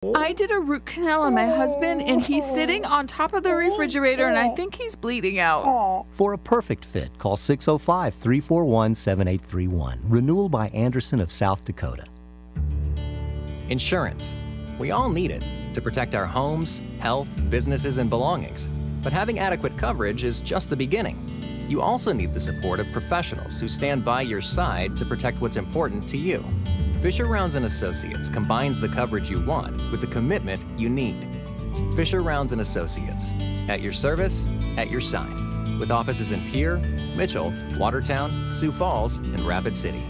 I did a root canal on my husband, and he's sitting on top of the refrigerator, and I think he's bleeding out. For a perfect fit, call 605-341-7831. Renewal by Anderson of South Dakota. Insurance. We all need it to protect our homes, health, businesses, and belongings. But having adequate coverage is just the beginning. You also need the support of professionals who stand by your side to protect what's important to you. Fisher Rounds & Associates combines the coverage you want with the commitment you need. Fisher Rounds & Associates. At your service, at your side. With offices in Pierre, Mitchell, Watertown, Sioux Falls, and Rapid City.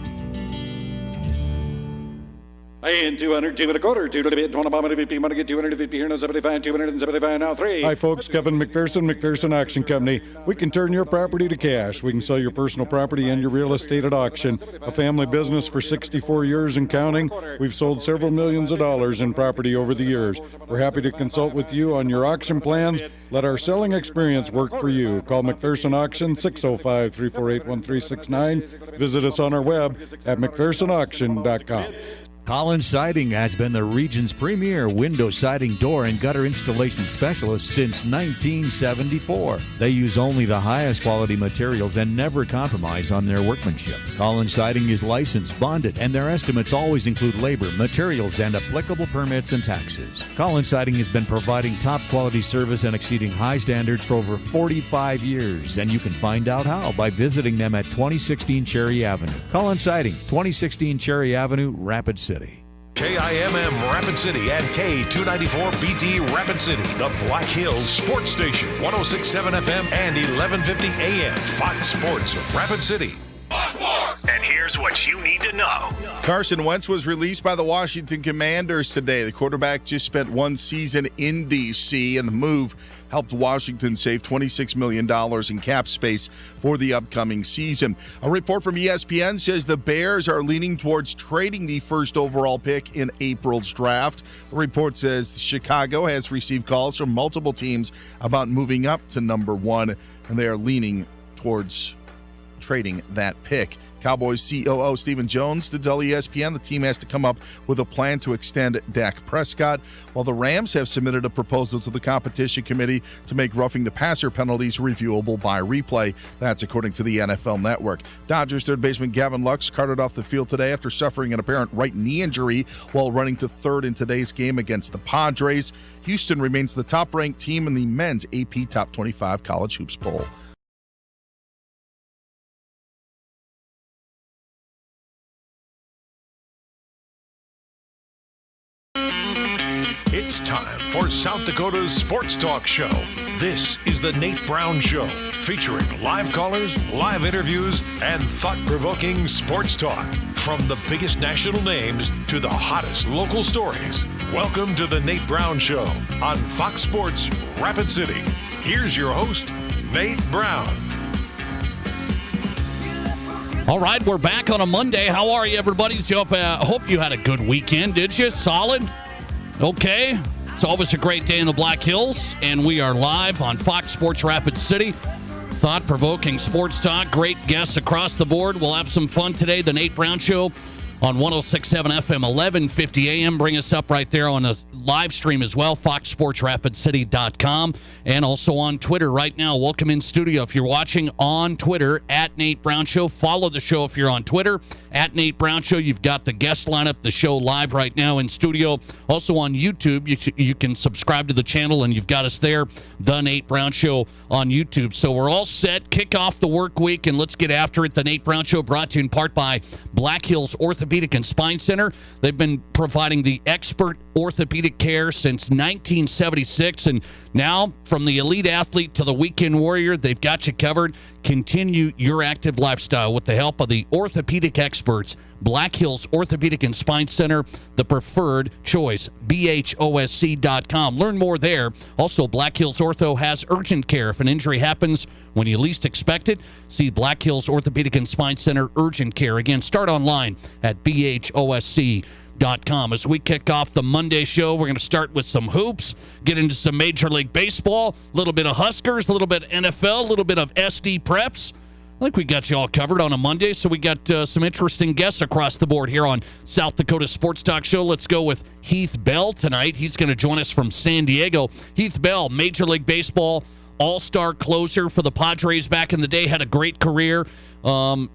And 200, 2 and a quarter, 2 to the bid, 20 bomb to VP, want to get 250 here, no 75, 275 now, 3. Hi folks, Kevin McPherson Auction Company. We can turn your property to cash. We can sell your personal property and your real estate at auction. A family business for 64 years and counting. We've sold several millions of dollars in property over the years. We're happy to consult with you on your auction plans. Let our selling experience work for you. Call McPherson Auction, 605-348-1369. Visit us on our web at mcphersonauction.com. Collins Siding has been the region's premier window siding, door, and gutter installation specialist since 1974. They use only the highest quality materials and never compromise on their workmanship. Collins Siding is licensed, bonded, and their estimates always include labor, materials, and applicable permits and taxes. Collins Siding has been providing top quality service and exceeding high standards for over 45 years, and you can find out how by visiting them at 2016 Cherry Avenue. Collins Siding, 2016 Cherry Avenue, Rapid City. KIMM Rapid City and K294BT Rapid City, the Black Hills Sports Station, 106.7 FM and 1150 AM, Fox Sports Rapid City. And here's what you need to know. Carson Wentz was released by the Washington Commanders today. The quarterback just spent one season in D.C., and the move helped Washington save $26 million in cap space for the upcoming season. A report from ESPN says the Bears are leaning towards trading the first overall pick in April's draft. The report says Chicago has received calls from multiple teams about moving up to number 1, and they are leaning towards trading that pick. Cowboys COO Stephen Jones to tell ESPN the team has to come up with a plan to extend Dak Prescott, while the Rams have submitted a proposal to the competition committee to make roughing the passer penalties reviewable by replay. That's according to the NFL Network. Dodgers third baseman Gavin Lux carted off the field today after suffering an apparent right knee injury while running to third in today's game against the Padres. Houston remains the top-ranked team in the men's AP Top 25 College Hoops Poll. It's time for South Dakota's Sports Talk Show. This is the Nate Brown Show, featuring live callers, live interviews, and thought-provoking sports talk. From the biggest national names to the hottest local stories. Welcome to the Nate Brown Show on Fox Sports Rapid City. Here's your host, Nate Brown. All right, we're back on a Monday. How are you, everybody? Hope you had a good weekend, did you? Solid? Okay. It's always a great day in the Black Hills, and we are live on Fox Sports Rapid City. Thought-provoking sports talk, great guests across the board. We'll have some fun today. The Nate Brown Show on 106.7 FM, 1150 AM. Bring us up right there on a live stream as well, foxsportsrapidcity.com, and also on Twitter right now. Welcome in studio. If you're watching on Twitter, at Nate Brown Show, follow the show if you're on Twitter, at Nate Brown Show. You've got the guest lineup, the show live right now in studio. Also on YouTube, you can subscribe to the channel, and you've got us there, The Nate Brown Show on YouTube. So we're all set. Kick off the work week, and let's get after it. The Nate Brown Show brought to you in part by Black Hills Orthopedic and Spine Center. They've been providing the expert orthopedic care since 1976, and now from the elite athlete to the weekend warrior, they've got you covered. Continue your active lifestyle with the help of the orthopedic experts. Black Hills Orthopedic and Spine Center, the preferred choice. BHOSC.com. Learn more there. Also, Black Hills Ortho has urgent care. If an injury happens when you least expect it, see Black Hills Orthopedic and Spine Center Urgent Care. Again, start online at BHOSC.com. As we kick off the Monday show, we're going to start with some hoops, get into some Major League Baseball, a little bit of Huskers, a little bit of NFL, a little bit of SD Preps. I think we got you all covered on a Monday, so we got some interesting guests across the board here on South Dakota Sports Talk Show. Let's go with Heath Bell tonight. He's going to join us from San Diego. Heath Bell, Major League Baseball all-star closer for the Padres back in the day, had a great career.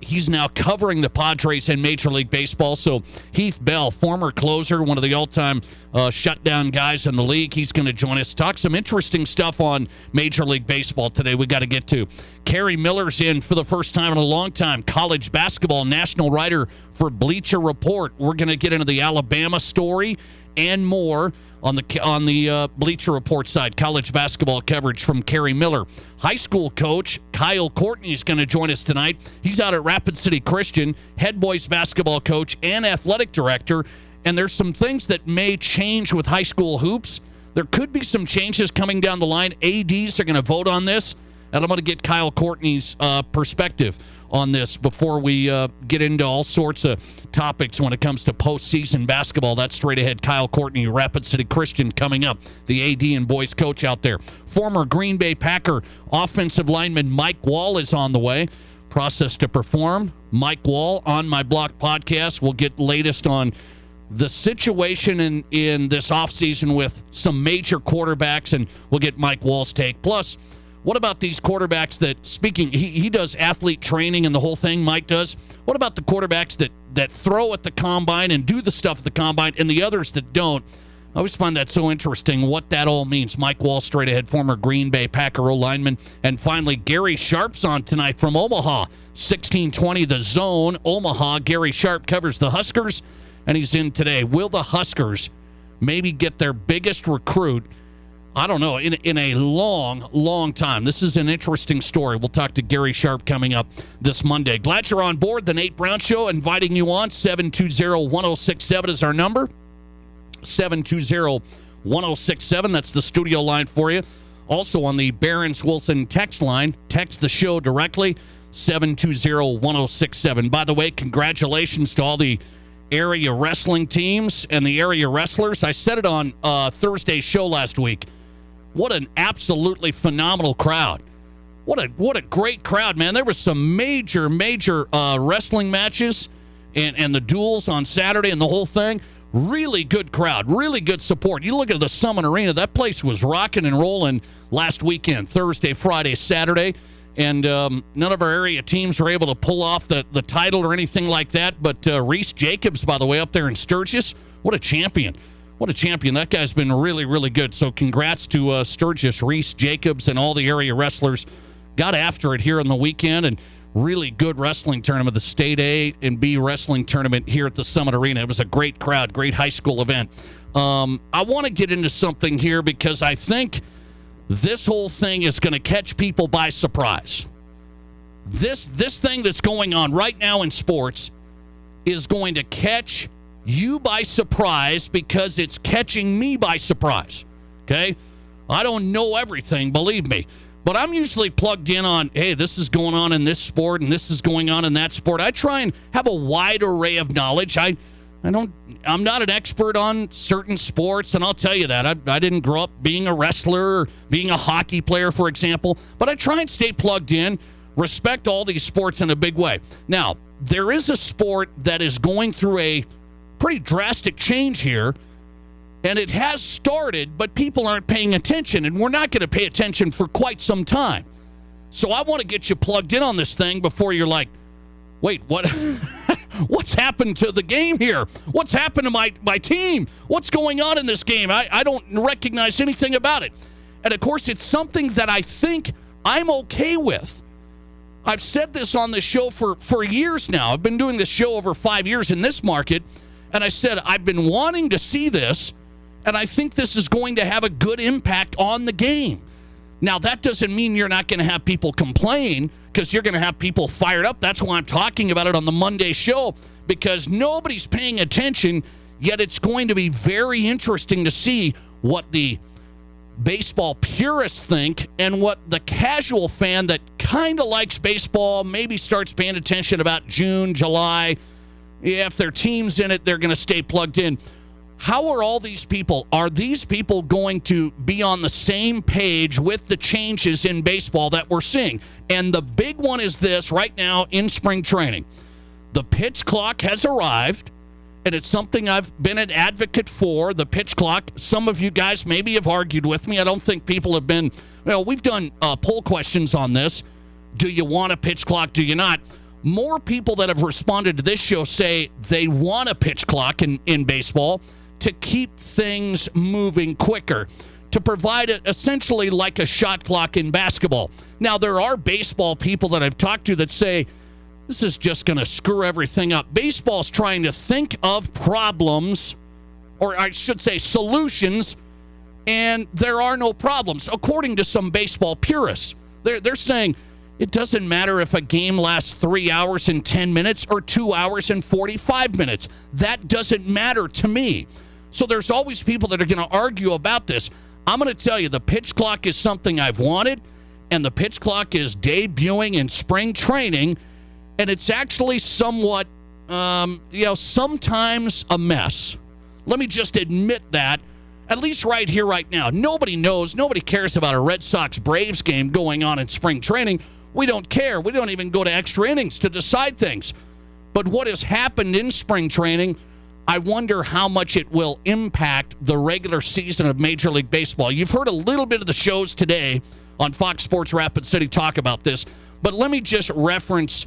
He's now covering the Padres in Major League Baseball. So Heath Bell, former closer, one of the all-time shutdown guys in the league, he's going to join us. Talk some interesting stuff on Major League Baseball today we got to get to. Kerry Miller's in for the first time in a long time. College basketball national writer for Bleacher Report. We're going to get into the Alabama story and more on the Bleacher Report side. College basketball coverage from Kerry Miller. High school coach Kyle Courtney is going to join us tonight. He's out at Rapid City Christian, head boys basketball coach and athletic director. And there's some things that may change with high school hoops. There could be some changes coming down the line. ADs are going to vote on this, and I'm going to get Kyle Courtney's perspective on this before we get into all sorts of topics when it comes to postseason basketball. That's straight ahead. Kyle Courtney, Rapid City Christian, coming up. The AD and boys coach out there. Former Green Bay Packer offensive lineman Mike Wall is on the way. Process to perform. Mike Wall on My Block podcast. We'll get latest on the situation in this offseason with some major quarterbacks, and we'll get Mike Wall's take. Plus, what about these quarterbacks that, speaking, he does athlete training and the whole thing, Mike does. What about the quarterbacks that throw at the combine and do the stuff at the combine and the others that don't? I always find that so interesting, what that all means. Mike Wall, straight ahead, former Green Bay Packer O-lineman. And finally, Gary Sharp's on tonight from Omaha. 1620 The Zone, Omaha. Gary Sharp covers the Huskers, and he's in today. Will the Huskers maybe get their biggest recruit, I don't know, in a long, long time? This is an interesting story. We'll talk to Gary Sharp coming up this Monday. Glad you're on board. The Nate Brown Show, inviting you on. 720-1067 is our number. 720-1067. That's the studio line for you. Also on the Barron's Wilson text line. Text the show directly. 720-1067. By the way, congratulations to all the area wrestling teams and the area wrestlers. I said it on Thursday's show last week. What an absolutely phenomenal crowd. What a great crowd, man. There was some major wrestling matches and the duels on Saturday and the whole thing. Really good crowd, really good support. You look at the Summit Arena, that place was rocking and rolling last weekend, Thursday, Friday, Saturday. And none of our area teams were able to pull off the title or anything like that. But Reese Jacobs, by the way, up there in Sturgis, what a champion. What a champion. That guy's been really, really good. So congrats to Sturgis, Reese Jacobs, and all the area wrestlers. Got after it here on the weekend, and really good wrestling tournament, the State A and B wrestling tournament here at the Summit Arena. It was a great crowd, great high school event. I want to get into something here because I think this whole thing is going to catch people by surprise. This thing that's going on right now in sports is going to catch you by surprise because it's catching me by surprise. Okay? I don't know everything, believe me. But I'm usually plugged in on, hey, this is going on in this sport and this is going on in that sport. I try and have a wide array of knowledge. I'm not an expert on certain sports, and I'll tell you that. I didn't grow up being a wrestler or being a hockey player, for example. But I try and stay plugged in, respect all these sports in a big way. Now, there is a sport that is going through a pretty drastic change here. And it has started, but people aren't paying attention, and we're not going to pay attention for quite some time. So I want to get you plugged in on this thing before you're like, wait, what? What's happened to the game here? What's happened to my team? What's going on in this game? I don't recognize anything about it. And, of course, it's something that I think I'm okay with. I've said this on the show for years now. I've been doing this show over 5 years in this market, and I said I've been wanting to see this, and I think this is going to have a good impact on the game. Now, that doesn't mean you're not going to have people complain, because you're going to have people fired up. That's why I'm talking about it on the Monday show, because nobody's paying attention, yet it's going to be very interesting to see what the baseball purists think and what the casual fan that kind of likes baseball maybe starts paying attention about June, July. If their team's in it, they're going to stay plugged in. How are all these people? Are these people going to be on the same page with the changes in baseball that we're seeing? And the big one is this right now in spring training. The pitch clock has arrived, and it's something I've been an advocate for, the pitch clock. Some of you guys maybe have argued with me. I don't think people have been, we've done poll questions on this. Do you want a pitch clock? Do you not? More people that have responded to this show say they want a pitch clock in baseball to keep things moving quicker, to provide essentially like a shot clock in basketball. Now, there are baseball people that I've talked to that say, this is just going to screw everything up. Baseball's trying to think of problems, or I should say solutions, and there are no problems, according to some baseball purists. They're saying it doesn't matter if a game lasts 3 hours and 10 minutes or 2 hours and 45 minutes. That doesn't matter to me. So there's always people that are going to argue about this. I'm going to tell you, the pitch clock is something I've wanted, and the pitch clock is debuting in spring training, and it's actually somewhat, sometimes a mess. Let me just admit that, at least right here, right now. Nobody knows, nobody cares about a Red Sox-Braves game going on in spring training. We don't care. We don't even go to extra innings to decide things. But what has happened in spring training, I wonder how much it will impact the regular season of Major League Baseball. You've heard a little bit of the shows today on Fox Sports Rapid City talk about this, but let me just reference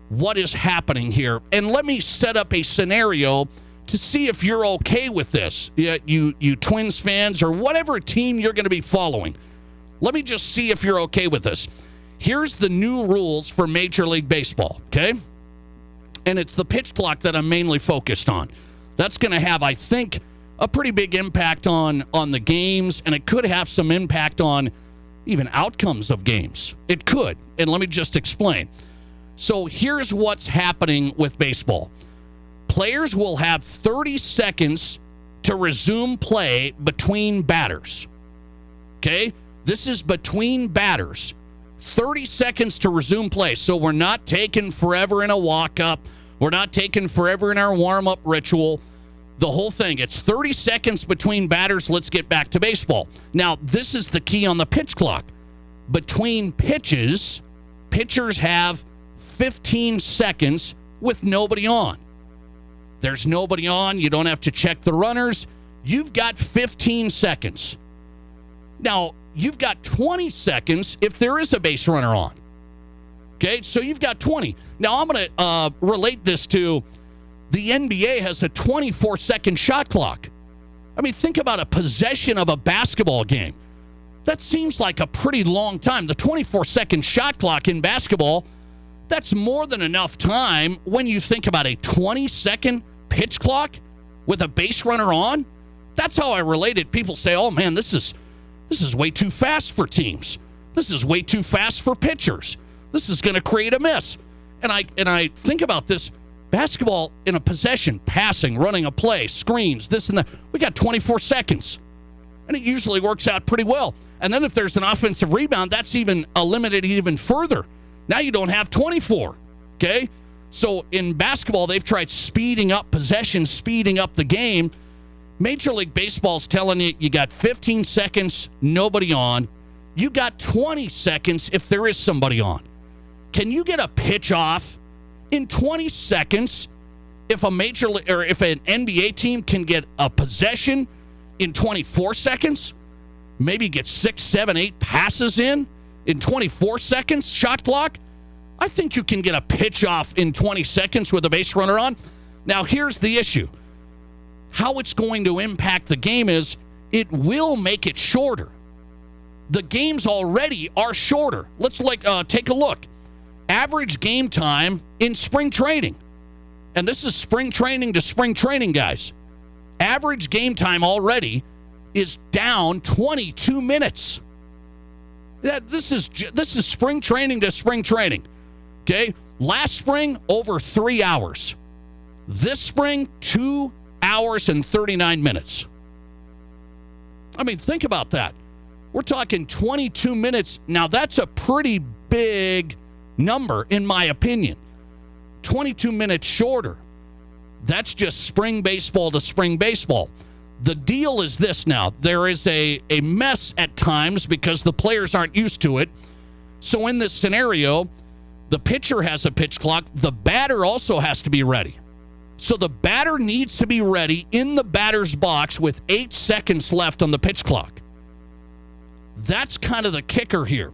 what is happening here, and let me set up a scenario to see if you're okay with this. You Twins fans or whatever team you're going to be following. Let me just see if you're okay with this. Here's the new rules for Major League Baseball, okay? And it's the pitch clock that I'm mainly focused on. That's going to have, I think, a pretty big impact on the games, and it could have some impact on even outcomes of games. It could, and let me just explain. So here's what's happening with baseball. Players will have 30 seconds to resume play between batters. Okay? This is between batters. 30 seconds to resume play. So we're not taking forever in a walk-up. We're not taking forever in our warm-up ritual. The whole thing. It's 30 seconds between batters. Let's get back to baseball. Now, this is the key on the pitch clock. Between pitches, pitchers have 15 seconds with nobody on. There's nobody on. You don't have to check the runners. You've got 15 seconds. Now, you've got 20 seconds if there is a base runner on. Okay, so you've got 20. Now, I'm going to relate this to the NBA has a 24-second shot clock. I mean, think about a possession of a basketball game. That seems like a pretty long time. The 24-second shot clock in basketball, that's more than enough time when you think about a 20-second pitch clock with a base runner on. That's how I relate it. People say, oh, man, this is way too fast for teams. This is way too fast for pitchers. This is going to create a miss. And I think about this. Basketball in a possession, passing, running a play, screens, this and that. We got 24 seconds. And it usually works out pretty well. And then if there's an offensive rebound, that's even eliminated even further. Now you don't have 24, okay? So in basketball, they've tried speeding up possession, speeding up the game. Major League Baseball's telling you, you got 15 seconds, nobody on. You got 20 seconds if there is somebody on. Can you get a pitch off in 20 seconds if a major or if an NBA team can get a possession in 24 seconds? Maybe get 6, 7, 8 passes in 24 seconds, shot clock? I think you can get a pitch off in 20 seconds with a base runner on. Now, here's the issue. How it's going to impact the game is it will make it shorter. The games already are shorter. Let's take a look. Average game time in spring training. And this is spring training to spring training, guys. Average game time already is down 22 minutes. This is spring training to spring training. Okay? Last spring, over 3 hours. This spring, 2 hours and 39 minutes. I mean, think about that. We're talking 22 minutes. Now, that's a pretty big number, in my opinion. 22 minutes shorter. That's just spring baseball to spring baseball. The deal is this now. There is a mess at times because the players aren't used to it. So in this scenario, the pitcher has a pitch clock. The batter also has to be ready. So the batter needs to be ready in the batter's box with 8 seconds left on the pitch clock. That's kind of the kicker here.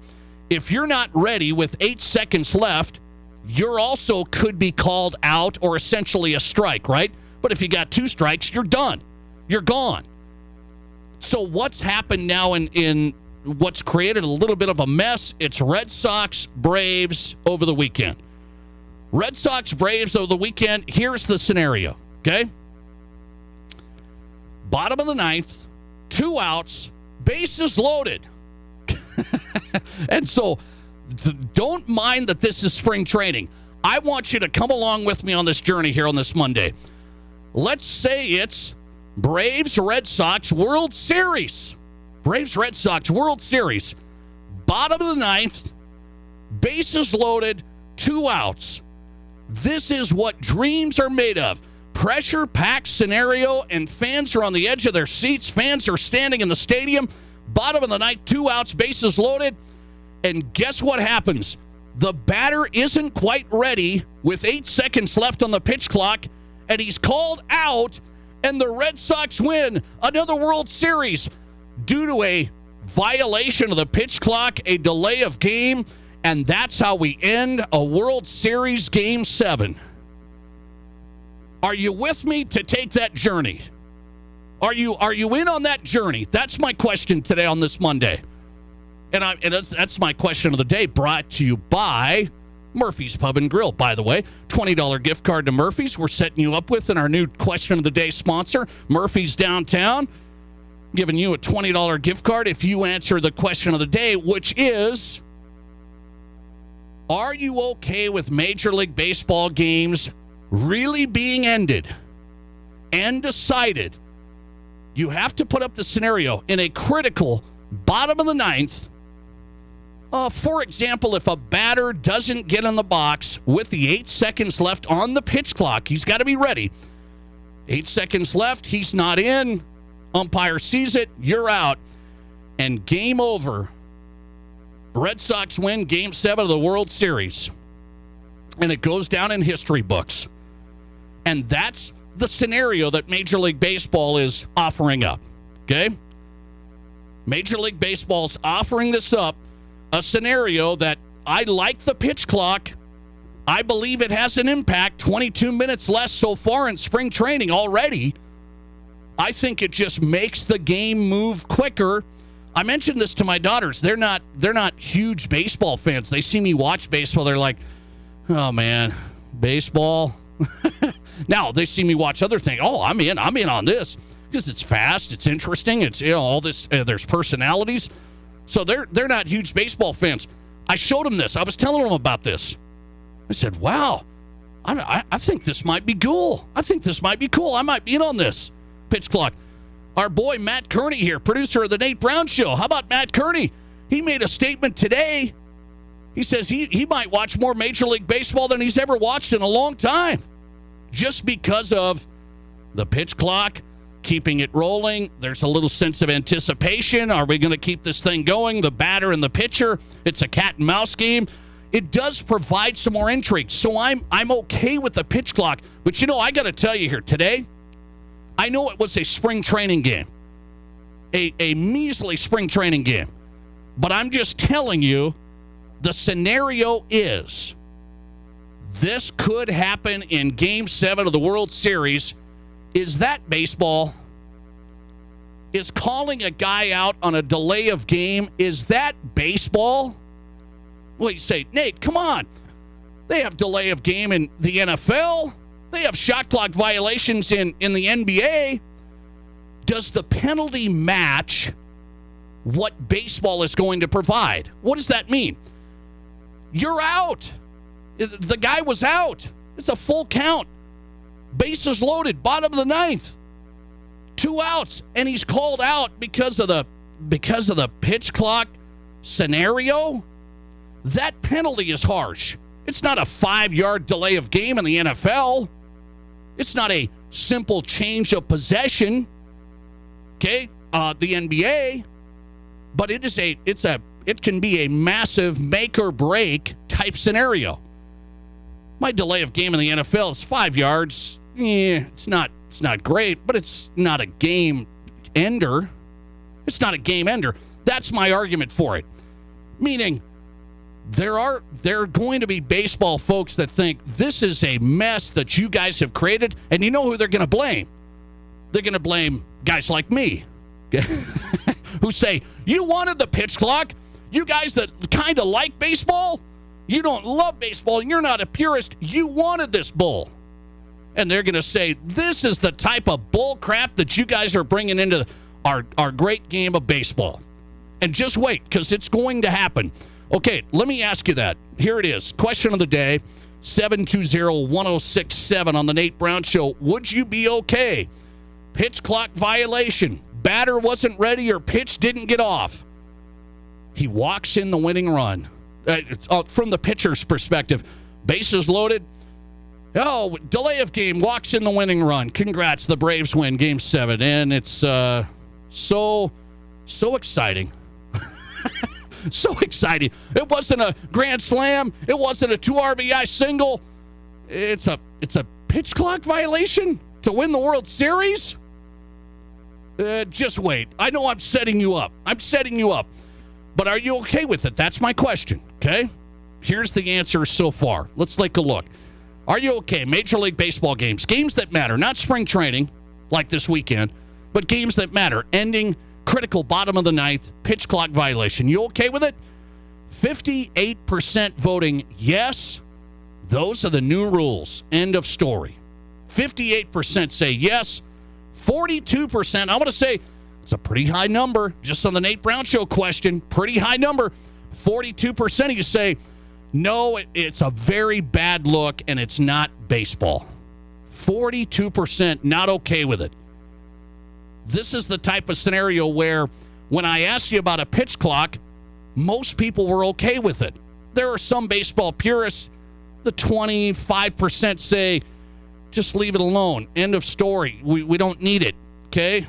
If you're not ready with 8 seconds left, you're also could be called out or essentially a strike, right? But if you got 2 strikes, you're done. You're gone. So what's happened now in what's created a little bit of a mess, it's Red Sox, Braves over the weekend. Red Sox, Braves over the weekend. Here's the scenario, okay? Bottom of the 9th, 2 outs, bases loaded. And so don't mind that this is spring training. I want you to come along with me on this journey here on this Monday. Let's say it's Braves, Red Sox, World Series. Braves, Red Sox, World Series. Bottom of the 9th, bases loaded, 2 outs. This is what dreams are made of. Pressure-packed scenario, and fans are on the edge of their seats. Fans are standing in the stadium. Bottom of the 9th, 2 outs, bases loaded. And guess what happens? The batter isn't quite ready with 8 seconds left on the pitch clock, and he's called out, and the Red Sox win another World Series due to a violation of the pitch clock, a delay of game, and that's how we end a World Series Game 7. Are you with me to take that journey? Are you in on that journey? That's my question today on this Monday. And that's my question of the day, brought to you by Murphy's Pub and Grill. By the way, $20 gift card to Murphy's we're setting you up with in our new question of the day sponsor, Murphy's Downtown. Giving you a $20 gift card if you answer the question of the day, which is, are you okay with Major League Baseball games really being ended and decided? You have to put up the scenario in a critical bottom of the 9th. For example, if a batter doesn't get in the box with the 8 seconds left on the pitch clock, he's got to be ready. 8 seconds left, he's not in. Umpire sees it, you're out. And game over. Red Sox win Game 7 of the World Series. And it goes down in history books. And that's the scenario that Major League Baseball is offering up. Okay? Major League Baseball is offering this up, a scenario that I like the pitch clock. I believe it has an impact. 22 minutes less so far in spring training already. I think it just makes the game move quicker. I mentioned this to my daughters. They're not huge baseball fans. They see me watch baseball. They're like, oh man, baseball. Now they see me watch other things. Oh, I'm in on this because it's fast, it's interesting, it's all this. There's personalities. So they're not huge baseball fans. I showed them this. I was telling them about this. I said, wow, I think this might be cool. I think this might be cool. I might be in on this. Pitch clock. Our boy Matt Kearney here, producer of the Nate Brown Show. How about Matt Kearney? He made a statement today. He says he might watch more Major League Baseball than he's ever watched in a long time, just because of the pitch clock, keeping it rolling. There's a little sense of anticipation. Are we going to keep this thing going? The batter and the pitcher. It's a cat and mouse game. It does provide some more intrigue. So I'm okay with the pitch clock. But I got to tell you here today, I know it was a spring training game, a measly spring training game. But I'm just telling you, the scenario is this could happen in Game 7 of the World Series. Is that baseball? Is calling a guy out on a delay of game, is that baseball? Well, you say, Nate, come on. They have delay of game in the NFL. They have shot clock violations in the NBA. Does the penalty match what baseball is going to provide? What does that mean? You're out. The guy was out. It's a full count. Bases loaded, bottom of the 9th. 2 outs, and he's called out because of the pitch clock scenario. That penalty is harsh. It's not a 5-yard delay of game in the NFL. It's not a simple change of possession, okay, the NBA, but it can be a massive make or break type scenario. My delay of game in the NFL is 5 yards. It's not great, but it's not a game ender. It's not a game ender. That's my argument for it. Meaning, there are going to be baseball folks that think this is a mess that you guys have created, and you know who they're going to blame? They're going to blame guys like me who say, you wanted the pitch clock? You guys that kind of like baseball? You don't love baseball. You're not a purist. You wanted this bull. And they're going to say, this is the type of bull crap that you guys are bringing into our great game of baseball. And just wait, because it's going to happen. Okay, let me ask you that. Here it is. Question of the day, 720-1067 on the Nate Brown Show. Would you be okay? Pitch clock violation. Batter wasn't ready or pitch didn't get off. He walks in the winning run. From the pitcher's perspective, bases loaded. Oh, delay of game, walks in the winning run. Congrats, the Braves win Game 7. And it's so exciting. So exciting. It wasn't a grand slam. It wasn't a 2 RBI single. It's a pitch clock violation to win the World Series? Just wait. I know I'm setting you up. But are you okay with it? That's my question, okay? Here's the answer so far. Let's take a look. Are you okay? Major League Baseball games that matter, not spring training like this weekend, but games that matter, ending critical bottom of the ninth, pitch clock violation. You okay with it? 58% voting yes. Those are the new rules. End of story. 58% say yes. 42%, I want to say it's a pretty high number, just on the Nate Brown Show question, pretty high number. 42% of you say, no, it's a very bad look and it's not baseball. 42% not okay with it. This is the type of scenario where when I asked you about a pitch clock, most people were okay with it. There are some baseball purists, the 25% say, just leave it alone. End of story. We don't need it, okay?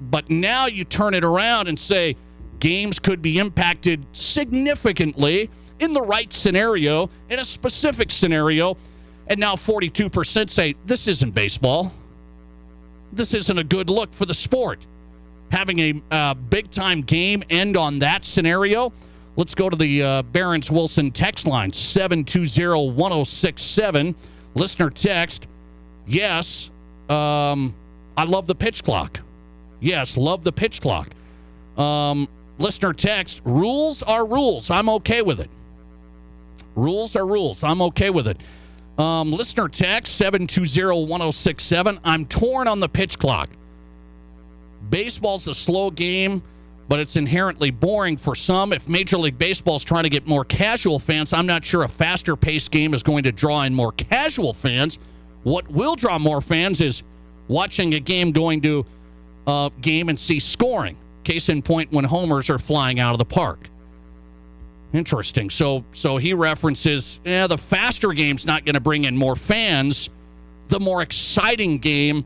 But now you turn it around and say games could be impacted significantly in the right scenario, in a specific scenario, and now 42% say this isn't baseball. This isn't a good look for the sport. Having a big-time game end on that scenario. Let's go to the Barron's Wilson text line, 720-1067. Listener text, yes, I love the pitch clock. Yes, love the pitch clock. Listener text, rules are rules. I'm okay with it. Rules are rules. I'm okay with it. Listener text, 720-1067. I'm torn on the pitch clock. Baseball's a slow game, but it's inherently boring for some. If Major League Baseball's trying to get more casual fans, I'm not sure a faster-paced game is going to draw in more casual fans. What will draw more fans is watching a game going to a game and see scoring. Case in point, when homers are flying out of the park. Interesting. So he references, the faster game's not going to bring in more fans. The more exciting game,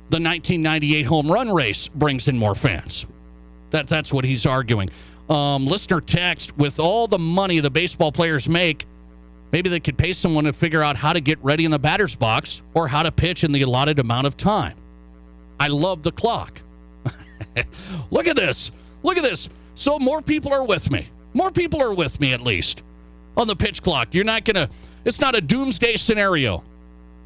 the 1998 home run race, brings in more fans. That's what he's arguing. Listener text, with all the money the baseball players make, maybe they could pay someone to figure out how to get ready in the batter's box or how to pitch in the allotted amount of time. I love the clock. Look at this. Look at this. So more people are with me. More people are with me, at least, on the pitch clock. You're not going to, it's not a doomsday scenario.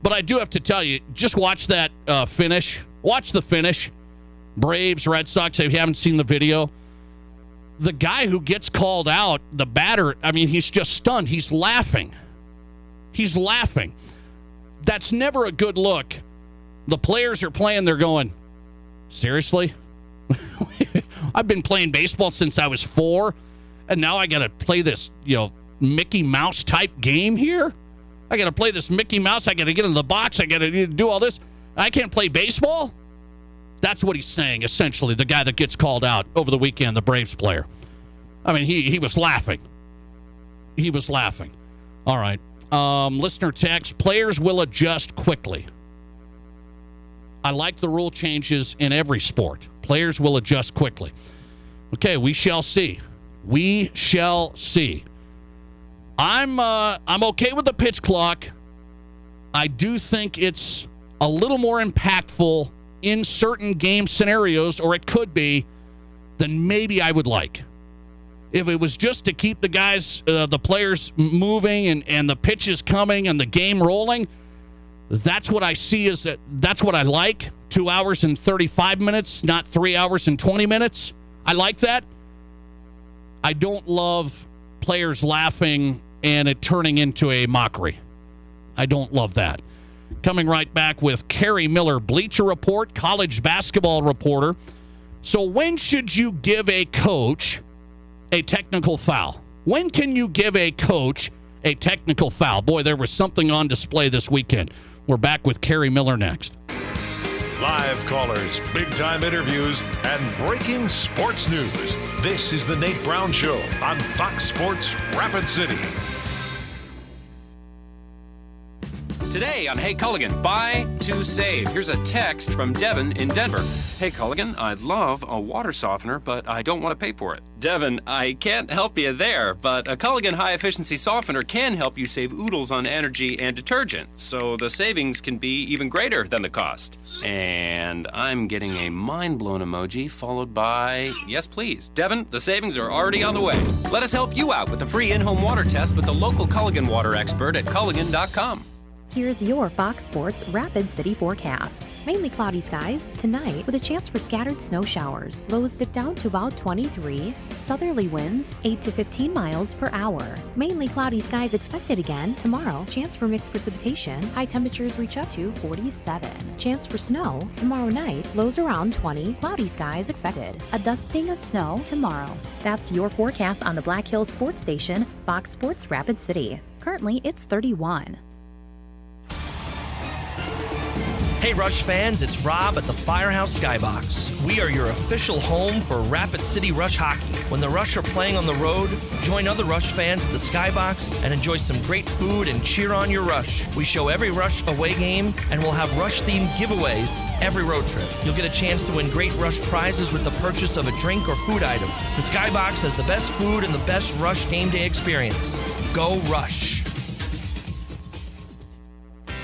But I do have to tell you, just watch that finish. Watch the finish. Braves, Red Sox, if you haven't seen the video. The guy who gets called out, the batter, I mean, he's just stunned. He's laughing. He's laughing. That's never a good look. The players are playing, they're going, seriously? I've been playing baseball since I was 4. And now I got to play this, Mickey Mouse type game here? I got to play this Mickey Mouse. I got to get in the box. I got to do all this. I can't play baseball? That's what he's saying, essentially, the guy that gets called out over the weekend, the Braves player. I mean, he was laughing. He was laughing. All right. Listener text, players will adjust quickly. I like the rule changes in every sport. Players will adjust quickly. Okay, we shall see. We shall see. I'm okay with the pitch clock. I do think it's a little more impactful in certain game scenarios, or it could be, than maybe I would like. If it was just to keep the guys, the players moving and the pitches coming and the game rolling, that's what I see that's what I like. 2 hours and 35 minutes, not 3 hours and 20 minutes. I like that. I don't love players laughing and it turning into a mockery. I don't love that. Coming right back with Kerry Miller, Bleacher Report, college basketball reporter. So when should you give a coach a technical foul? When can you give a coach a technical foul? Boy, there was something on display this weekend. We're back with Kerry Miller next. Live callers, big-time interviews, and breaking sports news. This is the Nate Brown Show on Fox Sports Rapid City. Today on Hey Culligan, buy to save. Here's a text from Devin in Denver. Hey Culligan, I'd love a water softener, but I don't want to pay for it. Devin, I can't help you there, but a Culligan high-efficiency softener can help you save oodles on energy and detergent, so the savings can be even greater than the cost. And I'm getting a mind-blown emoji followed by, yes please. Devin, the savings are already on the way. Let us help you out with a free in-home water test with the local Culligan water expert at Culligan.com. Here's your Fox Sports Rapid City forecast. Mainly cloudy skies tonight with a chance for scattered snow showers. Lows dip down to about 23. Southerly winds 8 to 15 miles per hour. Mainly cloudy skies expected again tomorrow. Chance for mixed precipitation. High temperatures reach up to 47. Chance for snow tomorrow night. Lows around 20. Cloudy skies expected. A dusting of snow tomorrow. That's your forecast on the Black Hills Sports Station, Fox Sports Rapid City. Currently, it's 31. Hey Rush fans, it's Rob at the Firehouse Skybox. We are your official home for Rapid City Rush hockey. When the Rush are playing on the road, join other Rush fans at the Skybox and enjoy some great food and cheer on your Rush. We show every Rush away game and we'll have Rush-themed giveaways every road trip. You'll get a chance to win great Rush prizes with the purchase of a drink or food item. The Skybox has the best food and the best Rush game day experience. Go Rush!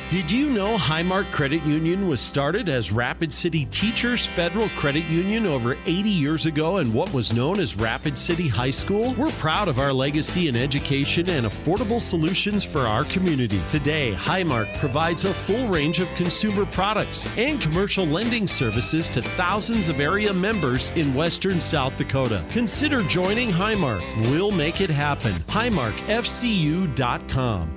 Did you know Highmark Credit Union was started as Rapid City Teachers Federal Credit Union over 80 years ago in what was known as Rapid City High School? We're proud of our legacy in education and affordable solutions for our community. Today, Highmark provides a full range of consumer products and commercial lending services to thousands of area members in western South Dakota. Consider joining Highmark. We'll make it happen. HighmarkFCU.com.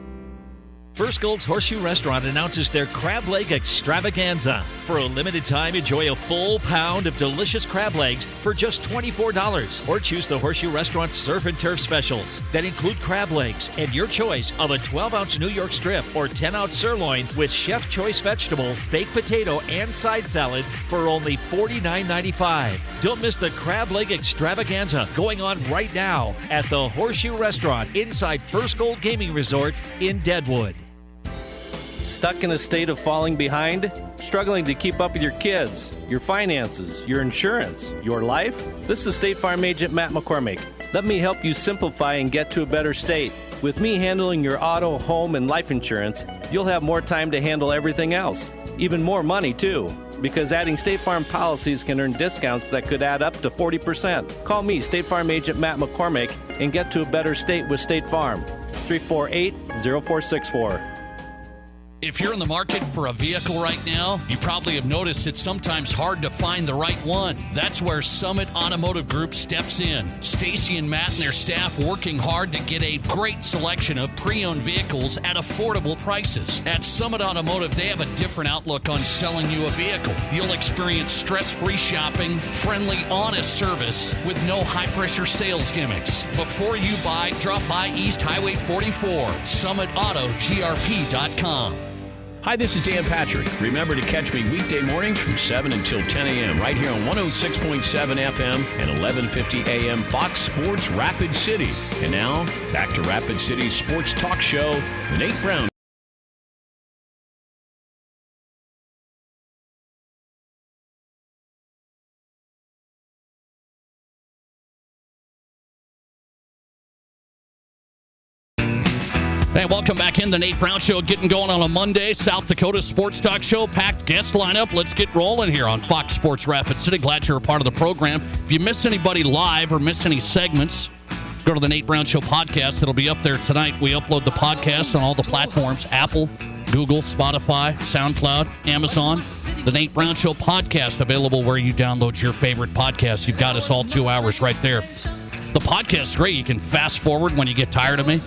First Gold's Horseshoe Restaurant announces their crab leg extravaganza. For a limited time, enjoy a full pound of delicious crab legs for just $24. Or choose the Horseshoe Restaurant's Surf and Turf specials that include crab legs and your choice of a 12-ounce New York strip or 10-ounce sirloin with chef choice vegetable, baked potato, and side salad for only $49.95. Don't miss the crab leg extravaganza going on right now at the Horseshoe Restaurant inside First Gold Gaming Resort in Deadwood. Stuck in a state of falling behind? Struggling to keep up with your kids, your finances, your insurance, your life? This is State Farm Agent Matt McCormick. Let me help you simplify and get to a better state. With me handling your auto, home, and life insurance, you'll have more time to handle everything else. Even more money, too. Because adding State Farm policies can earn discounts that could add up to 40%. Call me, State Farm Agent Matt McCormick, and get to a better state with State Farm. 348-0464. If you're in the market for a vehicle right now, you probably have noticed it's sometimes hard to find the right one. That's where Summit Automotive Group steps in. Stacy and Matt and their staff working hard to get a great selection of pre-owned vehicles at affordable prices. At Summit Automotive, they have a different outlook on selling you a vehicle. You'll experience stress-free shopping, friendly, honest service with no high-pressure sales gimmicks. Before you buy, drop by East Highway 44, SummitAutoGRP.com. Hi, this is Dan Patrick. Remember to catch me weekday mornings from 7 until 10 a.m. right here on 106.7 FM and 1150 a.m. Fox Sports Rapid City. And now, back to Rapid City's sports talk show, The Nate Brown Hey, welcome back in the Nate Brown Show, getting going on a Monday. South Dakota Sports Talk Show, packed guest lineup. Let's get rolling here on Fox Sports Rapid City. Glad you're a part of the program. If you miss anybody live or miss any segments, go to the Nate Brown Show podcast. It'll be up there tonight. We upload the podcast on all the platforms: Apple, Google, Spotify, SoundCloud, Amazon. The Nate Brown Show podcast, available where you download your favorite podcast. You've got us all 2 hours right there. The podcast is great. You can fast forward when you get tired of me,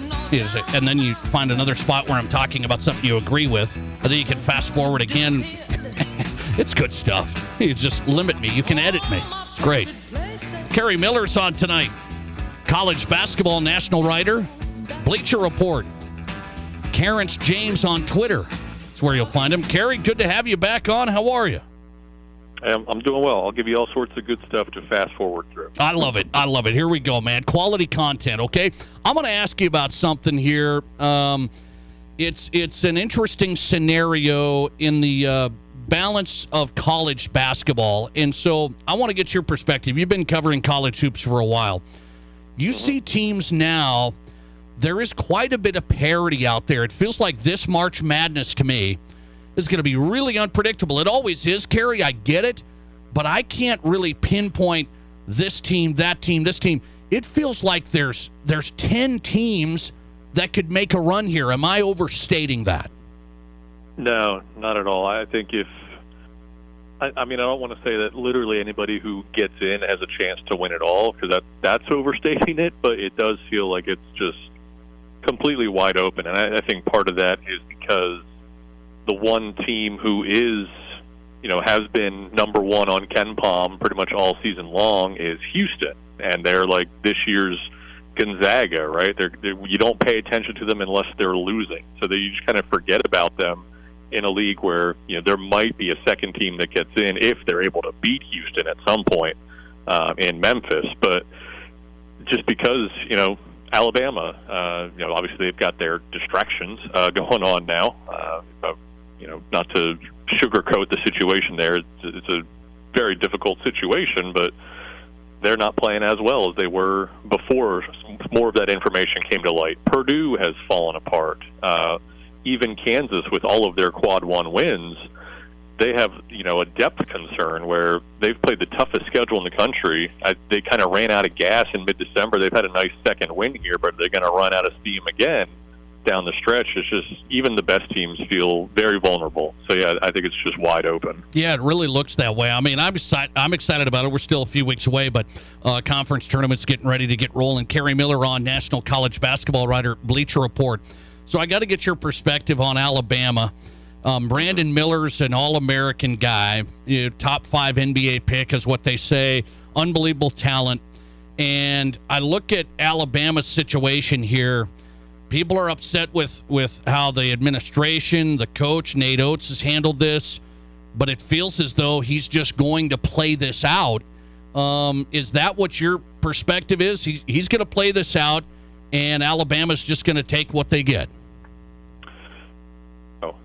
and then you find another spot where I'm talking about something you agree with, and then you can fast forward again. It's good stuff. You just limit me. You can edit me. It's great. Kerry Miller's on tonight. College basketball national writer, Bleacher Report. Carrance James on Twitter. That's where you'll find him. Kerry, good to have you back on. How are you? I'm doing well. I'll give you all sorts of good stuff to fast forward through. I love it. I love it. Here we go, man. Quality content, okay? I'm going to ask you about something here. It's an interesting scenario in the balance of college basketball, and so I want to get your perspective. You've been covering college hoops for a while. You see teams now, there is quite a bit of parity out there. It feels like this March Madness to me is going to be really unpredictable. It always is, Kerry. I get it, but I can't really pinpoint this team, that team, this team. It feels like there's 10 teams that could make a run here. Am I overstating that? No, not at all. I think I don't want to say that literally anybody who gets in has a chance to win it all, because that's overstating it, but it does feel like it's just completely wide open. And I think part of that is because the one team who is, has been number one on KenPom pretty much all season long is Houston. And they're like this year's Gonzaga, right? You don't pay attention to them unless they're losing. So you just kind of forget about them in a league where, there might be a second team that gets in if they're able to beat Houston at some point in Memphis. But just because, Alabama, obviously they've got their distractions going on now. Not to sugarcoat the situation there, it's a very difficult situation, but they're not playing as well as they were before more of that information came to light. Purdue has fallen apart. Even Kansas, with all of their quad one wins, they have, a depth concern where they've played the toughest schedule in the country. They kind of ran out of gas in mid-December. They've had a nice second win here, but they're going to run out of steam again down the stretch. It's just even the best teams feel very vulnerable. So, yeah, I think it's just wide open. Yeah, it really looks that way. I mean, I'm excited about it. We're still a few weeks away, but conference tournament's getting ready to get rolling. Kerry Miller on, national college basketball writer, Bleacher Report. So I got to get your perspective on Alabama. Brandon Miller's an All-American guy, top 5 NBA pick is what they say, unbelievable talent. And I look at Alabama's situation here. People are upset with how the administration, the coach, Nate Oates, has handled this, but it feels as though he's just going to play this out. Is that what your perspective is? He's going to play this out, and Alabama's just going to take what they get?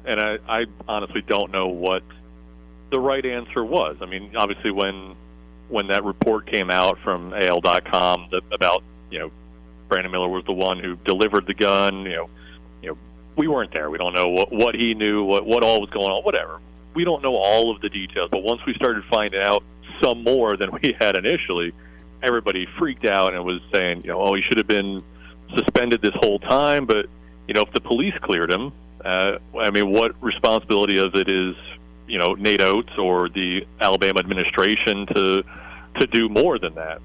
And I honestly don't know what the right answer was. I mean, obviously when that report came out from AL.com about, Brandon Miller was the one who delivered the gun, we weren't there. We don't know what he knew, what all was going on, whatever. We don't know all of the details, but once we started finding out some more than we had initially, everybody freaked out and was saying, he should have been suspended this whole time, but, if the police cleared him, what responsibility of it is, Nate Oates or the Alabama administration to do more than that?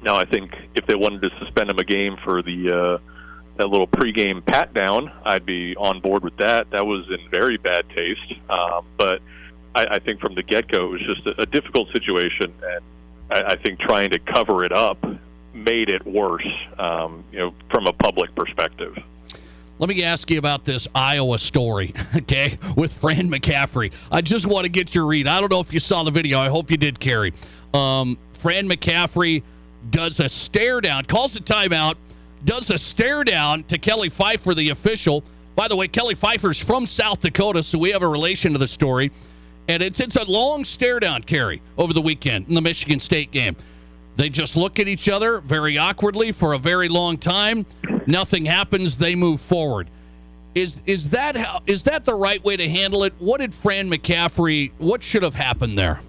Now, I think if they wanted to suspend him a game for that little pregame pat down, I'd be on board with that. That was in very bad taste. But I think from the get-go, it was just a difficult situation, and I think trying to cover it up made it worse, from a public perspective. Let me ask you about this Iowa story, okay, with Fran McCaffery. I just want to get your read. I don't know if you saw the video. I hope you did, Kerry. Fran McCaffery does a stare down, calls a timeout, does a stare down to Kelly Pfeiffer, the official. By the way, Kelly Pfeiffer's from South Dakota, so we have a relation to the story. And it's a long stare down, Kerry, over the weekend in the Michigan State game. They just look at each other very awkwardly for a very long time. Nothing happens. They move forward. Is that the right way to handle it? What did Fran McCaffrey? What should have happened there?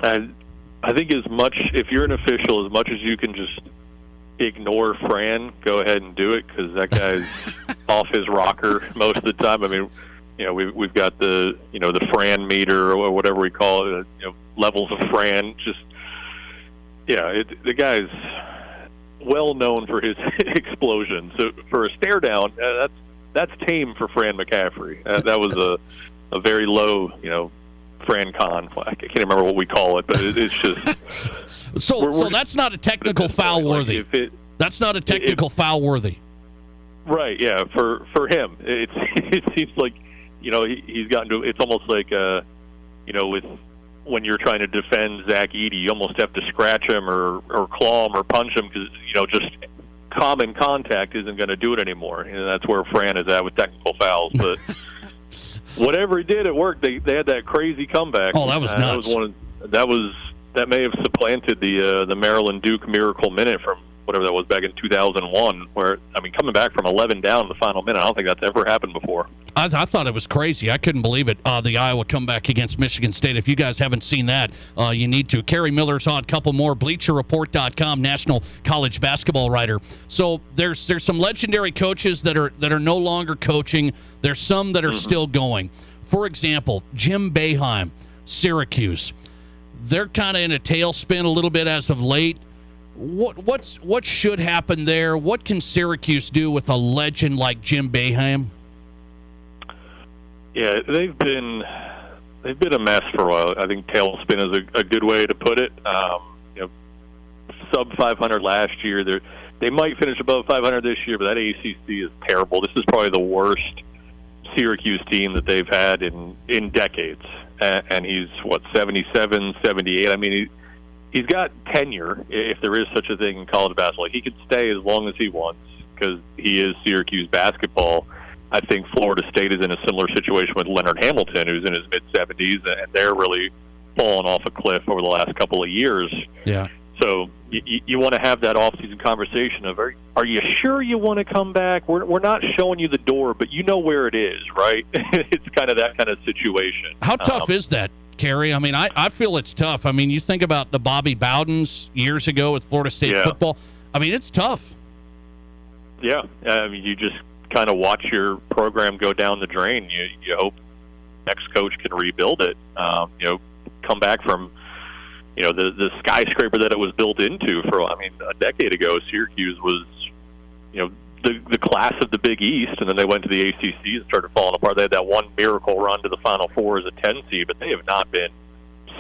I think as much, if you're an official, as much as you can just ignore Fran, go ahead and do it, because that guy's off his rocker most of the time. I mean, we've got the Fran meter or whatever we call it, levels of Fran. Just the guy's well known for his explosion. So for a stare down, that's tame for Fran McCaffrey. That was a very low, Fran Con. I can't remember what we call it, but it's just. So that's not a technical foul worthy. That's not a technical foul worthy. Right. Yeah. For him, it seems like he's gotten to. It's almost like with when you're trying to defend Zach Edey, you almost have to scratch him or claw him or punch him because just common contact isn't going to do it anymore, and that's where Fran is at with technical fouls. But whatever he did, it worked. They had that crazy comeback. Oh, that was nuts. That may have supplanted the Maryland Duke miracle minute from whatever that was back in 2001, where, coming back from 11 down in the final minute, I don't think that's ever happened before. I thought it was crazy. I couldn't believe it, the Iowa comeback against Michigan State. If you guys haven't seen that, you need to. Kerry Miller's on, couple more, BleacherReport.com, national college basketball writer. So there's some legendary coaches that are no longer coaching. There's some that are still going. For example, Jim Boeheim, Syracuse. They're kind of in a tailspin a little bit as of late. What should happen there? What can Syracuse do with a legend like Jim Boeheim? Yeah, they've been a mess for a while. I think tailspin is a good way to put it. Sub 500 last year. They might finish above 500 this year, but that ACC is terrible. This is probably the worst Syracuse team that they've had in decades. And he's 77, 78. He's got tenure, if there is such a thing in college basketball. He can stay as long as he wants because he is Syracuse basketball. I think Florida State is in a similar situation with Leonard Hamilton, who's in his mid-70s, and they're really fallen off a cliff over the last couple of years. Yeah. So you want to have that off-season conversation of, are you sure you want to come back? We're not showing you the door, but you know where it is, right? It's kind of that kind of situation. How tough is that, Kerry? I feel it's tough. You think about the Bobby Bowdens years ago with Florida State football. It's tough. Yeah. You just kind of watch your program go down the drain. You hope next coach can rebuild it. Come back from the skyscraper that it was built into for, a decade ago. Syracuse was, the class of the Big East, and then they went to the ACC and started falling apart. They had that one miracle run to the Final Four as a 10 seed, but they have not been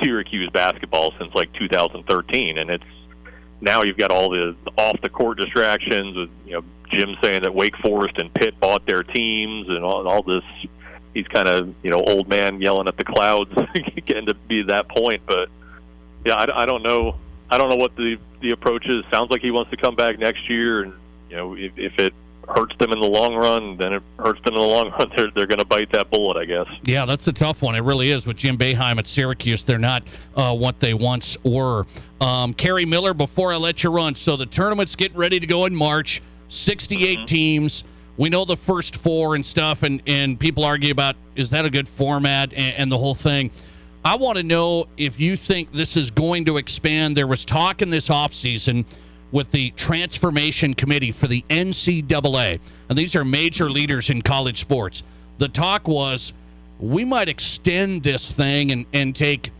Syracuse basketball since 2013. And it's now you've got all the off the court distractions with Jim saying that Wake Forest and Pitt bought their teams and all this. He's kind of old man yelling at the clouds, getting to be that point. But yeah, I don't know. I don't know what the approach is. Sounds like he wants to come back next year, and if it hurts them in the long run, then it hurts them in the long run. They're going to bite that bullet, I guess. Yeah, that's a tough one. It really is. With Jim Boeheim at Syracuse, they're not what they once were. Kerry Miller, before I let you run, so the tournament's getting ready to go in March. 68 teams. We know the first four and stuff, and people argue about, is that a good format and the whole thing. I want to know if you think this is going to expand. There was talk in this offseason with the Transformation Committee for the NCAA, and these are major leaders in college sports. The talk was we might extend this thing and take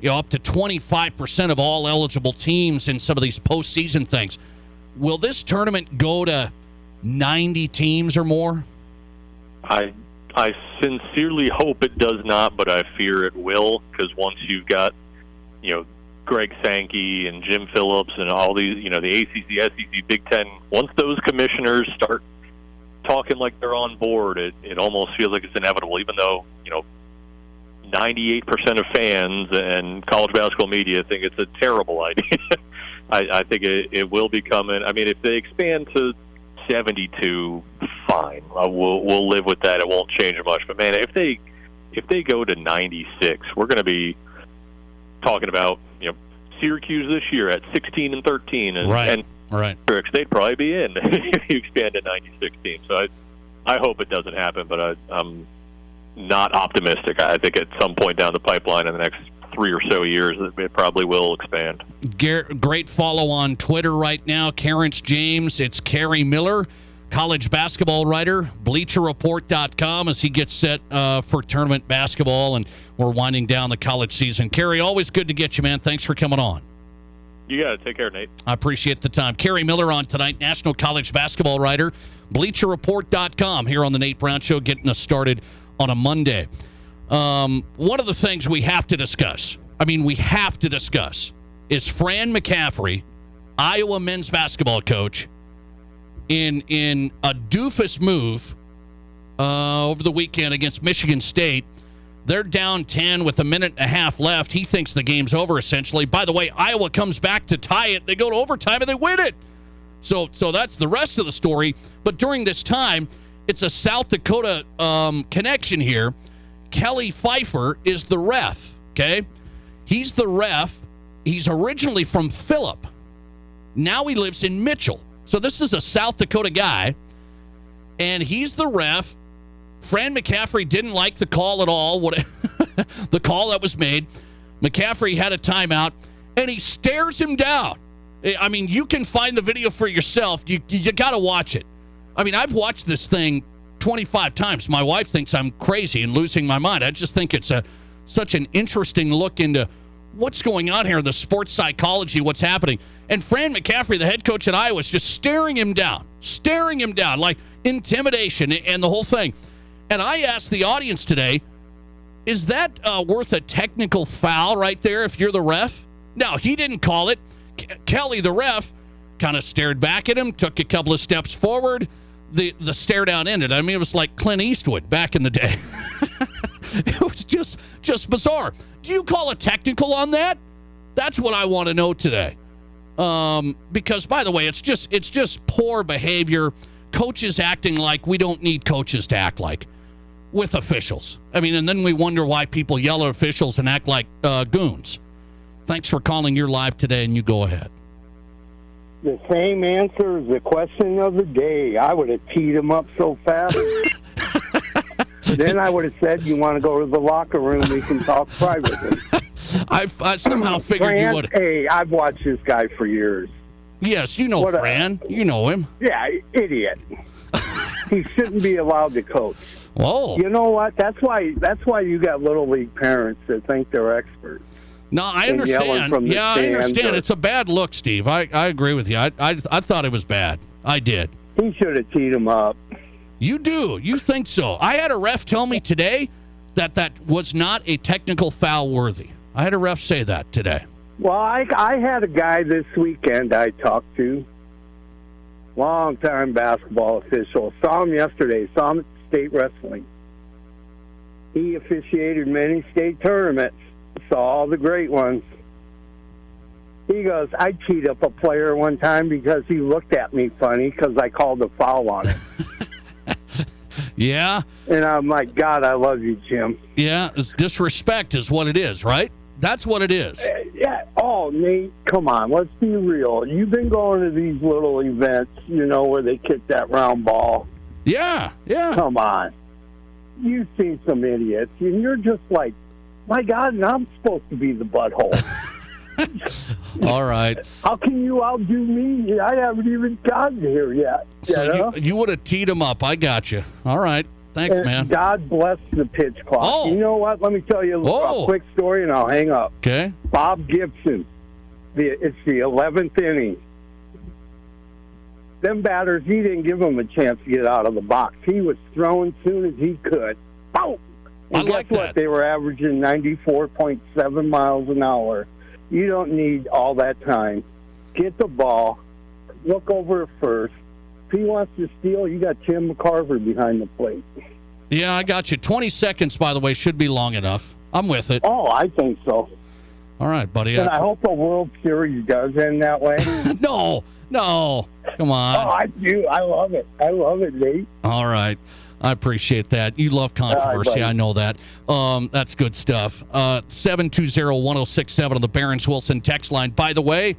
up to 25% of all eligible teams in some of these postseason things. Will this tournament go to 90 teams or more? I sincerely hope it does not, but I fear it will, because once you've got, Greg Sankey and Jim Phillips and all these, the ACC, SEC, Big Ten, once those commissioners start talking like they're on board, it almost feels like it's inevitable, even though, 98% of fans and college basketball media think it's a terrible idea. I think it will be coming. If they expand to 72, fine. We'll live with that. It won't change much. But man, if they go to 96, we're going to be talking about Syracuse this year at 16-13, and right. They'd probably be in if you expand to 96 teams. So I hope it doesn't happen, but I'm not optimistic. I think at some point down the pipeline in the next 3 or so years, it probably will expand. Great follow on Twitter right now. Carrance James, it's Kerry Miller, college basketball writer, BleacherReport.com, as he gets set for tournament basketball, and we're winding down the college season. Kerry, always good to get you, man. Thanks for coming on. You got it. Take care, Nate. I appreciate the time. Kerry Miller on tonight, national college basketball writer, BleacherReport.com, here on the Nate Brown Show, getting us started on a Monday. One of the things we have to discuss, is Fran McCaffery, Iowa men's basketball coach, in a doofus move over the weekend against Michigan State. They're down 10 with a minute and a half left. He thinks the game's over, essentially. By the way, Iowa comes back to tie it. They go to overtime, and they win it. So that's the rest of the story. But during this time, it's a South Dakota connection here. Kelly Pfeiffer is the ref, okay? He's the ref. He's originally from Phillip. Now he lives in Mitchell. So this is a South Dakota guy, and he's the ref. Fran McCaffery didn't like the call at all, the call that was made. McCaffery had a timeout, and he stares him down. I mean, you can find the video for yourself. You got to watch it. I mean, I've watched this thing 25 times. My wife thinks I'm crazy and losing my mind. I just think it's such an interesting look into what's going on here, the sports psychology, what's happening. And Fran McCaffery, the head coach at Iowa, is just staring him down, like intimidation and the whole thing. And I asked the audience today, is that worth a technical foul right there if you're the ref? No, he didn't call it. Kelly, the ref, kind of stared back at him, took a couple of steps forward. The stare down ended. I mean, it was like Clint Eastwood back in the day. It was just bizarre. Do you call a technical on that? That's what I want to know today. Because, by the way, it's just poor behavior. Coaches acting like we don't need coaches to act like with officials. I mean, and then we wonder why people yell at officials and act like goons. Thanks for calling. You're live today, and you go ahead. The same answer as the question of the day. I would have teed him up so fast. Then I would have said, you want to go to the locker room, we can talk privately. I somehow figured Fran, you would. Hey, I've watched this guy for years. Yes, you know Fran. You know him. Yeah, idiot. He shouldn't be allowed to coach. Whoa. You know what? That's why you got little league parents that think they're experts. No, I understand. Yeah, I understand. It's a bad look, Steve. I agree with you. I thought it was bad. I did. He should have teed him up. You do. You think so. I had a ref tell me today that was not a technical foul worthy. I had a ref say that today. Well, I had a guy this weekend I talked to, long-time basketball official. Saw him yesterday. Saw him at state wrestling. He officiated many state tournaments. Saw all the great ones. He goes, I teed up a player one time because he looked at me funny because I called a foul on him. Yeah? And I'm like, God, I love you, Jim. Yeah, it's disrespect is what it is, right? That's what it is. Yeah. Oh, Nate, come on. Let's be real. You've been going to these little events, where they kick that round ball. Yeah, yeah. Come on. You've seen some idiots, and you're just like, my God, and I'm supposed to be the butthole. All right. How can you outdo me? I haven't even gotten here yet. So you would have teed him up. I got you. All right. Thanks, man. God bless the pitch clock. Oh. You know what? Let me tell you a quick story, and I'll hang up. Okay. Bob Gibson. It's the 11th inning. Them batters, he didn't give them a chance to get out of the box. He was throwing as soon as he could. Boom! And guess what? They were averaging 94.7 miles an hour. You don't need all that time. Get the ball. Look over at first. If he wants to steal, you got Tim McCarver behind the plate. Yeah, I got you. 20 seconds, by the way, should be long enough. I'm with it. Oh, I think so. All right, buddy. And I hope a World Series does end that way. No. Come on. Oh, I do. I love it. I love it, Nate. All right. I appreciate that. You love controversy. I know that. That's good stuff. 720-1067 on the Barron's Wilson text line. By the way,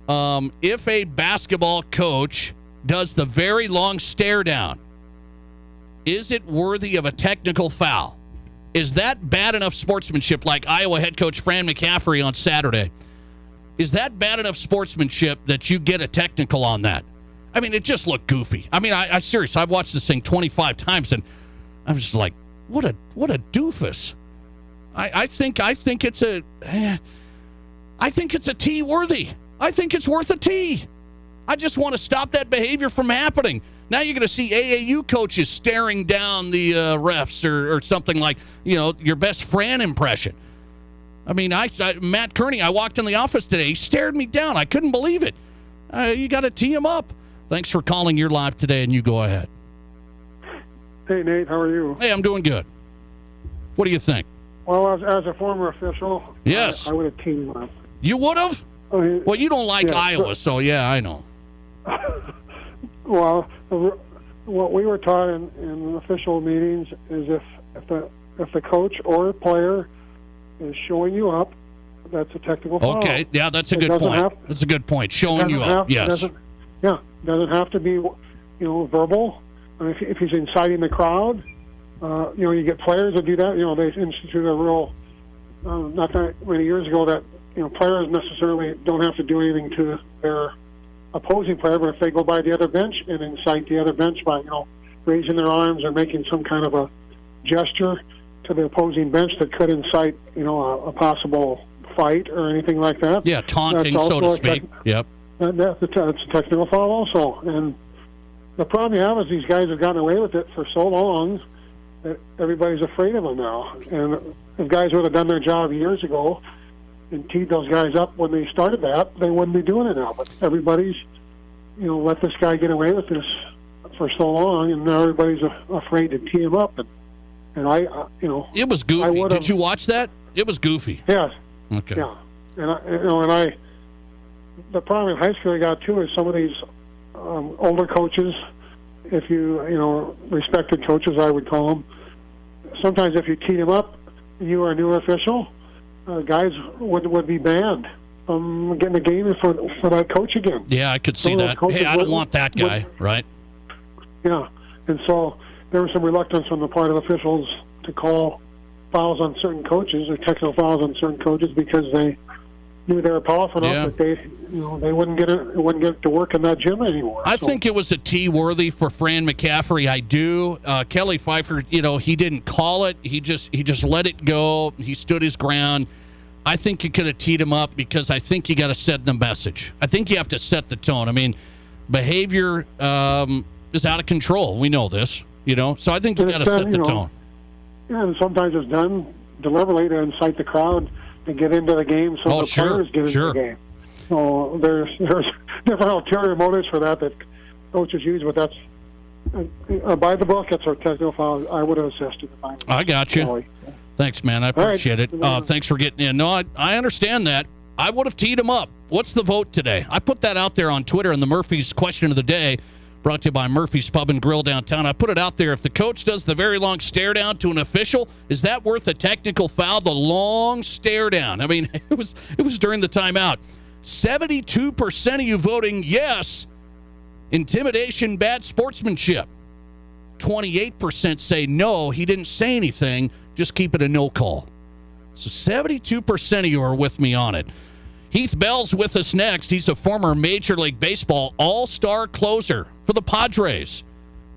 if a basketball coach does the very long stare down, Is it worthy of a technical foul? Is that bad enough sportsmanship, like Iowa head coach Fran McCaffrey on Saturday? Is that bad enough sportsmanship that you get a technical on that? I mean, it just looked goofy. I mean, I seriously, I've watched this thing 25 times, and I'm just like, what a doofus. I think it's a T worthy. I think it's worth a T. I just want to stop that behavior from happening. Now you're going to see AAU coaches staring down the refs or something like, your best Fran impression. I mean, Matt Kearney, I walked in the office today. He stared me down. I couldn't believe it. You got to tee him up. Thanks for calling. You're live today, and you go ahead. Hey, Nate. How are you? Hey, I'm doing good. What do you think? Well, as a former official, yes, I would have teamed him up. You would have? Well, you don't like Iowa, so yeah, I know. Well, what we were taught in official meetings is if the coach or the player is showing you up, that's a technical foul. Okay, yeah, that's a good point. That's a good point. Showing you up, yes. Doesn't have to be, verbal. I mean, if he's inciting the crowd, you get players that do that. They instituted a rule not that many years ago that players necessarily don't have to do anything to their opposing player, but if they go by the other bench and incite the other bench by raising their arms or making some kind of a gesture to the opposing bench that could incite a possible fight or anything like that. Yeah, taunting, so to speak. Yep. That's a technical foul also. And the problem you have is these guys have gotten away with it for so long that everybody's afraid of them now. And if guys would have done their job years ago and teed those guys up when they started that, they wouldn't be doing it now. But everybody's, let this guy get away with this for so long, and now everybody's afraid to tee him up. And I, it was goofy. Did you watch that? It was goofy. Yes. Okay. Yeah. The problem in high school I got too is some of these older coaches, if you respected coaches, I would call them. Sometimes if you tee them up, and you are a new official, guys would be banned from getting a game for that coach again. Yeah, I could see that. Hey, I don't want that guy, right? Yeah, and so there was some reluctance on the part of officials to call fouls on certain coaches or technical fouls on certain coaches because they knew they were powerful enough that they wouldn't get to work in that gym anymore. I think it was a T worthy for Fran McCaffrey. I do. Kelly Pfeiffer, he didn't call it. He just let it go. He stood his ground. I think you could have teed him up because I think you got to set the message. I think you have to set the tone. I mean, behavior is out of control. We know this, so I think you got to set the tone. Yeah, and sometimes it's done deliberately to incite the crowd to get into the game, so the players get into the game. So there's different ulterior motives for that coaches use, but that's by the book. That's our technical foul. I would have assisted. I got you. Thanks, man. I appreciate it. Thanks for getting in. No, I understand that. I would have teed him up. What's the vote today? I put that out there on Twitter in the Murphy's Question of the Day, brought to you by Murphy's Pub and Grill downtown. I put it out there. If the coach does the very long stare down to an official, is that worth a technical foul? The long stare down. I mean, it was during the timeout. 72% of you voting yes. Intimidation, bad sportsmanship. 28% say no. He didn't say anything. Just keep it a no call. So 72% of you are with me on it. Heath Bell's with us next. He's a former Major League Baseball all-star closer for the Padres.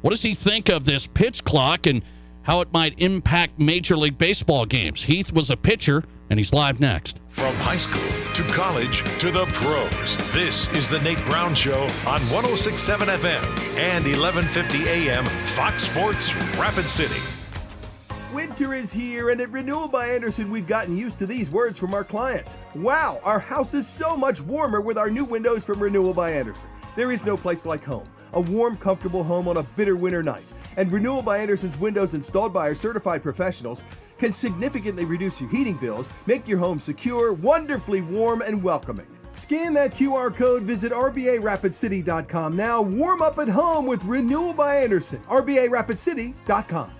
What does he think of this pitch clock and how it might impact Major League Baseball games? Heath was a pitcher, and he's live next. From high school to college to the pros, this is the Nate Brown Show on 106.7 FM and 1150 AM Fox Sports Rapid City. Winter is here, and at Renewal by Andersen, we've gotten used to these words from our clients. Wow, our house is so much warmer with our new windows from Renewal by Andersen. There is no place like home. A warm, comfortable home on a bitter winter night. And Renewal by Andersen's windows installed by our certified professionals can significantly reduce your heating bills, make your home secure, wonderfully warm, and welcoming. Scan that QR code, visit RBARapidCity.com now. Warm up at home with Renewal by Andersen. RBARapidCity.com.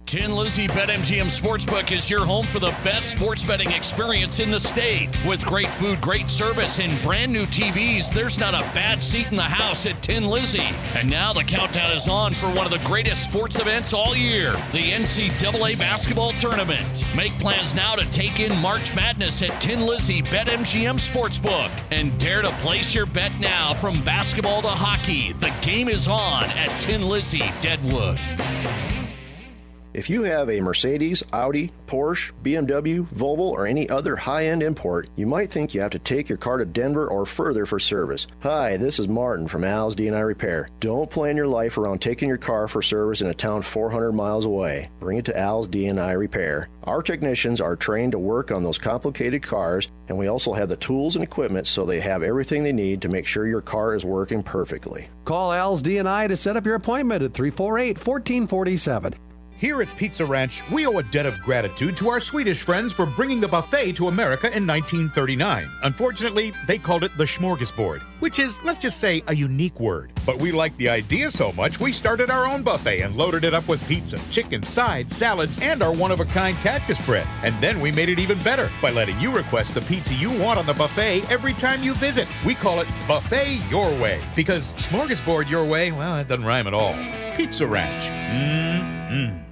Tin Lizzie BetMGM Sportsbook is your home for the best sports betting experience in the state. With great food, great service, and brand new TVs, there's not a bad seat in the house at Tin Lizzie. And now the countdown is on for one of the greatest sports events all year, the NCAA basketball tournament. Make plans now to take in March Madness at Tin Lizzie BetMGM Sportsbook. And dare to place your bet now from basketball to hockey. The game is on at Tin Lizzie Deadwood. If you have a Mercedes, Audi, Porsche, BMW, Volvo, or any other high-end import, you might think you have to take your car to Denver or further for service. Hi, this is Martin from Al's D&I Repair. Don't plan your life around taking your car for service in a town 400 miles away. Bring it to Al's D&I Repair. Our technicians are trained to work on those complicated cars, and we also have the tools and equipment so they have everything they need to make sure your car is working perfectly. Call Al's D&I to set up your appointment at 348-1447. Here at Pizza Ranch, we owe a debt of gratitude to our Swedish friends for bringing the buffet to America in 1939. Unfortunately, they called it the smorgasbord, which is, let's just say, a unique word. But we liked the idea so much, we started our own buffet and loaded it up with pizza, chicken, sides, salads, and our one-of-a-kind cactus bread. And then we made it even better by letting you request the pizza you want on the buffet every time you visit. We call it Buffet Your Way, because smorgasbord your way, well, it doesn't rhyme at all. Pizza Ranch. Mmm.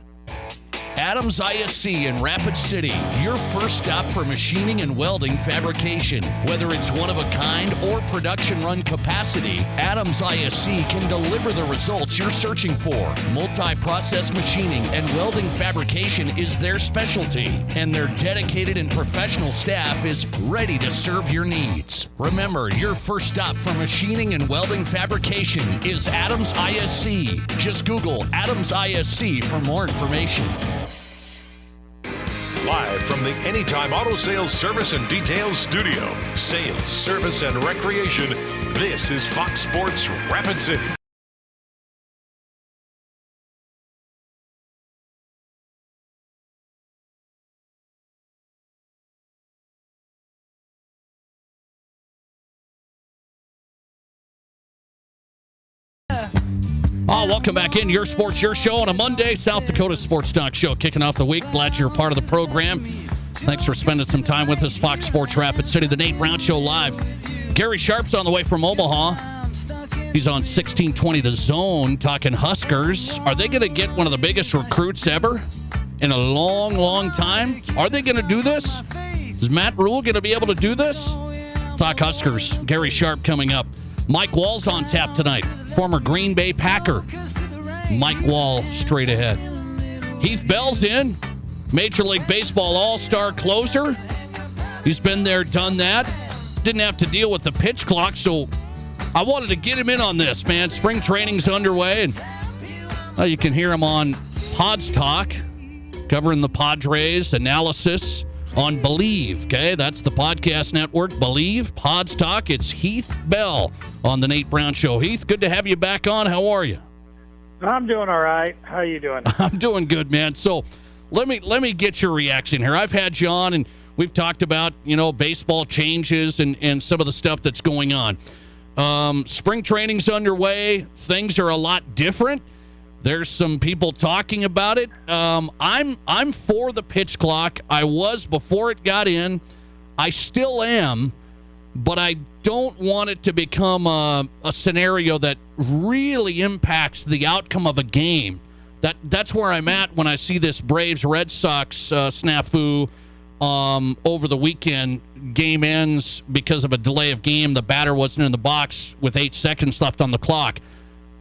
Adams ISC in Rapid City, your first stop for machining and welding fabrication. Whether it's one of a kind or production run capacity, Adams ISC can deliver the results you're searching for. Multi-process machining and welding fabrication is their specialty, and their dedicated and professional staff is ready to serve your needs. Remember, your first stop for machining and welding fabrication is Adams ISC. Just Google Adams ISC for more information. Live from the Anytime Auto Sales Service and Details Studio. Sales, service, and recreation. This is Fox Sports Rapid City. Welcome back in. Your Sports, Your Show on a Monday. South Dakota Sports Talk Show kicking off the week. Glad you're a part of the program. Thanks for spending some time with us. Fox Sports Rapid City, the Nate Brown Show live. Gary Sharp's on the way from Omaha. He's on 1620 The Zone talking Huskers. Are they going to get one of the biggest recruits ever in a long, long time? Are they going to do this? Is Matt Rule going to be able to do this? Talk Huskers. Gary Sharp coming up. Mike Wall's on tap tonight. Former Green Bay Packer. Mike Wall straight ahead. Heath Bell's in. Major League Baseball All-Star closer. He's been there, done that. Didn't have to deal with the pitch clock, so I wanted to get him in on this, man. Spring training's underway, and you can hear him on Pods Talk, covering the Padres analysis on Believe, okay? That's the podcast network, Believe, Pods Talk. It's Heath Bell on the Nate Brown Show. Heath, good to have you back on. How are you? I'm doing all right. How are you doing? I'm doing good, man. So let me get your reaction here. I've had you on, and we've talked about, baseball changes and some of the stuff that's going on. Spring training's underway. Things are a lot different. There's some people talking about it. I'm for the pitch clock. I was before it got in. I still am, but I don't want it to become a scenario that really impacts the outcome of a game. That's where I'm at when I see this Braves-Red Sox snafu over the weekend. Game ends because of a delay of game. The batter wasn't in the box with 8 seconds left on the clock.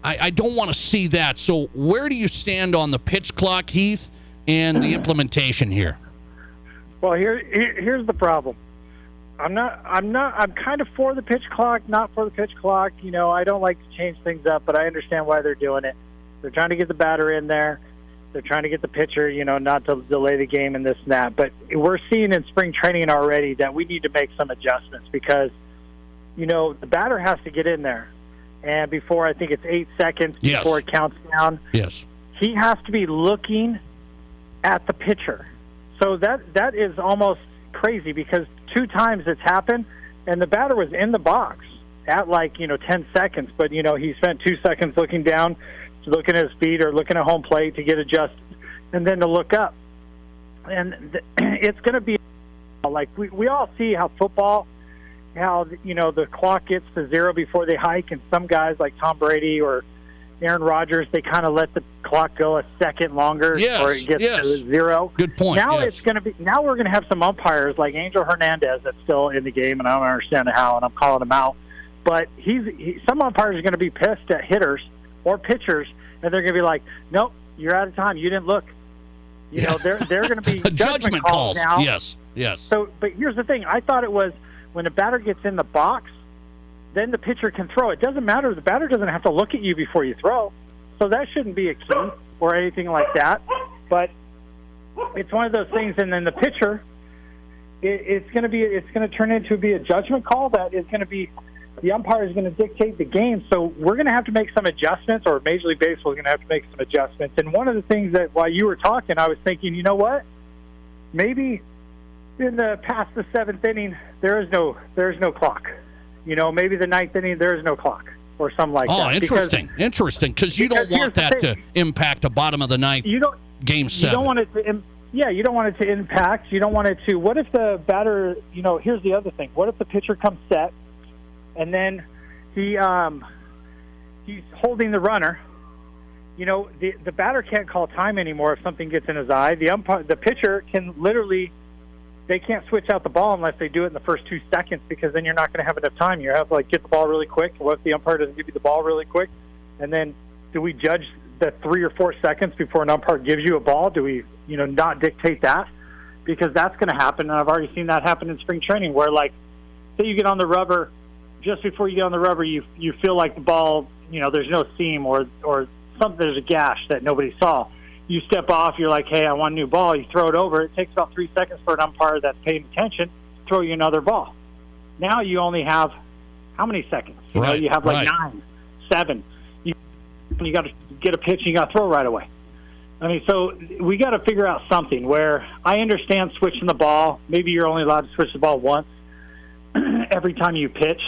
I don't want to see that. So where do you stand on the pitch clock, Heath, and the implementation here? Well, here's the problem. I'm kind of for the pitch clock, not for the pitch clock. I don't like to change things up, but I understand why they're doing it. They're trying to get the batter in there. They're trying to get the pitcher, not to delay the game and this and that. But we're seeing in spring training already that we need to make some adjustments because, the batter has to get in there. And before, I think it's 8 seconds before it counts down. Yes. He has to be looking at the pitcher. So that is almost crazy because 2 times it's happened, and the batter was in the box at 10 seconds. But, he spent 2 seconds looking down, looking at his feet or looking at home plate to get adjusted. and then to look up. And it's going to be like we all see how football, how, the clock gets to 0 before they hike, and some guys like Tom Brady or Aaron Rodgers, they kind of let the clock go a second longer before it gets to 0. Good point. Now it's going to be. Now we're going to have some umpires like Angel Hernandez that's still in the game, and I don't understand how, and I'm calling him out. But some umpires are going to be pissed at hitters or pitchers, and they're going to be like, "Nope, you're out of time. You didn't look." They're going to be judgment calls now. Yes. So, but here's the thing. I thought it was when a batter gets in the box, then the pitcher can throw. It doesn't matter. The batter doesn't have to look at you before you throw. So that shouldn't be a key or anything like that. But it's one of those things. And then the pitcher, it's going to turn into be a judgment call that is going to be, the umpire is going to dictate the game. So we're going to have to make some adjustments, or Major League Baseball is going to have to make some adjustments. And one of the things that while you were talking, I was thinking, you know what? Maybe in the past the 7th inning, there is no clock. Maybe the 9th inning, there is no clock or something like that. Oh, interesting. Because you don't want that to impact the bottom of the 9th, Game 7. You don't want it to you don't want it to impact. You don't want it to. What if the batter, here's the other thing. What if the pitcher comes set and then he's holding the runner? The batter can't call time anymore if something gets in his eye. The pitcher can literally, they can't switch out the ball unless they do it in the first 2 seconds, because then you're not going to have enough time. You have to get the ball really quick. What if the umpire doesn't give you the ball really quick? And then do we judge the 3 or 4 seconds before an umpire gives you a ball? Do we, not dictate that? Because that's going to happen. And I've already seen that happen in spring training where, say you get on the rubber, just before you get on the rubber, you feel like the ball, there's no seam or something, there's a gash that nobody saw. You step off, you're like, hey, I want a new ball. You throw it over. It takes about 3 seconds for an umpire that's paying attention to throw you another ball. Now you only have how many seconds? You have 9, 7. You got to get a pitch and you got to throw right away. I mean, so we got to figure out something where I understand switching the ball. Maybe you're only allowed to switch the ball once every time you pitch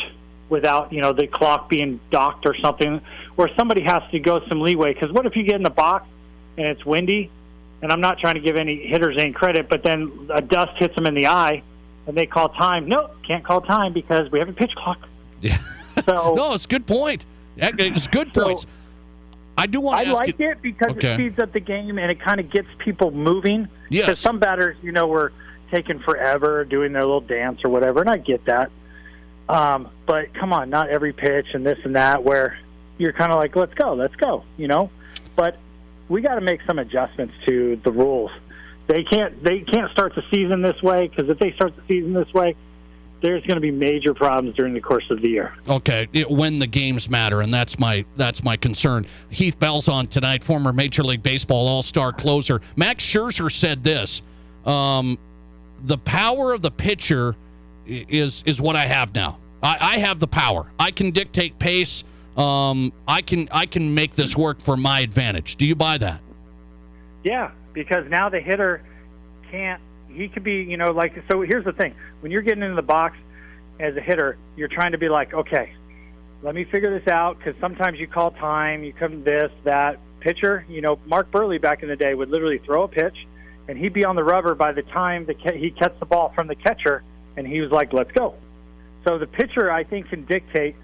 without, the clock being docked or something, where somebody has to go some leeway. Because what if you get in the box and it's windy, and I'm not trying to give any hitters any credit, but then a dust hits them in the eye and they call time? Nope, can't call time because we have a pitch clock. Yeah. So, no, it's a good point. It's good points. I do want to ask like it because it speeds up the game and it kind of gets people moving. Yes. Because some batters, were taking forever doing their little dance or whatever, and I get that. But come on, not every pitch and this and that where you're kind of like, let's go, But we got to make some adjustments to the rules. They can't start the season this way, because if they start the season this way, there's going to be major problems during the course of the year. Okay, when the games matter, and that's my concern. Heath Bell's on tonight, former Major League Baseball All-Star closer. Max Scherzer said this: the power of the pitcher is what I have now. I have the power. I can dictate pace. I can make this work for my advantage. Do you buy that? Yeah, because now the hitter can't. He could be, so here's the thing. When you're getting into the box as a hitter, you're trying to be like, okay, let me figure this out, because sometimes you call time, you come this, that. Pitcher, Mark Burley back in the day would literally throw a pitch, and he'd be on the rubber by the time he gets the ball from the catcher, and he was like, let's go. So the pitcher, I think, can dictate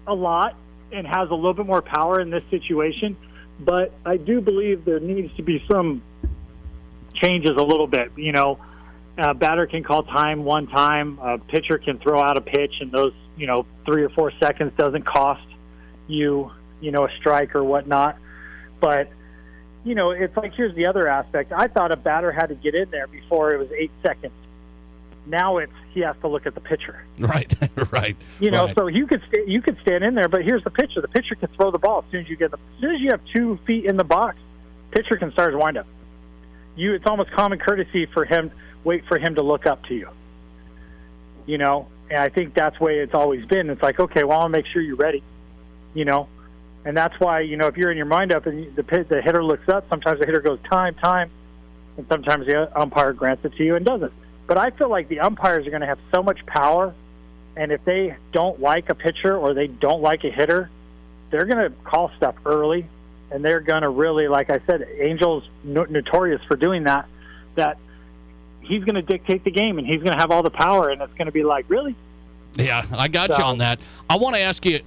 a lot and has a little bit more power in this situation, but I do believe there needs to be some changes a little bit. A batter can call time one time. A pitcher can throw out a pitch, and those 3 or 4 seconds doesn't cost you a strike or whatnot. But it's like, here's the other aspect. I thought a batter had to get in there before it was 8 seconds. Now he has to look at the pitcher. Right. So you could stand in there, but here's the pitcher. The pitcher can throw the ball as soon as you have 2 feet in the box. Pitcher can start his windup. It's almost common courtesy for him. Wait for him to look up to you. And I think that's the way it's always been. It's like, okay, well, I'll make sure you're ready. And that's why if you're in your windup and the hitter looks up, sometimes the hitter goes time, and sometimes the umpire grants it to you and doesn't. But I feel like the umpires are going to have so much power, and if they don't like a pitcher or they don't like a hitter, they're going to call stuff early, and they're going to really, like I said, Angel's notorious for doing that he's going to dictate the game, and he's going to have all the power, and it's going to be like, really? Yeah, I got you on that. I want to ask you,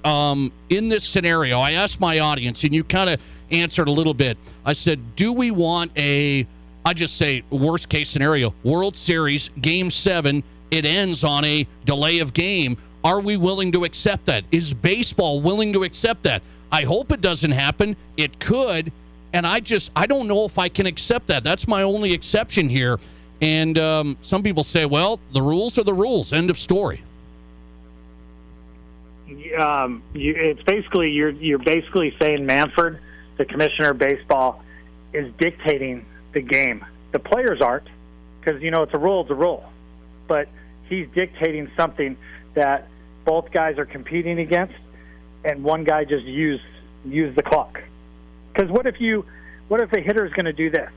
in this scenario, I asked my audience, and you kind of answered a little bit. I said, do we want I just say worst case scenario, World Series, Game 7, it ends on a delay of game. Are we willing to accept that? Is baseball willing to accept that? I hope it doesn't happen. It could, and I don't know if I can accept that. That's my only exception here. And some people say, well, the rules are the rules. End of story. It's basically you're basically saying Manfred, the commissioner of baseball, is dictating the game. The players aren't, because it's a rule. It's a rule, but he's dictating something that both guys are competing against, and one guy just use the clock. Because what if the hitter is going to do this?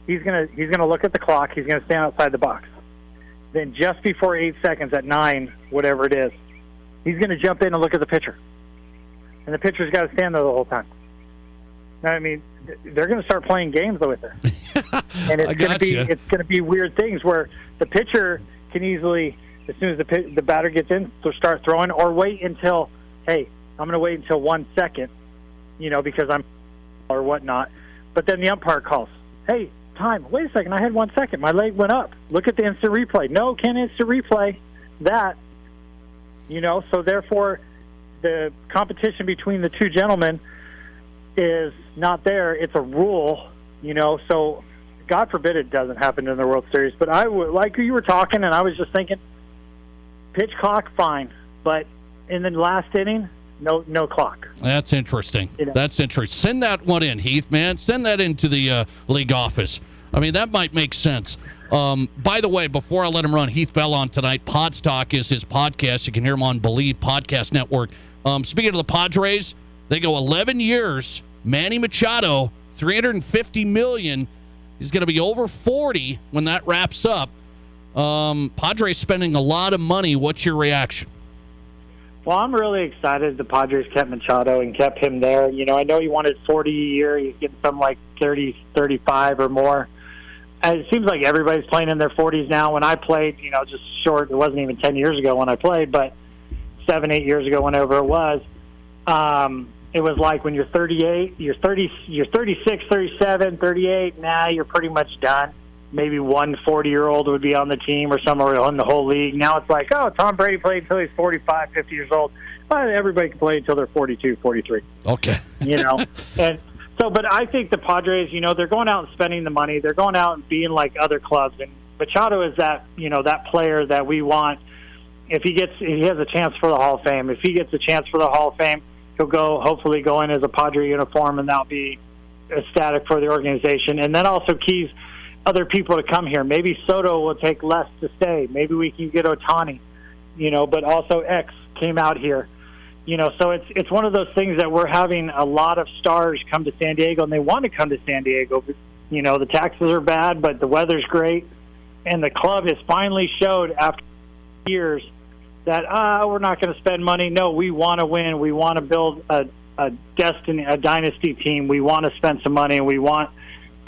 He's gonna look at the clock. He's going to stand outside the box. Then just before 8 seconds, at 9, whatever it is, he's going to jump in and look at the pitcher, and the pitcher's got to stand there the whole time. I mean, they're going to start playing games with her, and it's going to be weird things where the pitcher can easily, as soon as the batter gets in, so start throwing, or wait until, hey, I'm going to wait until 1 second, because I'm or whatnot. But then the umpire calls, hey, time. Wait a second, I had 1 second. My leg went up. Look at the instant replay. No, can't instant replay that. So therefore, the competition between the two gentlemen is not there. It's a rule, so God forbid it doesn't happen in the World Series. But I would, like you were talking, and I was just thinking, pitch clock, fine. But in the last inning, no clock. That's interesting. That's interesting. Send that one in, Heath, man. Send that into the league office. I mean, that might make sense. By the way, before I let him run, Heath Bell on tonight. Podstock is his podcast. You can hear him on Believe Podcast Network. Speaking of the Padres, they go 11 years. Manny Machado, $350 million. He's going to be over 40 when that wraps up. Padres spending a lot of money. What's your reaction? Well, I'm really excited the Padres kept Machado and kept him there. I know he wanted 40 a year. He's getting something like 30, 35 or more. And it seems like everybody's playing in their 40s now. When I played, just short, it wasn't even 10 years ago when I played, but 7, 8 years ago, whenever it was, it was like when you're 38, you're 36, 37, 38, now you're pretty much done. Maybe one 40-year-old would be on the team or somewhere in the whole league. Now it's like, oh, Tom Brady played until he's 45, 50 years old. Well, everybody can play until they're 42, 43. Okay. And so, but I think the Padres, they're going out and spending the money. They're going out and being like other clubs. And Machado is that, that player that we want. If he has a chance for the Hall of Fame. If he gets a chance for the Hall of Fame, he'll hopefully go in as a Padre uniform, and that'll be ecstatic for the organization. And then also keys other people to come here. Maybe Soto will take less to stay. Maybe we can get Ohtani, but also X came out here. So it's one of those things that we're having a lot of stars come to San Diego, and they want to come to San Diego. But, the taxes are bad, but the weather's great. And the club has finally showed after years that, we're not going to spend money. No, we want to win. We want to build a dynasty team. We want to spend some money, and we want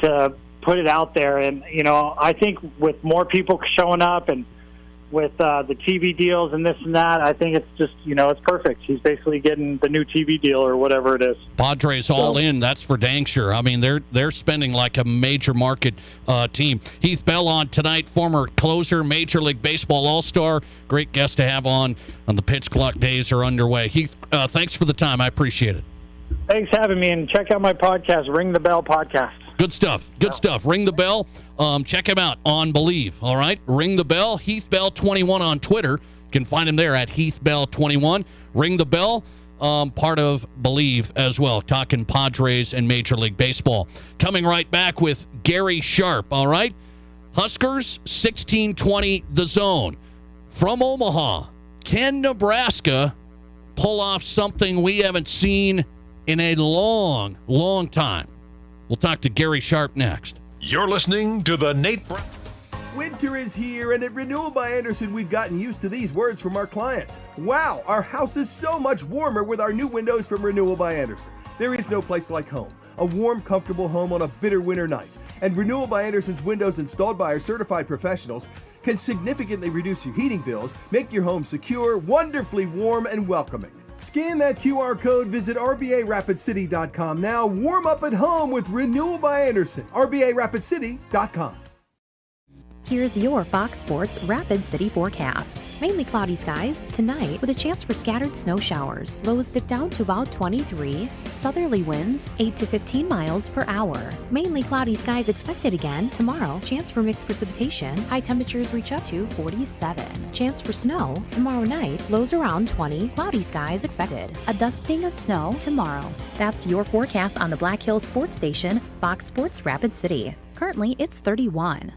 to put it out there. And, I think with more people showing up and with the TV deals and this and that, I think it's just, it's perfect. He's basically getting the new TV deal or whatever it is. Padres all in, that's for dang sure. I mean, they're spending like a major market team. Heath Bell on tonight, former closer, Major League Baseball All-Star. Great guest to have on the pitch clock days are underway. Heath, thanks for the time. I appreciate it. Thanks for having me, and check out my podcast, Ring the Bell Podcast. Good stuff. Good stuff. Ring the bell. Check him out on Believe. All right. Ring the bell. Heath Bell 21 on Twitter. You can find him there at Heath Bell 21. Ring the bell. Part of Believe as well. Talking Padres and Major League Baseball. Coming right back with Gary Sharp. All right. Huskers 1620 The Zone. From Omaha. Can Nebraska pull off something we haven't seen in a long, long time? We'll talk to Gary Sharp next. You're listening to the Nate Brown. Winter is here, and at Renewal by Andersen, we've gotten used to these words from our clients. Wow, our house is so much warmer with our new windows from Renewal by Andersen. There is no place like home. A warm, comfortable home on a bitter winter night. And Renewal by Andersen's windows installed by our certified professionals can significantly reduce your heating bills, make your home secure, wonderfully warm, and welcoming. Scan that QR code, visit RBARapidCity.com now. Warm up at home with Renewal by Andersen. RBARapidCity.com. Here's your Fox Sports Rapid City forecast. Mainly cloudy skies tonight with a chance for scattered snow showers. Lows dip down to about 23. Southerly winds 8 to 15 miles per hour. Mainly cloudy skies expected again tomorrow. Chance for mixed precipitation. High temperatures reach up to 47. Chance for snow tomorrow night. Lows around 20. Cloudy skies expected. A dusting of snow tomorrow. That's your forecast on the Black Hills Sports Station, Fox Sports Rapid City. Currently, it's 31.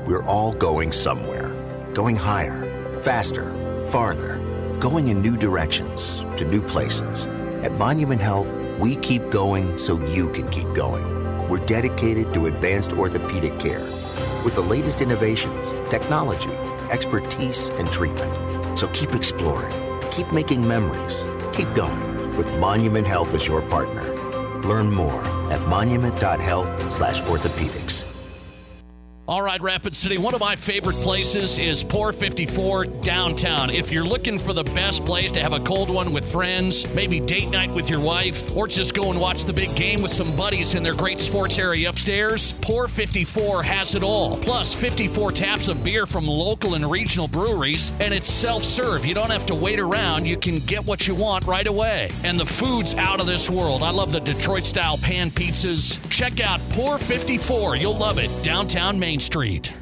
We're all going somewhere. Going higher, faster, farther. Going in new directions, to new places. At Monument Health, we keep going so you can keep going. We're dedicated to advanced orthopedic care with the latest innovations, technology, expertise, and treatment. So keep exploring, keep making memories, keep going with Monument Health as your partner. Learn more at monument.health/orthopedics. All right, Rapid City, one of my favorite places is Pour 54 downtown. If you're looking for the best place to have a cold one with friends, maybe date night with your wife, or just go and watch the big game with some buddies in their great sports area upstairs, Pour 54 has it all. Plus 54 taps of beer from local and regional breweries, and it's self-serve. You don't have to wait around. You can get what you want right away. And the food's out of this world. I love the Detroit-style pan pizzas. Check out Pour 54. You'll love it. Downtown Main Street.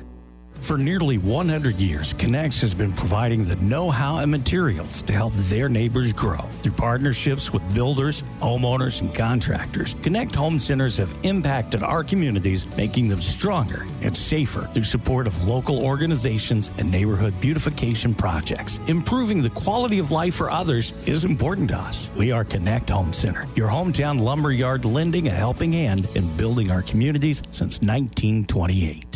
For nearly 100 years, Connex has been providing the know-how and materials to help their neighbors grow. Through partnerships with builders, homeowners, and contractors, Connect Home Centers have impacted our communities, making them stronger and safer through support of local organizations and neighborhood beautification projects. Improving the quality of life for others is important to us. We are Connect Home Center, your hometown lumberyard lending a helping hand in building our communities since 1928.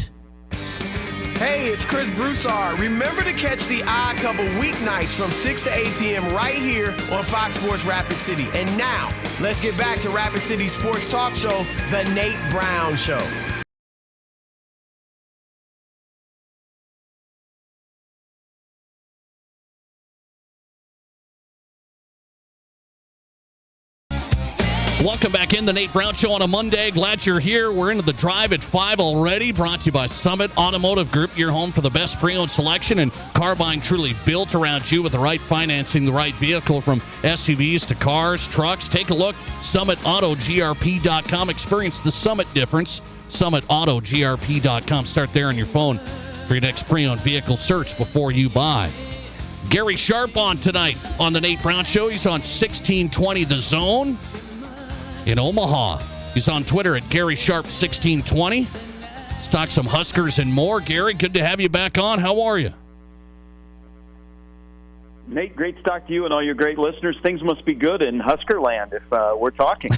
Hey, it's Chris Broussard. Remember to catch the Odd Couple weeknights from 6 to 8 p.m. right here on Fox Sports Rapid City. And now, let's get back to Rapid City Sports Talk Show, The Nate Brown Show. Welcome back in the Nate Brown Show on a Monday. Glad you're here. We're into the drive at 5 already. Brought to you by Summit Automotive Group, your home for the best pre-owned selection and car buying truly built around you with the right financing, the right vehicle from SUVs to cars, trucks. Take a look. SummitAutoGRP.com. Experience the Summit difference. SummitAutoGRP.com. Start there on your phone for your next pre-owned vehicle search before you buy. Gary Sharp on tonight on the Nate Brown Show. He's on 1620 The Zone in Omaha. He's on Twitter at Gary Sharp 1620. Let's talk some Huskers and more. Gary, good to have you back on. How are you? Nate, great to talk to you and all your great listeners. Things must be good in Husker land if we're talking.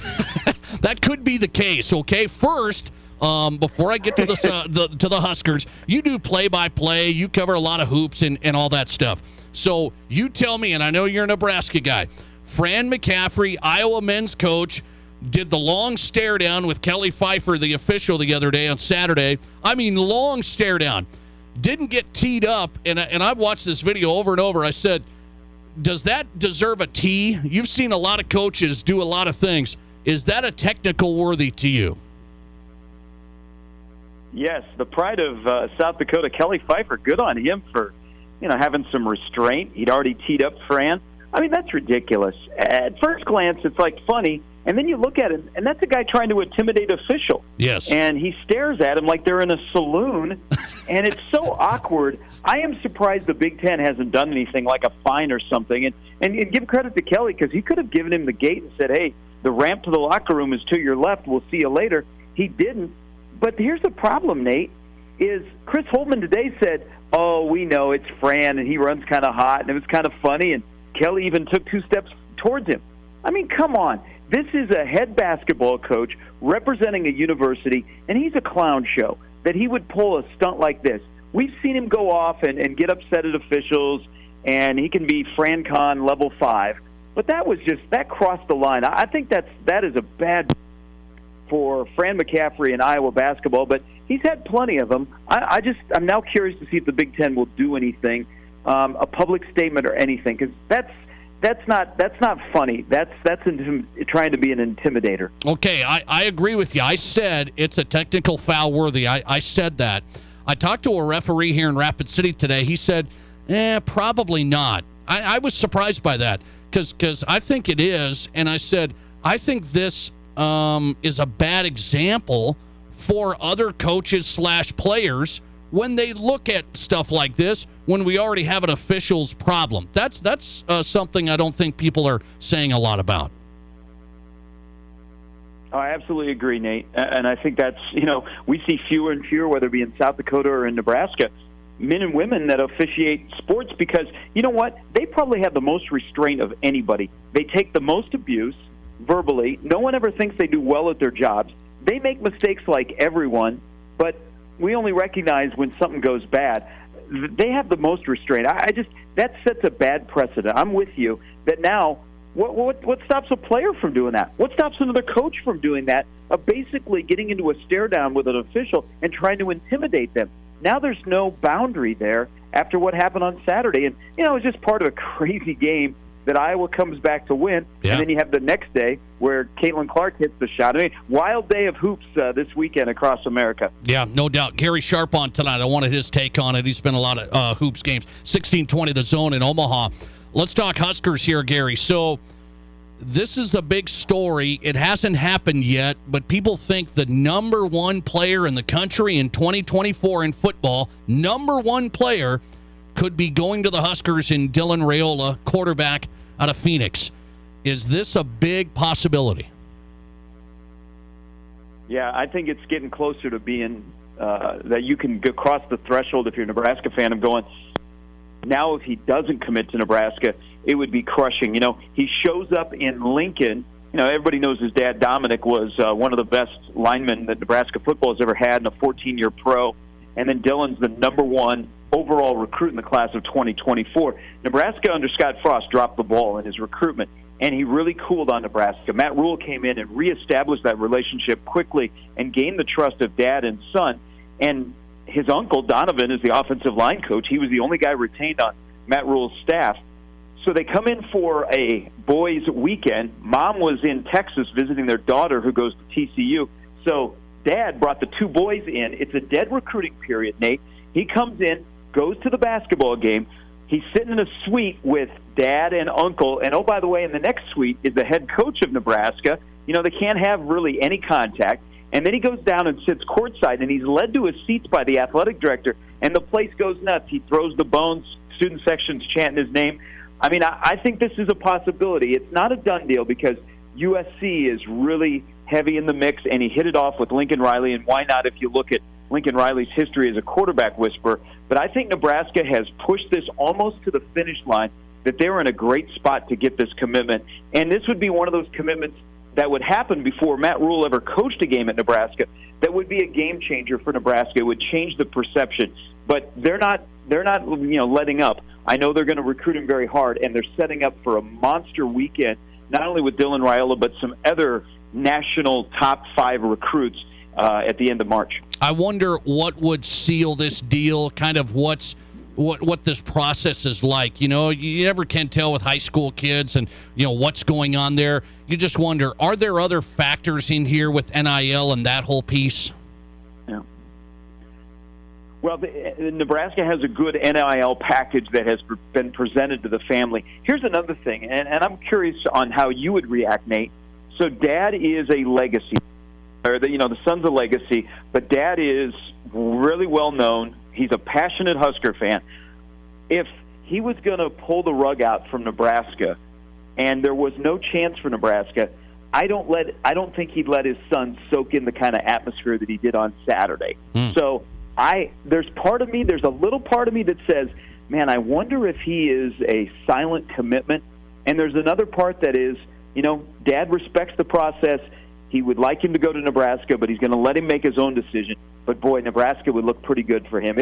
That could be the case, okay? First, before I get to the Huskers, you do play-by-play. You cover a lot of hoops and all that stuff. So you tell me, and I know you're a Nebraska guy, Fran McCaffrey, Iowa men's coach, did the long stare down with Kelly Pfeiffer, the official, the other day on Saturday. I mean, long stare down. Didn't get teed up, and I've watched this video over and over. I said, does that deserve a tee? You've seen a lot of coaches do a lot of things. Is that a technical worthy to you? Yes, the pride of South Dakota, Kelly Pfeiffer, good on him for having some restraint. He'd already teed up Fran. I mean, that's ridiculous. At first glance, it's like funny. And then you look at him, and that's a guy trying to intimidate official. Yes. And he stares at him like they're in a saloon, and it's so awkward. I am surprised the Big Ten hasn't done anything like a fine or something. And give credit to Kelly because he could have given him the gate and said, hey, the ramp to the locker room is to your left. We'll see you later. He didn't. But here's the problem, Nate, is Chris Holtmann today said, oh, we know it's Fran, and he runs kind of hot, and it was kind of funny, and Kelly even took 2 steps towards him. I mean, come on. This is a head basketball coach representing a university, and he's a clown show. that he would pull a stunt like this. We've seen him go off and get upset at officials, and he can be Fran Khan level 5. But that crossed the line. I think that is a bad for Fran McCaffrey in Iowa basketball, but he's had plenty of them. I'm now curious to see if the Big Ten will do anything, a public statement or anything, because that's not funny. That's trying to be an intimidator. Okay, I agree with you. I said it's a technical foul worthy. I said that. I talked to a referee here in Rapid City today. He said, probably not. I was surprised by that because I think it is, and I said, I think this is a bad example for other coaches / players when they look at stuff like this when we already have an officials problem. That's something I don't think people are saying a lot about. I absolutely agree, Nate. And I think that's, we see fewer and fewer, whether it be in South Dakota or in Nebraska, men and women that officiate sports because, you know what? They probably have the most restraint of anybody. They take the most abuse verbally. No one ever thinks they do well at their jobs. They make mistakes like everyone, but we only recognize when something goes bad. They have the most restraint. That sets a bad precedent. I'm with you that now, what stops a player from doing that? What stops another coach from doing that? Basically getting into a stare down with an official and trying to intimidate them. Now there's no boundary there after what happened on Saturday. And, it's just part of a crazy game that Iowa comes back to win. Yeah. And then you have the next day where Caitlin Clark hits the shot. I mean, wild day of hoops this weekend across America. Yeah, no doubt. Gary Sharp on tonight. I wanted his take on it. He's been a lot of hoops games. 1620 The Zone in Omaha. Let's talk Huskers here, Gary. So this is a big story. It hasn't happened yet, but people think the number one player in the country in 2024 in football, number one player, could be going to the Huskers in Dylan Raiola, quarterback out of Phoenix. Is this a big possibility? Yeah, I think it's getting closer to being that you can cross the threshold if you're a Nebraska fan of going, now if he doesn't commit to Nebraska, it would be crushing. He shows up in Lincoln. Everybody knows his dad, Dominic, was one of the best linemen that Nebraska football has ever had and a 14-year pro. And then Dylan's the number one overall recruit in the class of 2024. Nebraska under Scott Frost dropped the ball in his recruitment, and he really cooled on Nebraska. Matt Rule came in and reestablished that relationship quickly and gained the trust of dad and son. And his uncle, Donovan, is the offensive line coach. He was the only guy retained on Matt Rule's staff. So they come in for a boys' weekend. Mom was in Texas visiting their daughter who goes to TCU. So Dad brought the two boys in. It's a dead recruiting period, Nate. He comes in, goes to the basketball game. He's sitting in a suite with Dad and Uncle. And, oh, by the way, in the next suite is the head coach of Nebraska. They can't have really any contact. And then he goes down and sits courtside, and he's led to his seats by the athletic director, and the place goes nuts. He throws the bones. Student section's chanting his name. I mean, I think this is a possibility. It's not a done deal because USC is really heavy in the mix, and he hit it off with Lincoln Riley, and why not if you look at Lincoln Riley's history as a quarterback whisperer. But I think Nebraska has pushed this almost to the finish line, that they were in a great spot to get this commitment. And this would be one of those commitments that would happen before Matt Rule ever coached a game at Nebraska. That would be a game changer for Nebraska. It would change the perception. But they're not letting up. I know they're going to recruit him very hard, and they're setting up for a monster weekend, not only with Dylan Raiola, but some other national top 5 recruits at the end of March. I wonder what would seal this deal, kind of what this process is like. You never can tell with high school kids and, what's going on there. You just wonder, are there other factors in here with NIL and that whole piece? Yeah. Well, Nebraska has a good NIL package that has been presented to the family. Here's another thing, and I'm curious on how you would react, Nate. So Dad is a legacy, or the son's a legacy, but Dad is really well known. He's a passionate Husker fan. If he was going to pull the rug out from Nebraska and there was no chance for Nebraska, I don't think he'd let his son soak in the kind of atmosphere that he did on Saturday. So there's a little part of me that says, man, I wonder if he is a silent commitment. And there's another part that is, Dad respects the process. He would like him to go to Nebraska, but he's going to let him make his own decision. but boy, Nebraska would look pretty good for him.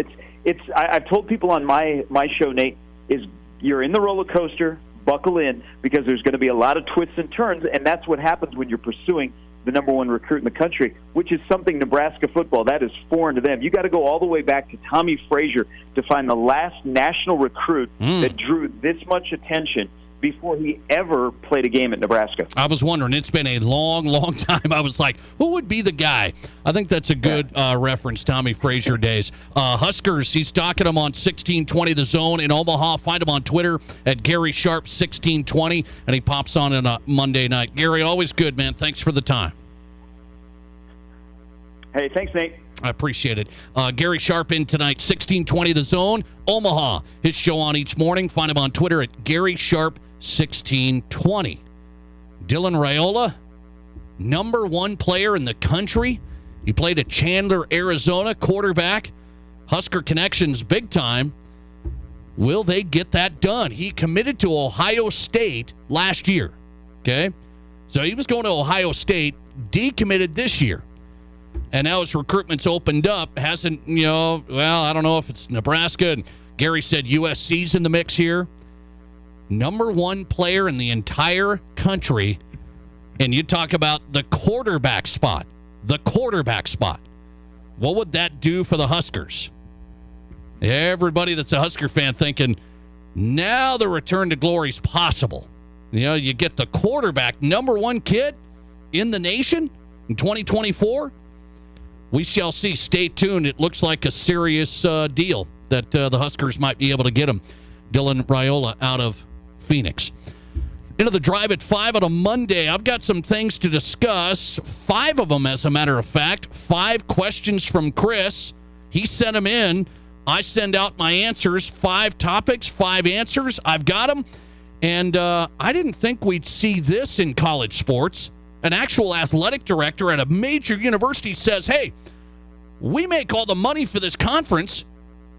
I've told people on my show, Nate, is you're in the roller coaster, buckle in, because there's going to be a lot of twists and turns, and that's what happens when you're pursuing the number one recruit in the country, which is something Nebraska football, that is foreign to them. You got to go all the way back to Tommy Frazier to find the last national recruit that drew this much attention before he ever played a game at Nebraska. I was wondering. It's been a long, long time. I was like, who would be the guy? I think that's a good reference, Tommy Frazier days. Huskers, he's talking them on 1620 The Zone in Omaha. Find him on Twitter at Gary Sharp 1620, and he pops on a Monday night. Gary, always good, man. Thanks for the time. Hey, thanks, Nate. I appreciate it. Gary Sharp in tonight, 1620 The Zone, Omaha. His show on each morning. Find him on Twitter at Gary Sharp 1620. Dylan Raiola, number one player in the country. He played at Chandler, Arizona, quarterback. Husker connections big time. Will they get that done? He committed to Ohio State last year. Okay? So he was going to Ohio State, decommitted this year. And now his recruitment's opened up. Hasn't, I don't know if it's Nebraska. And Gary said USC's in the mix here. Number one player in the entire country. And you talk about the quarterback spot. The quarterback spot. What would that do for the Huskers? Everybody that's a Husker fan thinking, now the return to glory is possible. You get the quarterback, number one kid in the nation in 2024. We shall see. Stay tuned. It looks like a serious deal that the Huskers might be able to get him. Dylan Raiola out of Phoenix. Into the drive at 5 on a Monday. I've got some things to discuss. 5 of them, as a matter of fact. 5 questions from Chris. He sent them in. I send out my answers. 5 topics, 5 answers. I've got them. And I didn't think we'd see this in college sports. An actual athletic director at a major university says, hey, we make all the money for this conference,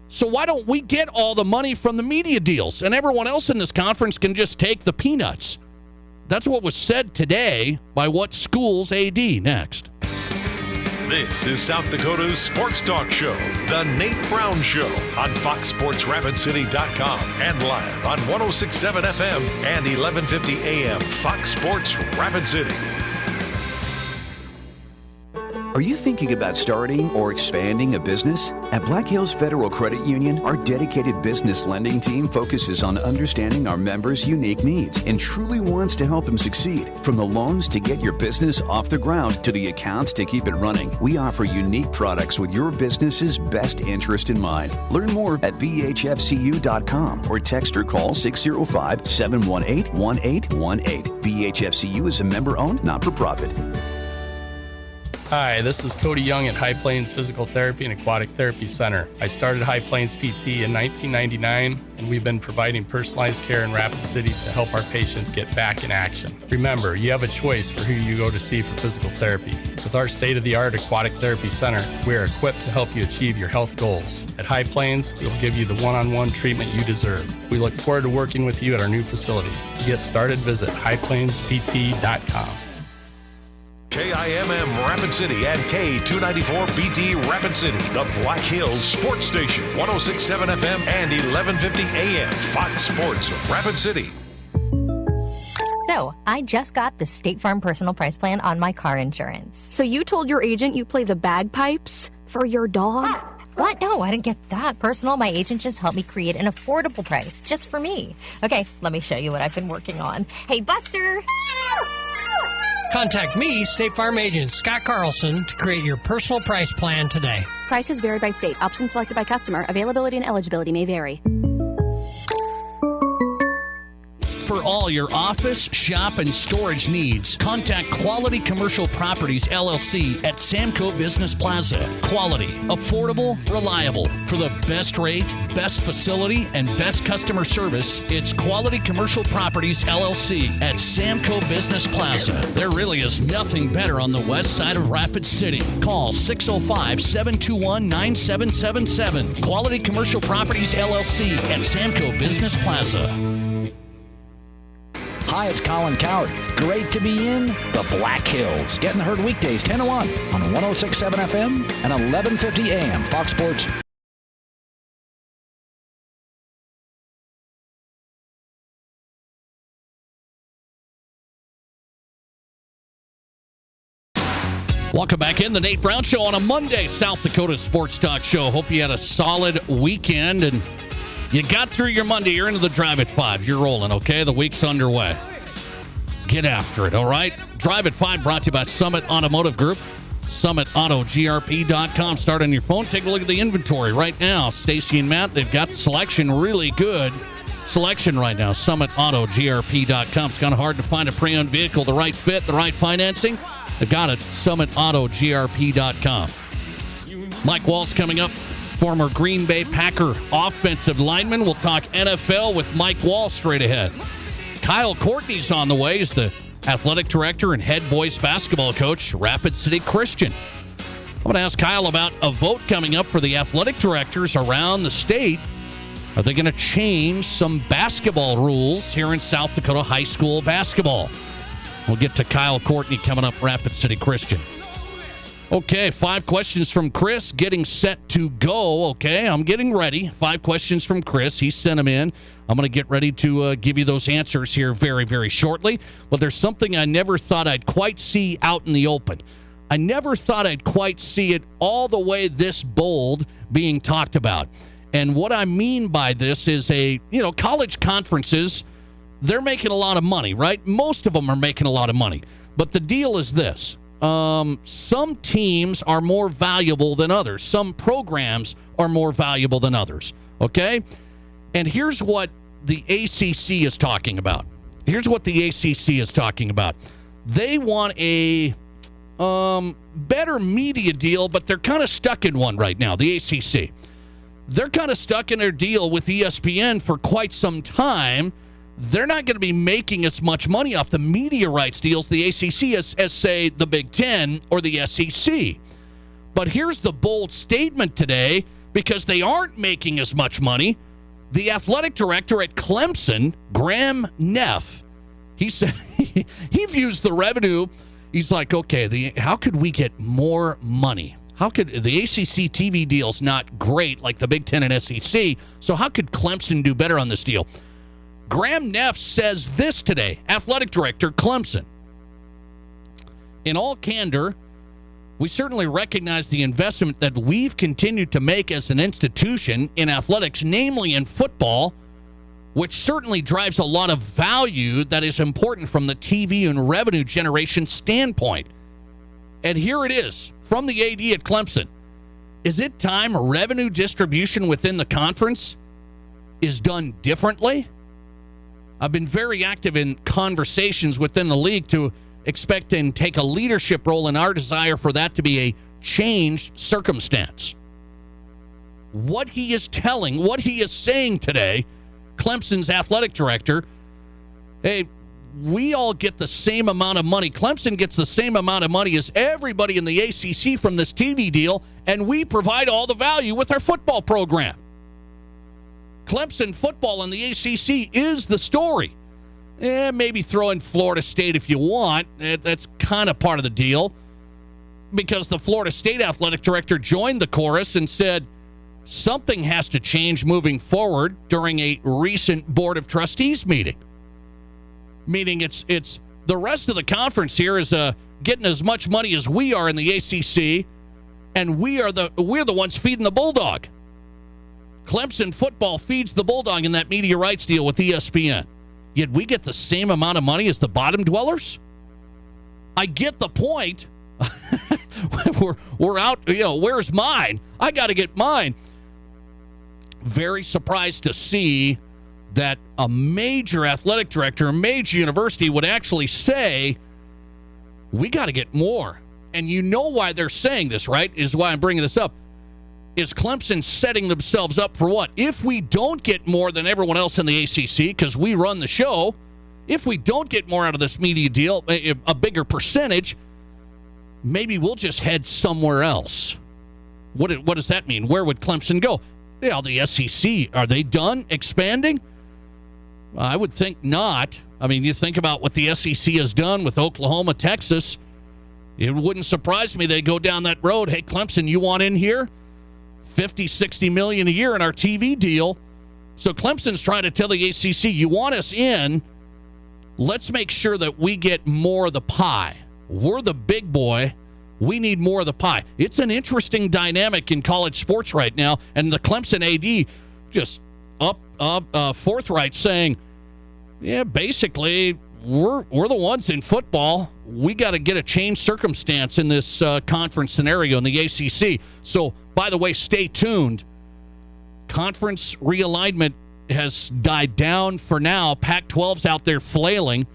so why don't we get all the money from the media deals? And everyone else in this conference can just take the peanuts. That's what was said today by What Schools AD. Next. This is South Dakota's Sports Talk Show, The Nate Brown Show, on FoxSportsRapidCity.com and live on 106.7 FM and 1150 AM. Fox Sports Rapid City. Are you thinking about starting or expanding a business? At Black Hills Federal Credit Union, our dedicated business lending team focuses on understanding our members' unique needs and truly wants to help them succeed. From the loans to get your business off the ground to the accounts to keep it running, we offer unique products with your business's best interest in mind. Learn more at bhfcu.com or text or call 605-718-1818. BHFCU is a member-owned, not-for-profit. Hi, this is Cody Young at High Plains Physical Therapy and Aquatic Therapy Center. I started High Plains PT in 1999, and we've been providing personalized care in Rapid City to help our patients get back in action. Remember, you have a choice for who you go to see for physical therapy. With our state-of-the-art Aquatic Therapy Center, we are equipped to help you achieve your health goals. At High Plains, we'll give you the one-on-one treatment you deserve. We look forward to working with you at our new facility. To get started, visit highplainspt.com. KIMM Rapid City and K294BT Rapid City, the Black Hills Sports Station, 106.7 FM and 1150 AM. Fox Sports Rapid City. So, I just got the State Farm Personal Price Plan on my car insurance. So you told your agent you play the bagpipes for your dog? What? No, I didn't get that personal. My agent just helped me create an affordable price just for me. Okay, let me show you what I've been working on. Hey, Buster! Contact me, State Farm agent Scott Carlson, to create your personal price plan today. Prices vary by state. Options selected by customer. Availability and eligibility may vary. For all your office, shop, and storage needs, contact Quality Commercial Properties, LLC at Samco Business Plaza. Quality, affordable, reliable. For the best rate, best facility, and best customer service, it's Quality Commercial Properties, LLC at Samco Business Plaza. There really is nothing better on the west side of Rapid City. Call 605-721-9777. Quality Commercial Properties, LLC at Samco Business Plaza. Hi, it's Colin Coward. Great to be in the Black Hills. Getting heard weekdays 10 to 1 on 106.7 FM and 1150 AM. Fox Sports. Welcome back in the Nate Brown Show on a Monday, South Dakota Sports Talk Show. Hope you had a solid weekend and you got through your Monday. You're into the Drive at 5. You're rolling, okay? The week's underway. Get after it, all right? Drive at 5 brought to you by Summit Automotive Group. SummitAutoGRP.com. Start on your phone. Take a look at the inventory right now. Stacy and Matt, they've got selection, really good selection right now. SummitAutoGRP.com. It's kind of hard to find a pre-owned vehicle, the right fit, the right financing. They've got it. SummitAutoGRP.com. Mike Walsh coming up. Former Green Bay Packer offensive lineman. We'll talk NFL with Mike Walsh straight ahead. Kyle Courtney's on the way. He's the athletic director and head boys basketball coach, Rapid City Christian. I'm going to ask Kyle about a vote coming up for the athletic directors around the state. Are they going to change some basketball rules here in South Dakota high school basketball? We'll get to Kyle Courtney coming up, Rapid City Christian. Okay, 5 questions from Chris, getting set to go. Okay, I'm getting ready. 5 questions from Chris. He sent them in. I'm going to get ready to give you those answers here very, very shortly. But there's something I never thought I'd quite see out in the open. I never thought I'd quite see it all the way this bold being talked about. And what I mean by this is college conferences, they're making a lot of money, right? Most of them are making a lot of money. But the deal is this. Some teams are more valuable than others. Some programs are more valuable than others, okay? And here's what the ACC is talking about. They want a better media deal, but they're kind of stuck in one right now, the ACC. They're kind of stuck in their deal with ESPN for quite some time. They're not going to be making as much money off the media rights deals, the ACC, as say, the Big Ten or the SEC. But here's the bold statement today, because they aren't making as much money. The athletic director at Clemson, Graham Neff, he said he views the revenue. He's like, okay, how could we get more money? How could the ACC TV deal's not great like the Big Ten and SEC, so how could Clemson do better on this deal? Graham Neff says this today, athletic director, Clemson. In all candor, we certainly recognize the investment that we've continued to make as an institution in athletics, namely in football, which certainly drives a lot of value that is important from the TV and revenue generation standpoint. And here it is from the AD at Clemson. Is it time revenue distribution within the conference is done differently? I've been very active in conversations within the league to expect and take a leadership role in our desire for that to be a changed circumstance. What he is saying today, Clemson's athletic director, hey, we all get the same amount of money. Clemson gets the same amount of money as everybody in the ACC from this TV deal, and we provide all the value with our football program. Clemson football in the ACC is the story. Maybe throw in Florida State if you want. That's kind of part of the deal, because the Florida State athletic director joined the chorus and said something has to change moving forward during a recent Board of Trustees meeting. Meaning it's the rest of the conference here is getting as much money as we are in the ACC, and we're the ones feeding the Bulldog. Clemson football feeds the Bulldog in that media rights deal with ESPN. Yet we get the same amount of money as the bottom dwellers? I get the point. we're out, where's mine? I got to get mine. Very surprised to see that a major athletic director, a major university would actually say, we got to get more. And you know why they're saying this, right? Is why I'm bringing this up. Is Clemson setting themselves up for what? If we don't get more than everyone else in the ACC, because we run the show, if we don't get more out of this media deal, a bigger percentage, maybe we'll just head somewhere else. What does that mean? Where would Clemson go? The SEC, are they done expanding? I would think not. I mean, you think about what the SEC has done with Oklahoma, Texas. It wouldn't surprise me they go down that road. Hey, Clemson, you want in here? $50, $60 million a year in our TV deal. So Clemson's trying to tell the ACC, you want us in, let's make sure that we get more of the pie. We're the big boy. We need more of the pie. It's an interesting dynamic in college sports right now, and the Clemson AD just forthright saying, yeah, basically, we're the ones in football. We got to get a changed circumstance in this conference scenario in the ACC. So, by the way, stay tuned. Conference realignment has died down for now. Pac-12's out there flailing.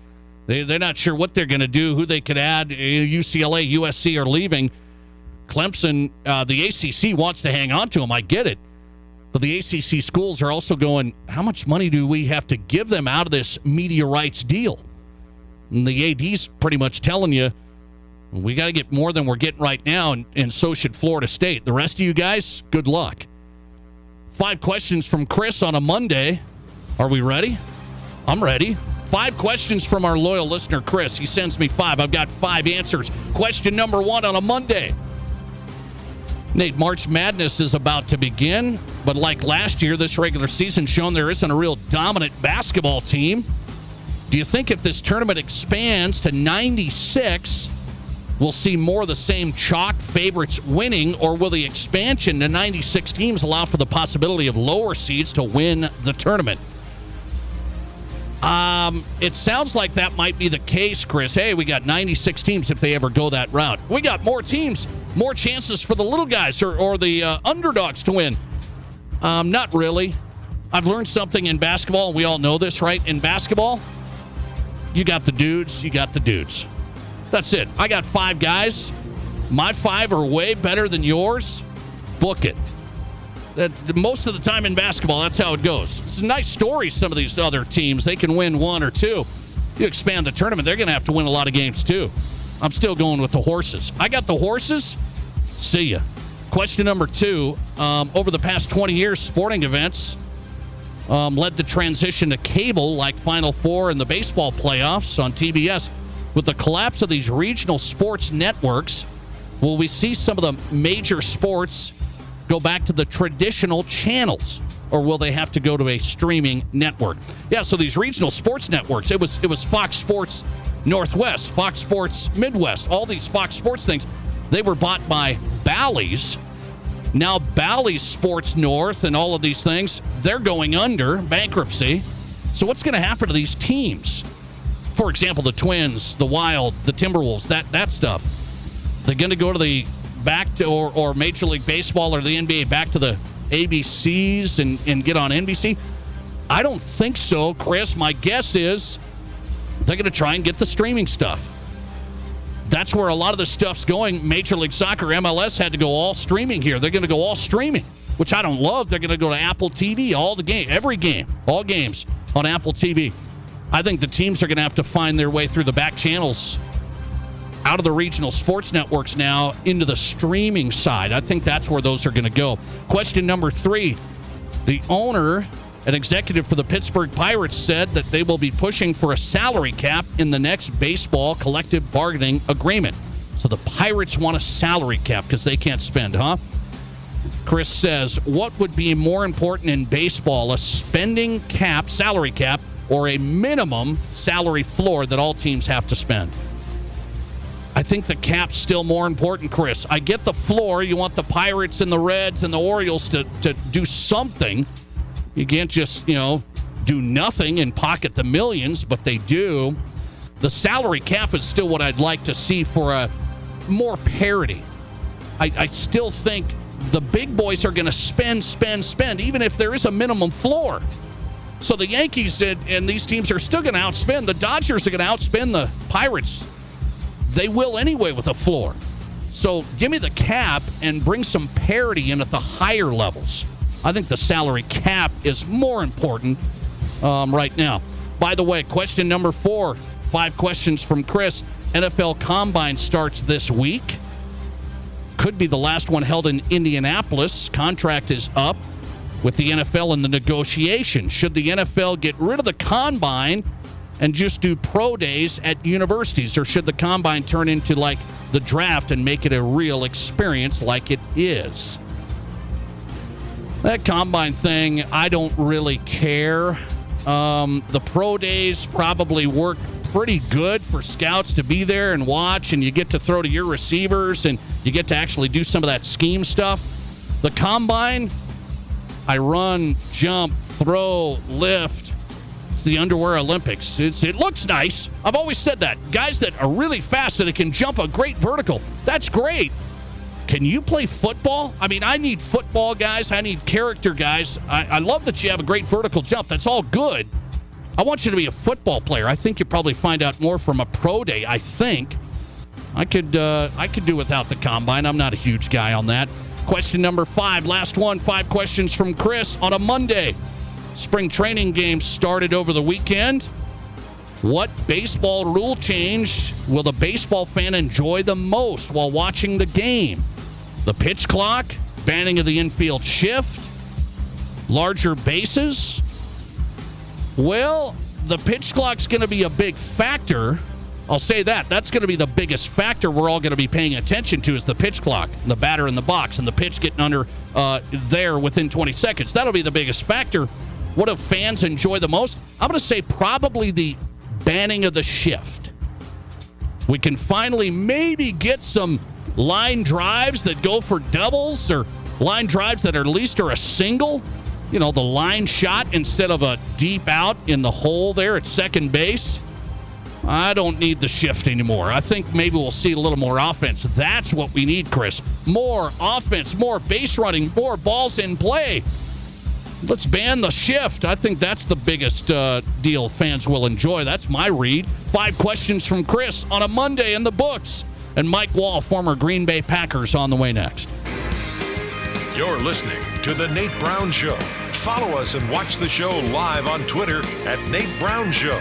They're not sure what they're going to do, who they could add. UCLA, USC are leaving. Clemson, the ACC wants to hang on to them. I get it. But the ACC schools are also going, how much money do we have to give them out of this media rights deal? And the AD's pretty much telling you, we got to get more than we're getting right now, and so should Florida State. The rest of you guys, good luck. 5 questions from Chris on a Monday. Are we ready? I'm ready. 5 questions from our loyal listener, Chris. He sends me 5. I've got 5 answers. Question number 1 on a Monday. Nate, March Madness is about to begin, but like last year, this regular season shown there isn't a real dominant basketball team. Do you think if this tournament expands to 96, we'll see more of the same chalk favorites winning, or will the expansion to 96 teams allow for the possibility of lower seeds to win the tournament? It sounds like that might be the case, Chris. Hey, we got 96 teams if they ever go that route. We got more teams, more chances for the little guys or the underdogs to win. Not really. I've learned something in basketball, and we all know this, right? In basketball, you got the dudes, you got the dudes. That's it. I got 5 guys. My 5 are way better than yours. Book it. Most of the time in basketball, that's how it goes. It's a nice story, some of these other teams. They can win 1 or 2. You expand the tournament, they're going to have to win a lot of games too. I'm still going with the horses. I got the horses. See ya. Question number 2. Over the past 20 years, sporting events led the transition to cable, like Final Four and the baseball playoffs on TBS. With the collapse of these regional sports networks, will we see some of the major sports go back to the traditional channels, or will they have to go to a streaming network? Yeah, so these regional sports networks, it was Fox Sports Northwest, Fox Sports Midwest, all these Fox Sports things, they were bought by Bally's. Now Bally's Sports North and all of these things, they're going under bankruptcy. So what's going to happen to these teams? For example, the Twins, the Wild, the Timberwolves, that stuff. They're going to go to the back to or Major League Baseball or the NBA back to the ABCs and get on NBC? I don't think so, Chris. My guess is they're going to try and get the streaming stuff. That's where a lot of the stuff's going. Major League Soccer, MLS had to go all streaming here. They're going to go all streaming, which I don't love. They're going to go to Apple TV, every game, all games on Apple TV. I think the teams are going to have to find their way through the back channels out of the regional sports networks now into the streaming side. I think that's where those are going to go. Question number 3. The owner, an executive for the Pittsburgh Pirates, said that they will be pushing for a salary cap in the next baseball collective bargaining agreement. So the Pirates want a salary cap because they can't spend, huh? Chris says, what would be more important in baseball, a spending cap, salary cap, or a minimum salary floor that all teams have to spend? I think the cap's still more important, Chris. I get the floor. You want the Pirates and the Reds and the Orioles to do something. You can't just, do nothing and pocket the millions, but they do. The salary cap is still what I'd like to see for a more parity. I still think the big boys are going to spend, even if there is a minimum floor. So the Yankees and these teams are still going to outspend. The Dodgers are going to outspend the Pirates. They will anyway with a floor. So give me the cap and bring some parity in at the higher levels. I think the salary cap is more important right now. By the way, question number 4, 5 questions from Chris. NFL Combine starts this week. Could be the last one held in Indianapolis. Contract is up with the NFL in the negotiation. Should the NFL get rid of the Combine and just do pro days at universities? Or should the combine turn into like the draft and make it a real experience like it is? That combine thing, I don't really care. The pro days probably work pretty good for scouts to be there and watch, and you get to throw to your receivers, and you get to actually do some of that scheme stuff. The combine, I run, jump, throw, lift. It's the underwear Olympics. It looks nice. I've always said that. Guys that are really fast and that can jump a great vertical, that's great. Can you play football? I mean, I need football guys. I need character guys. I love that you have a great vertical jump. That's all good. I want you to be a football player. I think you probably find out more from a pro day, I think. I could do without the combine. I'm not a huge guy on that. Question number 5, last one. 5 questions from Chris on a Monday. Spring training games started over the weekend. What baseball rule change will the baseball fan enjoy the most while watching the game? The pitch clock, banning of the infield shift, larger bases. Well, the pitch clock's going to be a big factor. I'll say that. That's going to be the biggest factor we're all going to be paying attention to is the pitch clock, the batter in the box, and the pitch getting under there within 20 seconds. That'll be the biggest factor. What do fans enjoy the most? I'm going to say probably the banning of the shift. We can finally maybe get some line drives that go for doubles, or line drives that are at least are a single. You know, the line shot instead of a deep out in the hole there at second base. I don't need the shift anymore. I think maybe we'll see a little more offense. That's what we need, Chris. More offense, more base running, more balls in play. Let's ban the shift. I think that's the biggest deal fans will enjoy. That's my read. 5 questions from Chris on a Monday in the books. And Mike Wall, former Green Bay Packers, on the way next. You're listening to The Nate Brown Show. Follow us and watch the show live on Twitter at Nate Brown Show.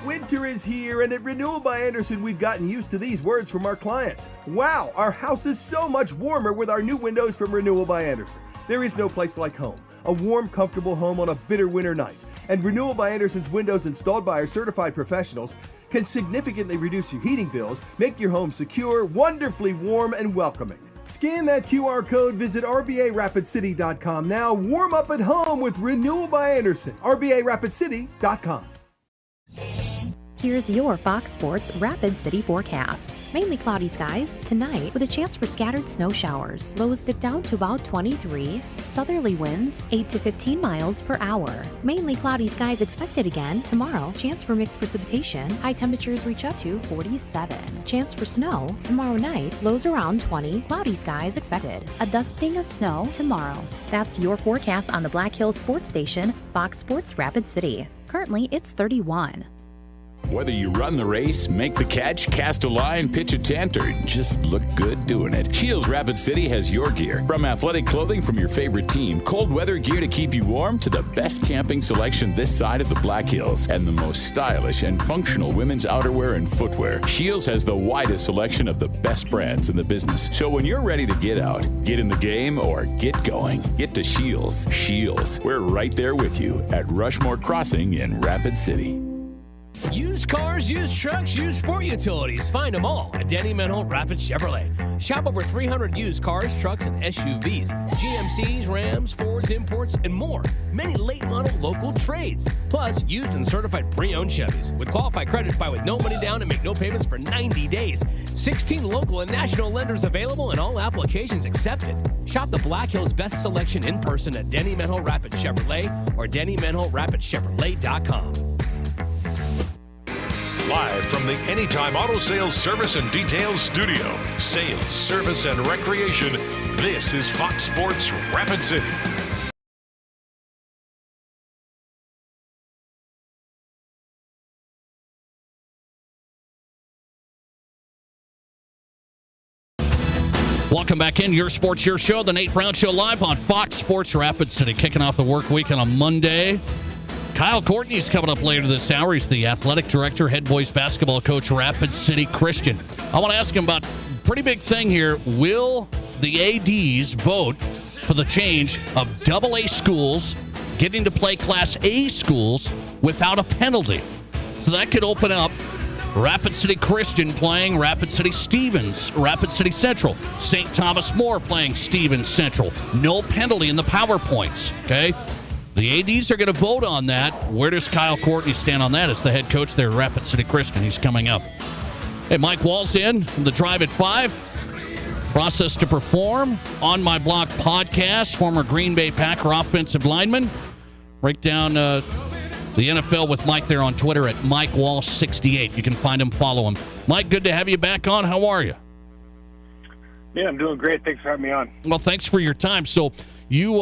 Winter is here, and at Renewal by Andersen, we've gotten used to these words from our clients. Wow, our house is so much warmer with our new windows from Renewal by Andersen. There is no place like home. A warm, comfortable home on a bitter winter night. And Renewal by Andersen's windows installed by our certified professionals can significantly reduce your heating bills, make your home secure, wonderfully warm, and welcoming. Scan that QR code, visit RBARapidCity.com now. Warm up at home with Renewal by Andersen. RBARapidCity.com. Here's your Fox Sports Rapid City forecast. Mainly cloudy skies tonight with a chance for scattered snow showers. Lows dip down to about 23. Southerly winds 8 to 15 miles per hour. Mainly cloudy skies expected again tomorrow. Chance for mixed precipitation. High temperatures reach up to 47. Chance for snow tomorrow night. Lows around 20. Cloudy skies expected. A dusting of snow tomorrow. That's your forecast on the Black Hills Sports Station, Fox Sports Rapid City. Currently, it's 31. Whether you run the race, make the catch, cast a line, pitch a tent, or just look good doing it, Shields Rapid City has your gear. From athletic clothing from your favorite team, cold weather gear to keep you warm, to the best camping selection this side of the Black Hills, and the most stylish and functional women's outerwear and footwear. Shields has the widest selection of the best brands in the business. So when you're ready to get out, get in the game, or get going, get to Shields. Shields, we're right there with you at Rushmore Crossing in Rapid City. Used cars, used trucks, used sport utilities. Find them all at Danny Menholt Rapid Chevrolet. Shop over 300 used cars, trucks, and SUVs. GMCs, Rams, Fords, imports, and more. Many late model local trades. Plus, used and certified pre-owned Chevys. With qualified credit, buy with no money down and make no payments for 90 days. 16 local and national lenders available and all applications accepted. Shop the Black Hills best selection in person at Danny Menholt Rapid Chevrolet or DannyMenholtRapidChevrolet.com. Live from the Anytime Auto Sales Service and Details Studio. Sales, service, and recreation. This is Fox Sports Rapid City. Welcome back in. Your Sports, Your Show. The Nate Brown Show live on Fox Sports Rapid City. Kicking off the work week on a Monday. Kyle Courtney's coming up later this hour. He's the athletic director, head boys basketball coach, Rapid City Christian. I want to ask him about a pretty big thing here. Will the ADs vote for the change of AA schools getting to play Class A schools without a penalty. So that could open up Rapid City Christian playing Rapid City Stevens, Rapid City Central, St. Thomas More playing Stevens Central. No penalty in the PowerPoints, okay? The ADs are going to vote on that. Where does Kyle Courtney stand on that as the head coach there at Rapid City Christian? He's coming up. Hey, Mike Wall's in from the Drive at 5. Process to Perform, On My Block podcast, former Green Bay Packer offensive lineman. Break down the NFL with Mike there on Twitter at MikeWall68. You can find him, follow him. Mike, good to have you back on. How are you? Yeah, I'm doing great. Thanks for having me on. Well, thanks for your time. So you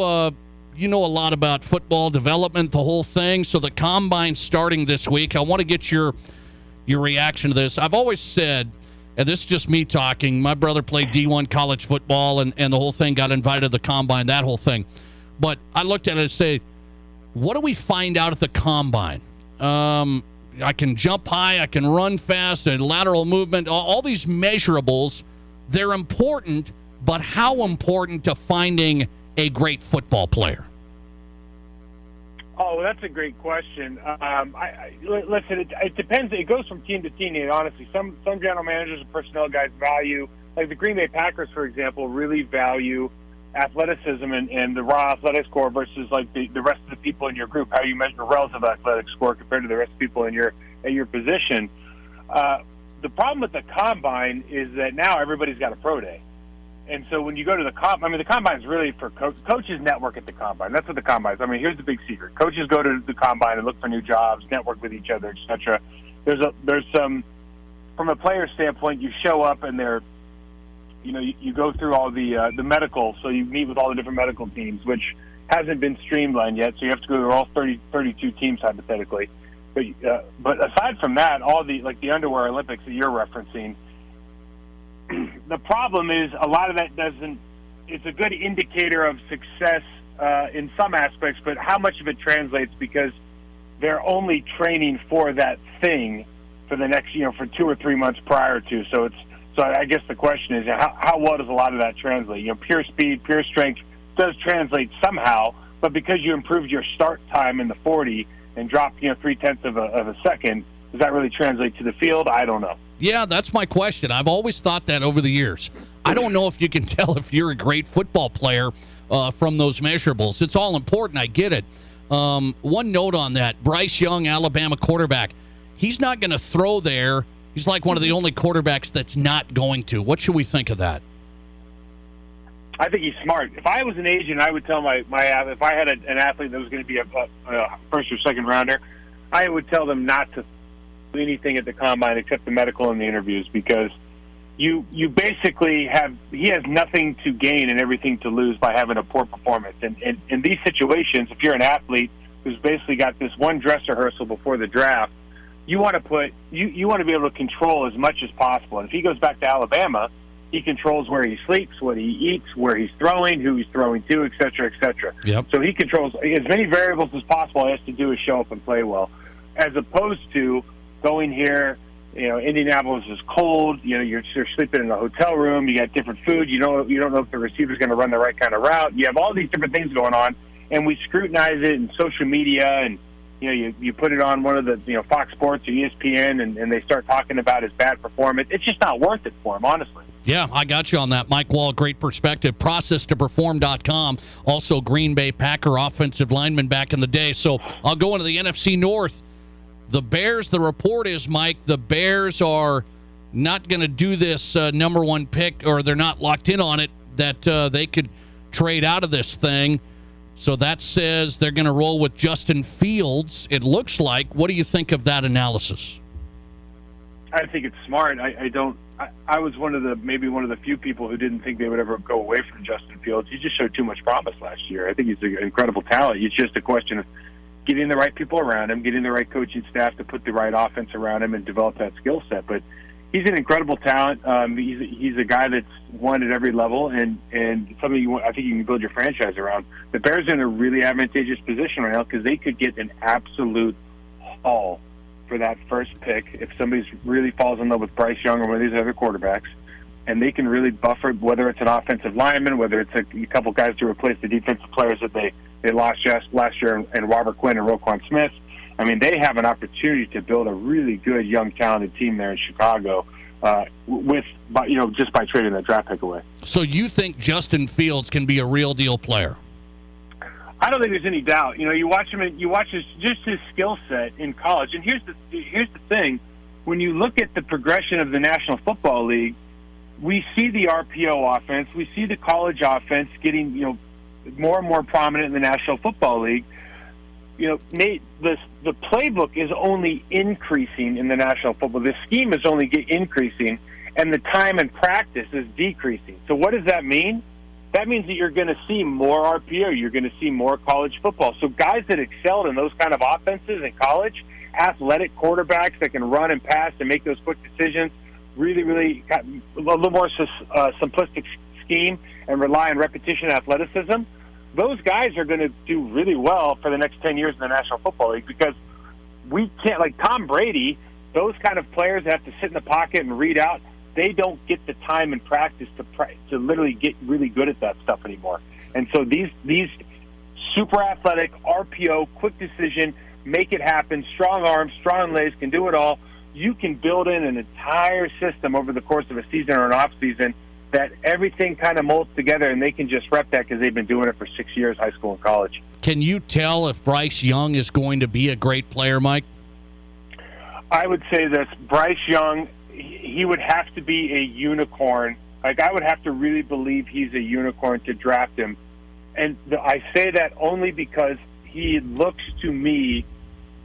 know a lot about football development, the whole thing. So the Combine's starting this week. I want to get your reaction to this. I've always said, and this is just me talking, my brother played D1 college football and the whole thing, got invited to the Combine, that whole thing. But I looked at it and say, what do we find out at the Combine? I can jump high, I can run fast, and lateral movement, all these measurables, they're important, but how important to finding a great football player? Oh, that's a great question. Listen, it depends. It goes from team to team, honestly. Some general managers and personnel guys value, like the Green Bay Packers, for example, really value athleticism and the raw athletic score versus like the rest of the people in your group, how you measure relative athletic score compared to the rest of the people in your position. The problem with the Combine is that now everybody's got a pro day. And so when you go to the the Combine is really for coaches network at the Combine. That's what the Combine is. I mean, here's the big secret. Coaches go to the Combine and look for new jobs, network with each other, etc. There's some, from a player standpoint, you show up and you go through all the medical, so you meet with all the different medical teams, which hasn't been streamlined yet, so you have to go through all 32 teams hypothetically. But aside from that, all the underwear Olympics that you're referencing, the problem is a lot of that it's a good indicator of success in some aspects, but how much of it translates, because they're only training for that thing for the next, for 2 or 3 months prior to. So I guess the question is, how well does a lot of that translate? Pure speed, pure strength does translate somehow, but because you improved your start time in the 40 and dropped 0.3 of a second, does that really translate to the field? I don't know. Yeah, that's my question. I've always thought that over the years. I don't know if you can tell if you're a great football player from those measurables. It's all important. I get it. One note on that, Bryce Young, Alabama quarterback, he's not going to throw there. He's like one of the only quarterbacks that's not going to. What should we think of that? I think he's smart. If I was an agent, I would tell my if I had an athlete that was going to be a first or second rounder, I would tell them not to do anything at the Combine except the medical and the interviews, because you basically he has nothing to gain and everything to lose by having a poor performance. And in these situations, if you're an athlete who's basically got this one dress rehearsal before the draft, you want to you want to be able to control as much as possible. And if he goes back to Alabama, he controls where he sleeps, what he eats, where he's throwing, who he's throwing to, et cetera, et cetera. Yep. So he controls as many variables as possible. All he has to do is show up and play well, as opposed to going here. Indianapolis is cold. You're sleeping in a hotel room. You got different food. You don't know if the receiver's going to run the right kind of route. You have all these different things going on, and we scrutinize it in social media, and you put it on one of the Fox Sports or ESPN, and they start talking about his bad performance. It's just not worth it for him, honestly. Yeah, I got you on that. Mike Wall, great perspective. ProcessToPerform.com. Also, Green Bay Packer offensive lineman back in the day. So I'll go into the NFC North. The Bears, the report is, Mike, the Bears are not going to do this number one pick, or they're not locked in on it, that they could trade out of this thing. So that says they're going to roll with Justin Fields, it looks like. What do you think of that analysis? I think it's smart. I was maybe one of the few people who didn't think they would ever go away from Justin Fields. He just showed too much promise last year. I think he's an incredible talent. It's just a question of getting the right people around him, getting the right coaching staff to put the right offense around him and develop that skill set. But he's an incredible talent. He's a guy that's won at every level, and something I think you can build your franchise around. The Bears are in a really advantageous position right now because they could get an absolute haul for that first pick if somebody really falls in love with Bryce Young or one of these other quarterbacks, and they can really buffer, whether it's an offensive lineman, whether it's a couple guys to replace the defensive players that They lost just last year in Robert Quinn and Roquan Smith. I mean, they have an opportunity to build a really good, young, talented team there in Chicago just by trading that draft pick away. So you think Justin Fields can be a real deal player? I don't think there's any doubt. You watch him, just his skill set in college. And here's the thing: when you look at the progression of the National Football League, we see the RPO offense, we see the college offense getting more and more prominent in the National Football League. Nate, the playbook is only increasing in the National Football. The scheme is only increasing, and the time and practice is decreasing. So what does that mean? That means that you're going to see more RPO. You're going to see more college football. So guys that excelled in those kind of offenses in college, athletic quarterbacks that can run and pass and make those quick decisions, really, really got a little more simplistic scheme and rely on repetition and athleticism, those guys are going to do really well for the next 10 years in the National Football League, because we can't, like Tom Brady, those kind of players that have to sit in the pocket and read out, they don't get the time and practice to literally get really good at that stuff anymore. And so these super athletic, RPO, quick decision, make it happen, strong arms, strong legs, can do it all. You can build in an entire system over the course of a season or an off season that everything kind of molds together, and they can just rep that because they've been doing it for 6 years, high school and college. Can you tell if Bryce Young is going to be a great player, Mike? I would say this: Bryce Young, he would have to be a unicorn. Like, I would have to really believe he's a unicorn to draft him. And I say that only because he looks to me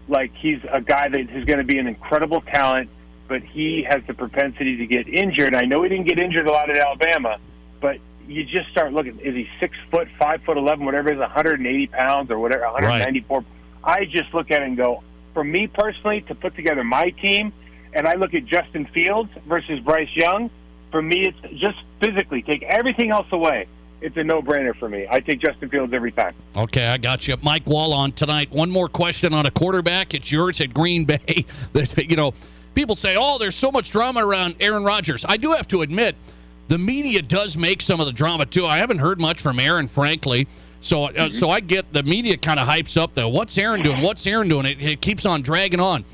like he's a guy that is going to be an incredible talent, but he has the propensity to get injured. I know he didn't get injured a lot at Alabama, but you just start looking, is he 6 foot, 5'11", whatever it is, 180 pounds or whatever, 194. Right. I just look at it and go, for me personally, to put together my team, and I look at Justin Fields versus Bryce Young, for me, it's just physically, take everything else away. It's a no-brainer for me. I take Justin Fields every time. Okay, I got you. Mike Wall on tonight. One more question on a quarterback. It's yours at Green Bay. People say, there's so much drama around Aaron Rodgers. I do have to admit, the media does make some of the drama, too. I haven't heard much from Aaron, frankly. So I get the media kind of hypes up, though. What's Aaron doing? What's Aaron doing? It keeps on dragging on.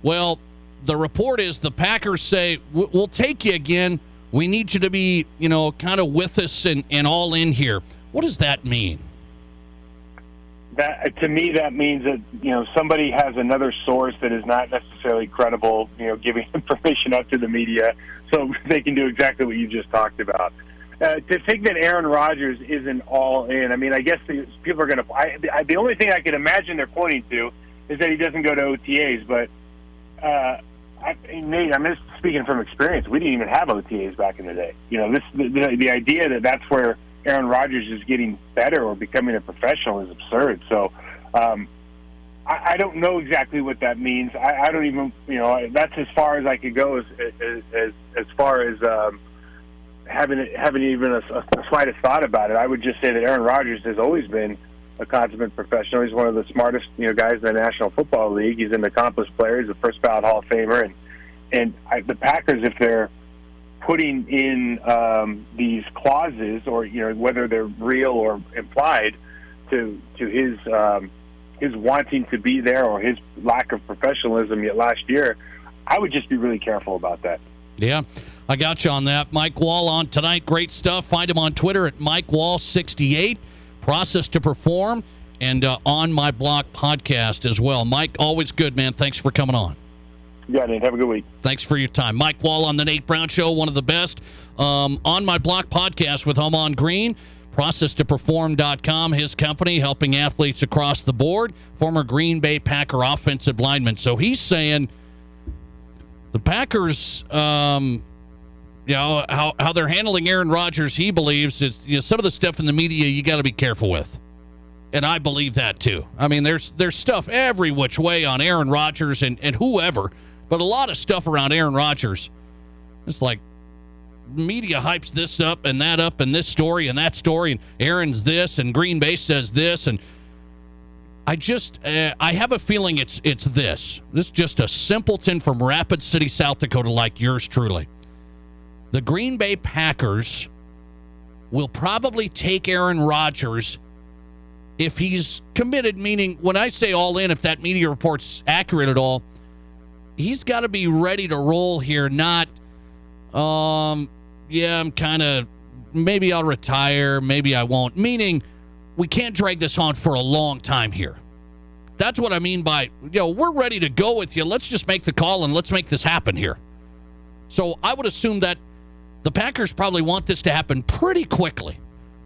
Well, the report is the Packers say, we'll take you again. We need you to be, kind of with us and all in here. What does that mean? That, to me, that means that, somebody has another source that is not necessarily credible, giving information out to the media so they can do exactly what you just talked about. To think that Aaron Rodgers isn't all in, I mean, I guess people are going to... the only thing I can imagine they're pointing to is that he doesn't go to OTAs, but... Nate, I'm just speaking from experience. We didn't even have OTAs back in the day. The idea that that's where Aaron Rodgers is getting better or becoming a professional is absurd. So I don't know exactly what that means. I don't even, that's as far as I could go as far as having even a slightest thought about it. I would just say that Aaron Rodgers has always been a consummate professional. He's one of the smartest, guys in the National Football League. He's an accomplished player. He's a first ballot Hall of Famer. And the Packers, if they're putting in these clauses, or whether they're real or implied, to his wanting to be there or his lack of professionalism yet last year, I would just be really careful about that. Yeah, I got you on that. Mike Wall on tonight. Great stuff. Find him on Twitter at MikeWall68. Process to Perform, and On My Block podcast as well. Mike, always good, man. Thanks for coming on. Yeah, Nate. Have a good week. Thanks for your time. Mike Wall on the Nate Brown Show, one of the best. On My Block podcast with Home on Green. ProcessToPerform.com, his company, helping athletes across the board. Former Green Bay Packer offensive lineman. So he's saying the Packers... how they're handling Aaron Rodgers, he believes is some of the stuff in the media you got to be careful with, and I believe that too. I mean, there's stuff every which way on Aaron Rodgers and whoever, but a lot of stuff around Aaron Rodgers. It's like media hypes this up and this story and that story, and Aaron's this and Green Bay says this, and I have a feeling it's this. This is just a simpleton from Rapid City, South Dakota, like yours truly. The Green Bay Packers will probably take Aaron Rodgers if he's committed, meaning when I say all in, if that media report's accurate at all, he's got to be ready to roll here, not, yeah, I'm kind of, maybe I'll retire, maybe I won't. Meaning, we can't drag this on for a long time here. That's what I mean by, we're ready to go with you. Let's just make the call and let's make this happen here. So I would assume that the Packers probably want this to happen pretty quickly.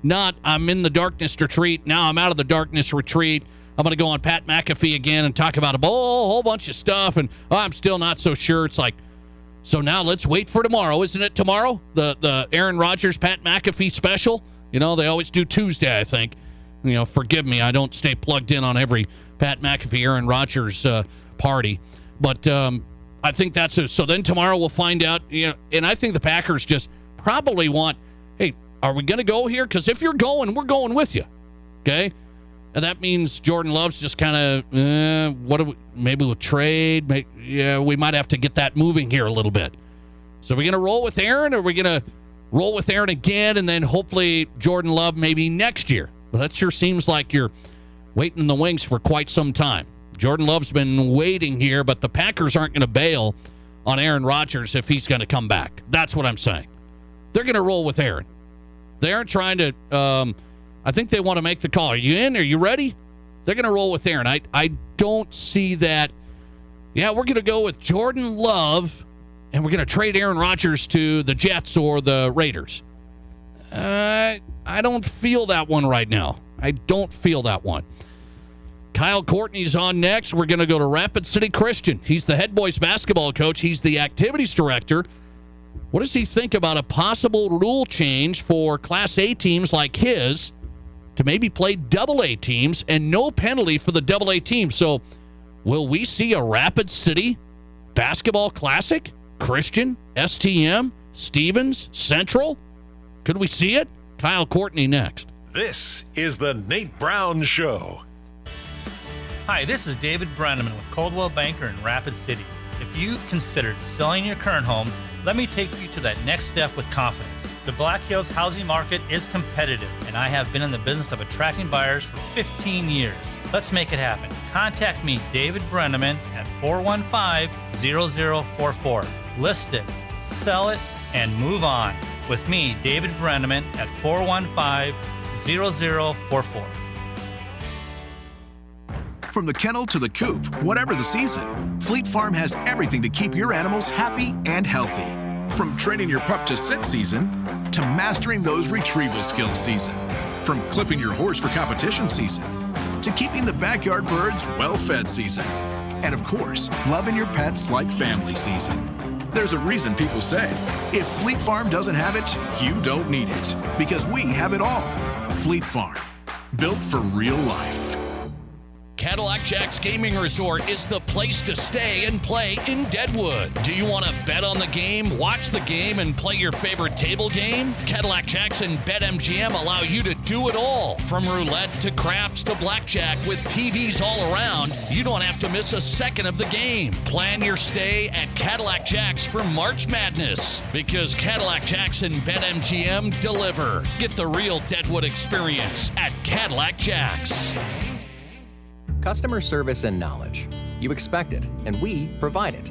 Not, I'm in the darkness retreat. Now I'm out of the darkness retreat. I'm going to go on Pat McAfee again and talk about a whole bunch of stuff. And I'm still not so sure. It's like, so now let's wait for tomorrow. Isn't it tomorrow? The Aaron Rodgers, Pat McAfee special? They always do Tuesday, I think. Forgive me. I don't stay plugged in on every Pat McAfee, Aaron Rodgers party. But I think that's it. So then tomorrow we'll find out. And I think the Packers just probably want, hey, are we going to go here? Because if you're going, we're going with you. Okay? And that means Jordan Love's just kind of, maybe we'll trade. We might have to get that moving here a little bit. So are we going to roll with Aaron, or are we going to roll with Aaron again and then hopefully Jordan Love maybe next year? Well, that sure seems like you're waiting in the wings for quite some time. Jordan Love's been waiting here, but the Packers aren't going to bail on Aaron Rodgers if he's going to come back. That's what I'm saying. They're going to roll with Aaron. They aren't trying to, I think they want to make the call. Are you in? Are you ready? They're going to roll with Aaron. I don't see that. Yeah, we're going to go with Jordan Love, and we're going to trade Aaron Rodgers to the Jets or the Raiders. I don't feel that one right now. I don't feel that one. Kyle Courtney's on next. We're going to go to Rapid City Christian. He's the head boys basketball coach. He's the activities director. What does he think about a possible rule change for Class A teams like his to maybe play Double-A teams and no penalty for the Double-A teams? So will we see a Rapid City basketball classic? Christian, STM, Stevens, Central? Could we see it? Kyle Courtney next. This is the Nate Brown Show. Hi, this is David Brenneman with Coldwell Banker in Rapid City. If you considered selling your current home, let me take you to that next step with confidence. The Black Hills housing market is competitive, and I have been in the business of attracting buyers for 15 years. Let's make it happen. Contact me, David Brenneman, at 415-0044. List it, sell it, and move on. With me, David Brenneman, at 415-0044. From the kennel to the coop, whatever the season, Fleet Farm has everything to keep your animals happy and healthy. From training your pup to sit season, to mastering those retrieval skills season. From clipping your horse for competition season, to keeping the backyard birds well-fed season. And of course, loving your pets like family season. There's a reason people say, if Fleet Farm doesn't have it, you don't need it. Because we have it all. Fleet Farm, built for real life. Cadillac Jack's Gaming Resort is the place to stay and play in Deadwood. Do you want to bet on the game, watch the game, and play your favorite table game? Cadillac Jack's and BetMGM allow you to do it all. From roulette to craps to blackjack with TVs all around, you don't have to miss a second of the game. Plan your stay at Cadillac Jack's for March Madness, because Cadillac Jack's and BetMGM deliver. Get the real Deadwood experience at Cadillac Jack's. Customer service and knowledge. You expect it, and we provide it.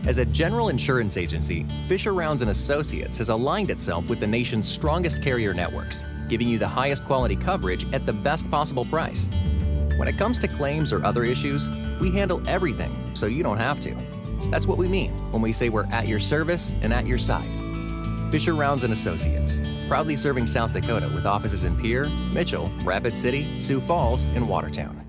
As a general insurance agency, Fisher Rounds & Associates has aligned itself with the nation's strongest carrier networks, giving you the highest quality coverage at the best possible price. When it comes to claims or other issues, we handle everything so you don't have to. That's what we mean when we say we're at your service and at your side. Fisher Rounds & Associates, proudly serving South Dakota with offices in Pierre, Mitchell, Rapid City, Sioux Falls, and Watertown.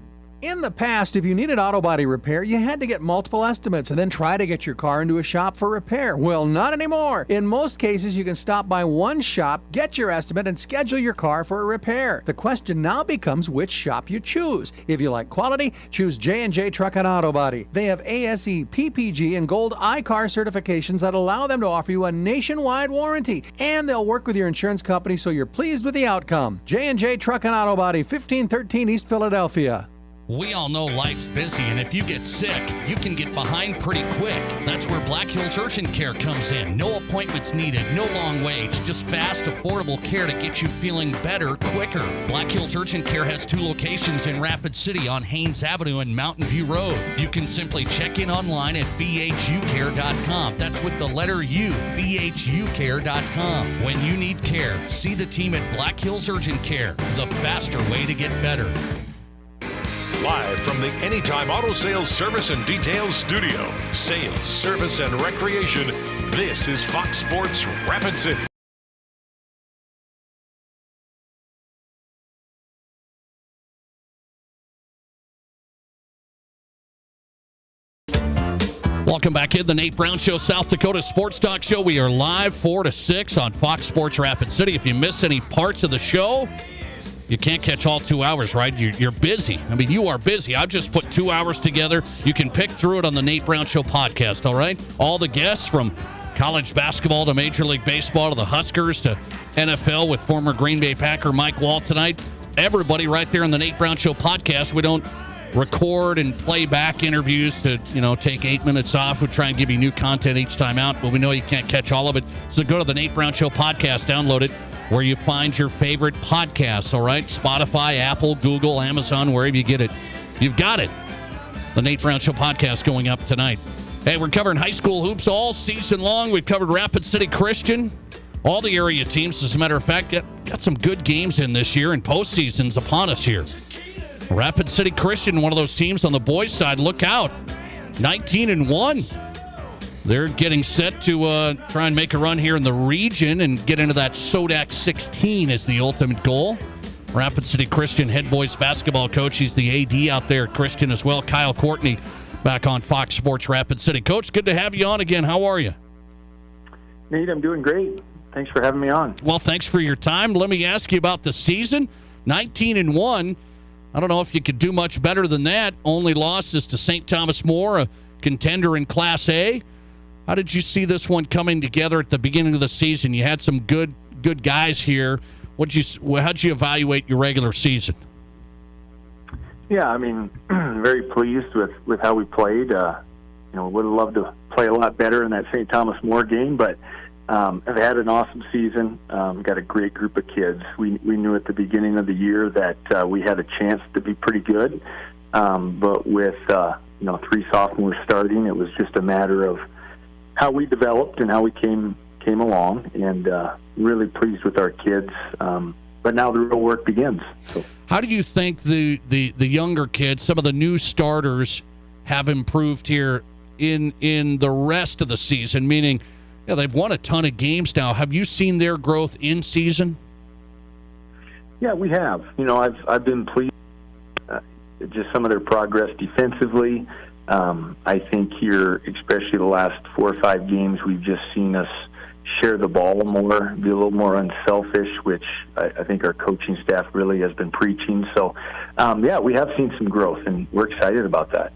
In the past, if you needed auto body repair, you had to get multiple estimates and then try to get your car into a shop for repair. Well, not anymore. In most cases, you can stop by one shop, get your estimate, and schedule your car for a repair. The question now becomes which shop you choose. If you like quality, choose J&J Truck and Auto Body. They have ASE, PPG, and Gold I-CAR certifications that allow them to offer you a nationwide warranty. And they'll work with your insurance company so you're pleased with the outcome. J&J Truck and Auto Body, 1513 East Philadelphia. We all know life's busy, and if you get sick, you can get behind pretty quick. That's where Black Hills Urgent Care comes in. No appointments needed, no long waits, just fast, affordable care to get you feeling better quicker. Black Hills Urgent Care has 2 locations in Rapid City on Haynes Avenue and Mountain View Road. You can simply check in online at bhucare.com. That's with the letter U, bhucare.com. When you need care, see the team at Black Hills Urgent Care, the faster way to get better. Live from the Anytime Auto Sales Service and Details Studio. Sales, service, and recreation. This is Fox Sports Rapid City. Welcome back in the Nate Brown Show, South Dakota Sports Talk Show. We are live 4 to 6 on Fox Sports Rapid City. If you miss any parts of the show, you can't catch all 2 hours, right? You're busy. I mean, you are busy. I've just put 2 hours together. You can pick through it on the Nate Brown Show podcast, all right? All the guests from college basketball to Major League Baseball to the Huskers to NFL with former Green Bay Packer Mike Wall tonight. Everybody right there on the Nate Brown Show podcast. We don't record and play back interviews to, take 8 minutes off. We try and give you new content each time out, but we know you can't catch all of it. So go to the Nate Brown Show podcast, download it, where you find your favorite podcasts, all right? Spotify, Apple, Google, Amazon, wherever you get it. You've got it. The Nate Brown Show podcast going up tonight. Hey, we're covering high school hoops all season long. We've covered Rapid City Christian, all the area teams. As a matter of fact, got some good games in this year, and postseason's upon us here. Rapid City Christian, one of those teams on the boys' side. Look out. 19-1. They're getting set to try and make a run here in the region and get into that SODAC 16 is the ultimate goal. Rapid City Christian head boys basketball coach. He's the AD out there at Christian as well. Kyle Courtney back on Fox Sports Rapid City. Coach, good to have you on again. How are you? Nate, I'm doing great. Thanks for having me on. Well, thanks for your time. Let me ask you about the season. 19-1. I don't know if you could do much better than that. Only losses to St. Thomas More, a contender in Class A. How did you see this one coming together at the beginning of the season? You had some good guys here. How'd you evaluate your regular season? Yeah, I mean, very pleased with how we played. Would have loved to play a lot better in that St. Thomas More game, but I've had an awesome season. Got a great group of kids. We knew at the beginning of the year that we had a chance to be pretty good, but with 3 sophomores starting, it was just a matter of how we developed and how we came along, and really pleased with our kids. But now the real work begins. So. How do you think the younger kids, some of the new starters, have improved here in the rest of the season? Meaning, they've won a ton of games now. Have you seen their growth in season? Yeah, we have. I've been pleased. Just some of their progress defensively. I think here, especially the last 4 or 5 games, we've just seen us share the ball more, be a little more unselfish, which I think our coaching staff really has been preaching. So, we have seen some growth, and we're excited about that.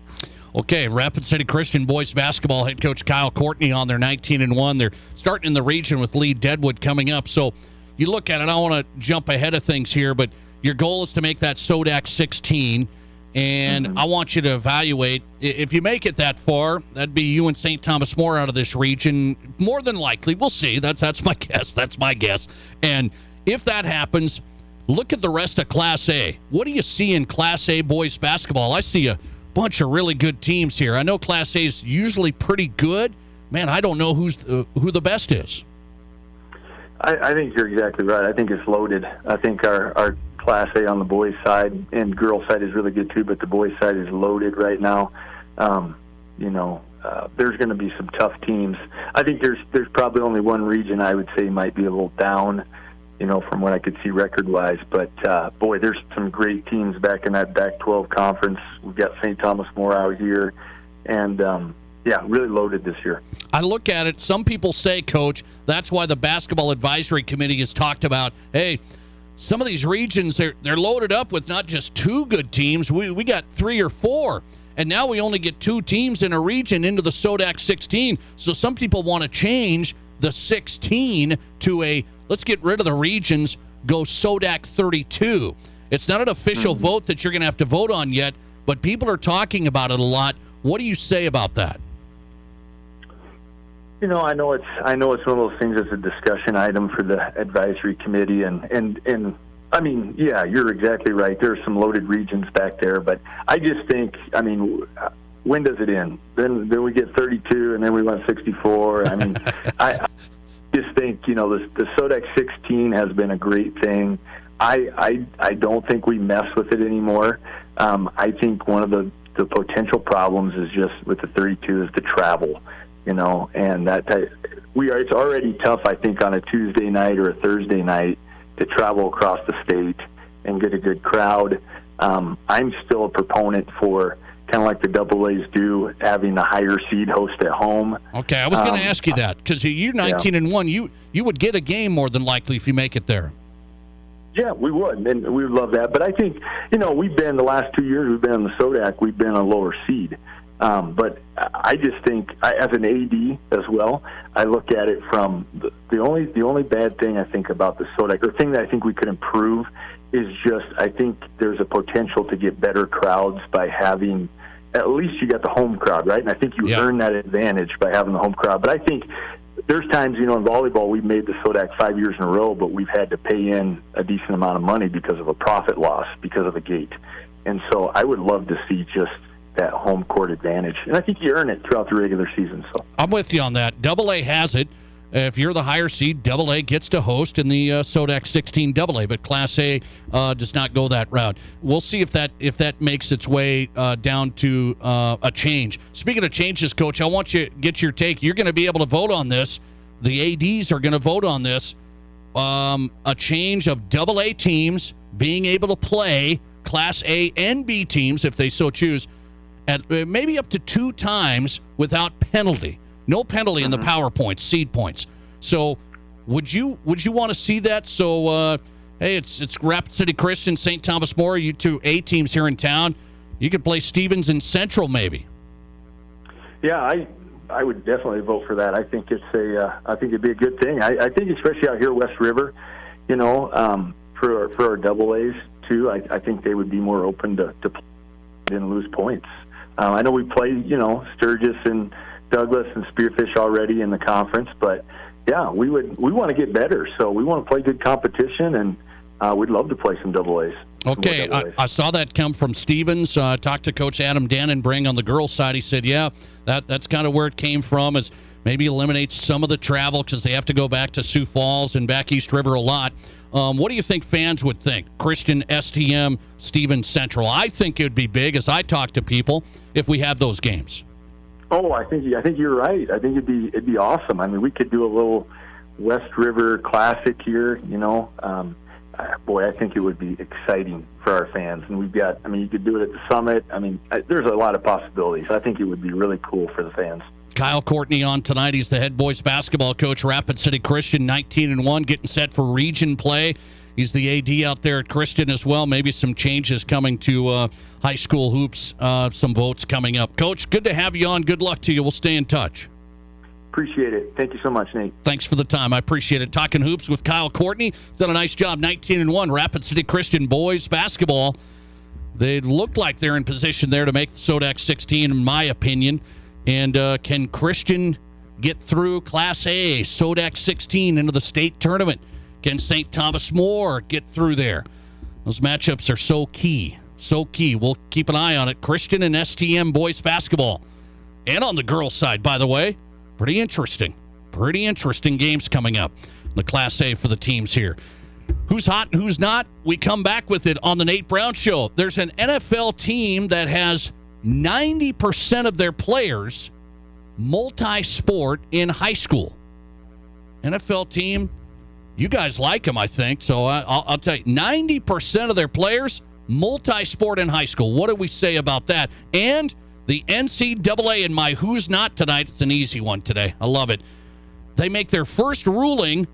Okay, Rapid City Christian boys basketball head coach Kyle Courtney on their 19-1. They're starting in the region with Lee Deadwood coming up. So you look at it, I don't want to jump ahead of things here, but your goal is to make that SODAC 16. And I want you to evaluate, if you make it that far, that'd be you and St. Thomas More out of this region. More than likely. We'll see. That's my guess. That's my guess. And if that happens, look at the rest of Class A. What do you see in Class A boys basketball? I see a bunch of really good teams here. I know Class A is usually pretty good. Man, I don't know who the best is. I think you're exactly right. I think it's loaded. I think our Class A on the boys' side and girls' side is really good too, but the boys' side is loaded right now. There's going to be some tough teams. I think there's probably only one region I would say might be a little down, from what I could see record-wise. But, there's some great teams back in that Pac-12 conference. We've got St. Thomas More out here, and really loaded this year. I look at it, some people say, Coach, that's why the Basketball Advisory Committee has talked about, hey, some of these regions, they're loaded up with not just 2 good teams. We got 3 or 4. And now we only get 2 teams in a region into the SODAC 16. So some people want to change the 16 to let's get rid of the regions, go SODAC 32. It's not an official vote that you're going to have to vote on yet, but people are talking about it a lot. What do you say about that? You know, I know it's one of those things that's a discussion item for the advisory committee, and I mean, yeah, you're exactly right. There are some loaded regions back there, but I just think, I mean, when does it end? Then we get 32, and then we want 64. I mean, I just think, you know, the SODAC 16 has been a great thing. I don't think we mess with it anymore. I think one of the potential problems is just with the 32 is the travel, you know, and it's already tough, I think, on a Tuesday night or a Thursday night to travel across the state and get a good crowd. I'm still a proponent for, kind of like the AA do, having the higher seed host at home. Okay, I was going to ask you that, because you're 19-1. You would get a game more than likely if you make it there. Yeah, we would, and we would love that. But I think, you know, we've been, the last 2 years we've been in the SODAC, we've been a lower seed. But I just think, as an AD as well, I look at it from the only bad thing I think about the SODAC, or thing that I think we could improve, is just, I think there's a potential to get better crowds by having, at least you got the home crowd, right? And I think you earn that advantage by having the home crowd. But I think there's times, you know, in volleyball, we've made the SODAC 5 years in a row, but we've had to pay in a decent amount of money because of a profit loss, because of a gate. And so I would love to see just that home court advantage. And I think you earn it throughout the regular season. So I'm with you on that. AA has it. If you're the higher seed, AA gets to host in the SODAC 16 AA, but Class A does not go that route. We'll see if that makes its way down to a change. Speaking of changes, Coach, I want you to get your take. You're going to be able to vote on this. The ADs are going to vote on this. A change of AA teams being able to play Class A and B teams, if they so choose, at maybe up to 2 times without penalty. No penalty in the power points, seed points. So would you want to see that? So, hey, it's Rapid City Christian, St. Thomas More, you 2 A teams here in town. You could play Stevens and Central maybe. Yeah, I would definitely vote for that. I think I think it'd be a good thing. I think especially out here West River, you know, for our AAs too, I think they would be more open to play and lose points. I know we play, you know, Sturgis and Douglas and Spearfish already in the conference, but yeah, we want to get better. So we want to play good competition, and we'd love to play some AAs. Okay, I saw that come from Stevens. Talked to Coach Adam Dannenbring on the girls' side. He said, yeah, that's kind of where it came from, is maybe eliminate some of the travel because they have to go back to Sioux Falls and back East River a lot. What do you think fans would think? Christian, STM, Stevens Central. I think it would be big, as I talk to people, if we had those games. Oh, I think you're right. I think it'd be awesome. I mean, we could do a little West River Classic here, you know. Boy, I think it would be exciting for our fans. And we've got, I mean, you could do it at the Summit. I mean, there's a lot of possibilities. I think it would be really cool for the fans. Kyle Courtney on tonight. He's the head boys basketball coach, Rapid City Christian, 19-1, getting set for region play. He's the AD out there at Christian as well. Maybe some changes coming to high school hoops, some votes coming up. Coach, good to have you on. Good luck to you. We'll stay in touch. Appreciate it. Thank you so much, Nate. Thanks for the time. I appreciate it. Talking hoops with Kyle Courtney. He's done a nice job. 19-1, Rapid City Christian boys basketball. They look like they're in position there to make the SODAC 16, in my opinion. And can Christian get through Class A, SODAC 16 into the state tournament? Can St. Thomas More get through there? Those matchups are so key. So key. We'll keep an eye on it. Christian and STM boys basketball. And on the girls' side, by the way, pretty interesting. Pretty interesting games coming up. The Class A for the teams here. Who's hot and who's not? We come back with it on the Nate Brown Show. There's an NFL team that has 90% of their players multi-sport in high school. NFL team, you guys like them, I think. So I'll tell you, 90% of their players multi-sport in high school. What do we say about that? And the NCAA in my Who's Not tonight, it's an easy one today. I love it. They make their first ruling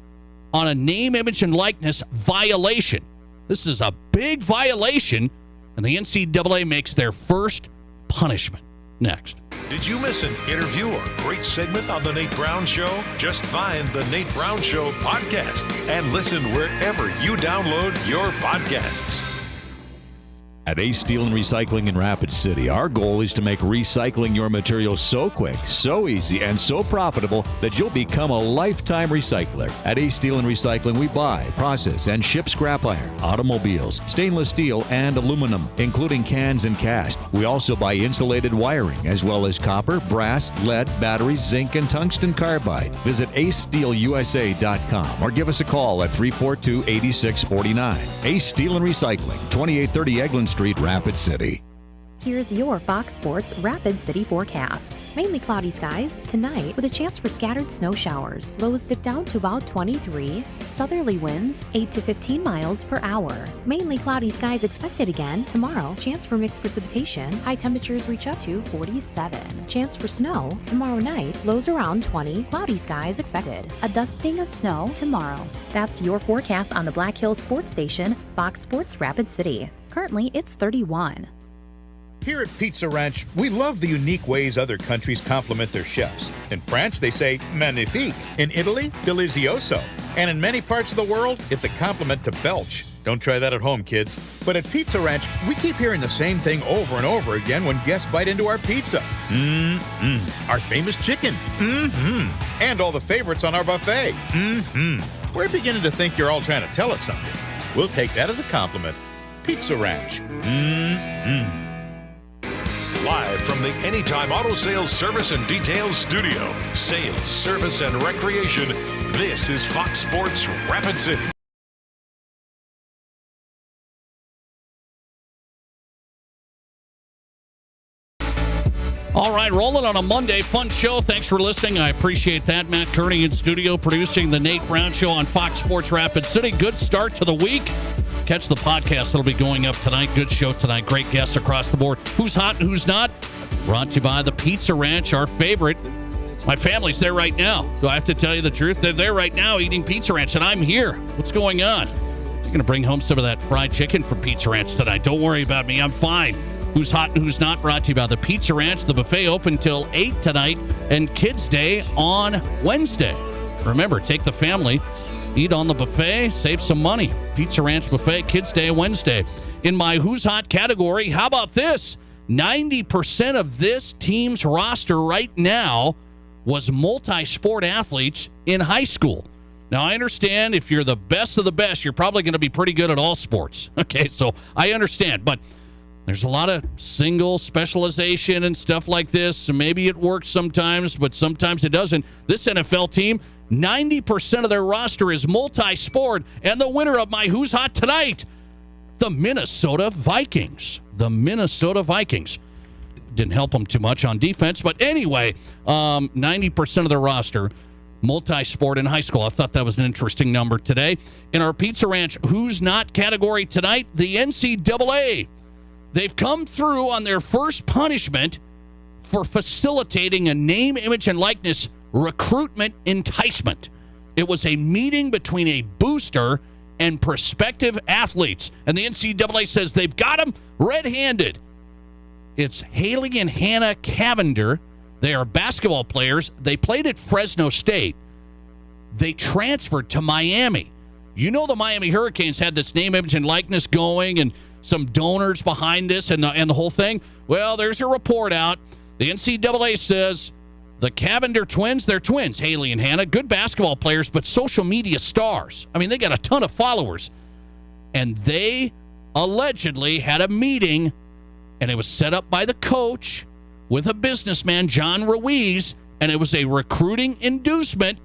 on a name, image, and likeness violation. This is a big violation, and the NCAA makes their first punishment. Next. Did you miss an interview or great segment on The Nate Brown Show? Just find The Nate Brown Show podcast and listen wherever you download your podcasts. At Ace Steel and Recycling in Rapid City, our goal is to make recycling your materials so quick, so easy, and so profitable that you'll become a lifetime recycler. At Ace Steel and Recycling, we buy, process, and ship scrap iron, automobiles, stainless steel, and aluminum, including cans and cast. We also buy insulated wiring, as well as copper, brass, lead, batteries, zinc, and tungsten carbide. Visit acesteelusa.com or give us a call at 342-8649. Ace Steel and Recycling, 2830 Eglin Street, Rapid City. Here's your Fox Sports Rapid City forecast. Mainly cloudy skies tonight with a chance for scattered snow showers. Lows dip down to about 23. Southerly winds 8 to 15 miles per hour. Mainly cloudy skies expected again tomorrow. Chance for mixed precipitation. High temperatures reach up to 47. Chance for snow tomorrow night. Lows around 20. Cloudy skies expected. A dusting of snow tomorrow. That's your forecast on the Black Hills Sports Station, Fox Sports Rapid City. Currently, it's 31. Here at Pizza Ranch, we love the unique ways other countries compliment their chefs. In France, they say magnifique. In Italy, delizioso. And in many parts of the world, it's a compliment to belch. Don't try that at home, kids. But at Pizza Ranch, we keep hearing the same thing over and over again when guests bite into our pizza. Our famous chicken. And all the favorites on our buffet. We're beginning to think you're all trying to tell us something. We'll take that as a compliment. Pizza Ranch. Live from the Anytime Auto Sales Service and Details Studio. Sales, service, and recreation. This is Fox Sports Rapid City. All right, rolling on a Monday. Fun show. Thanks for listening. I appreciate that. Matt Kearney in studio producing the Nate Brown Show on Fox Sports Rapid City. Good start to the week. Catch the podcast that'll be going up tonight. Good show tonight. Great guests across the board. Who's hot and who's not? Brought to you by the Pizza Ranch, our favorite. My family's there right now. So I have to tell you the truth. They're there right now eating Pizza Ranch, and I'm here. What's going on? I'm going to bring home some of that fried chicken from Pizza Ranch tonight. Don't worry about me. I'm fine. Who's hot and who's not? Brought to you by the Pizza Ranch. The buffet open till 8 tonight, and Kids Day on Wednesday. Remember, take the family. Eat on the buffet, save some money. Pizza Ranch Buffet, Kids Day, Wednesday. In my Who's Hot category, how about this? 90% of this team's roster right now was multi-sport athletes in high school. Now, I understand if you're the best of the best, you're probably going to be pretty good at all sports. Okay, so I understand, but there's a lot of single specialization and stuff like this. So maybe it works sometimes, but sometimes it doesn't. This NFL team, 90% of their roster is multi-sport, and the winner of my Who's Hot tonight, the Minnesota Vikings. The Minnesota Vikings. Didn't help them too much on defense, but anyway, 90% of their roster, multi-sport in high school. I thought that was an interesting number today. In our Pizza Ranch Who's Not category tonight, the NCAA. They've come through on their first punishment for facilitating a name, image, and likeness recruitment enticement. It was a meeting between a booster and prospective athletes, and the NCAA says they've got them red-handed. It's Haley and Hannah Cavender. They are basketball players. They played at Fresno State. They transferred to Miami. You know the Miami Hurricanes had this name, image, and likeness going, and some donors behind this and the whole thing. Well, there's a report out. The NCAA says the Cavender twins, they're twins, Haley and Hannah, good basketball players, but social media stars. I mean, they got a ton of followers. And they allegedly had a meeting, and it was set up by the coach with a businessman, John Ruiz, and it was a recruiting inducement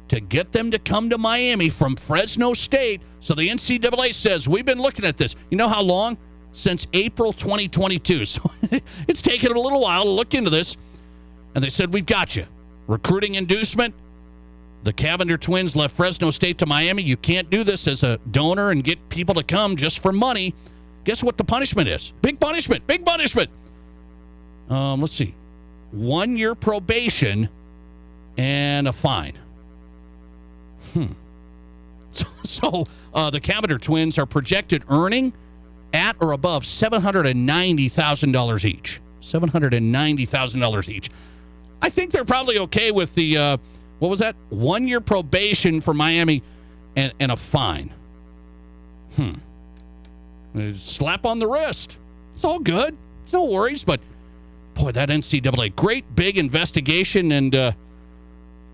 to get them to come to Miami from Fresno State. So the NCAA says, we've been looking at this. You know how long? Since April 2022. So it's taken a little while to look into this. And they said, we've got you. Recruiting inducement. The Cavender twins left Fresno State to Miami. You can't do this as a donor and get people to come just for money. Guess what the punishment is? Big punishment. Big punishment. Let's see. 1 year probation and a fine. So the Cavender twins are projected earning at or above $790,000 each. $790,000 each. I think they're probably okay with the, 1 year probation for Miami and a fine. Slap on the wrist. It's all good. It's no worries. But, boy, that NCAA, great big investigation. And,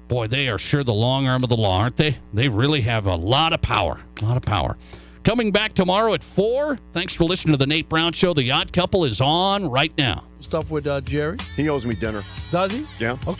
boy, they are sure the long arm of the law, aren't they? They really have a lot of power. A lot of power. Coming back tomorrow at 4. Thanks for listening to The Nate Brown Show. The Odd Couple is on right now. Stuff with Jerry. He owes me dinner. Does he? Yeah. Okay.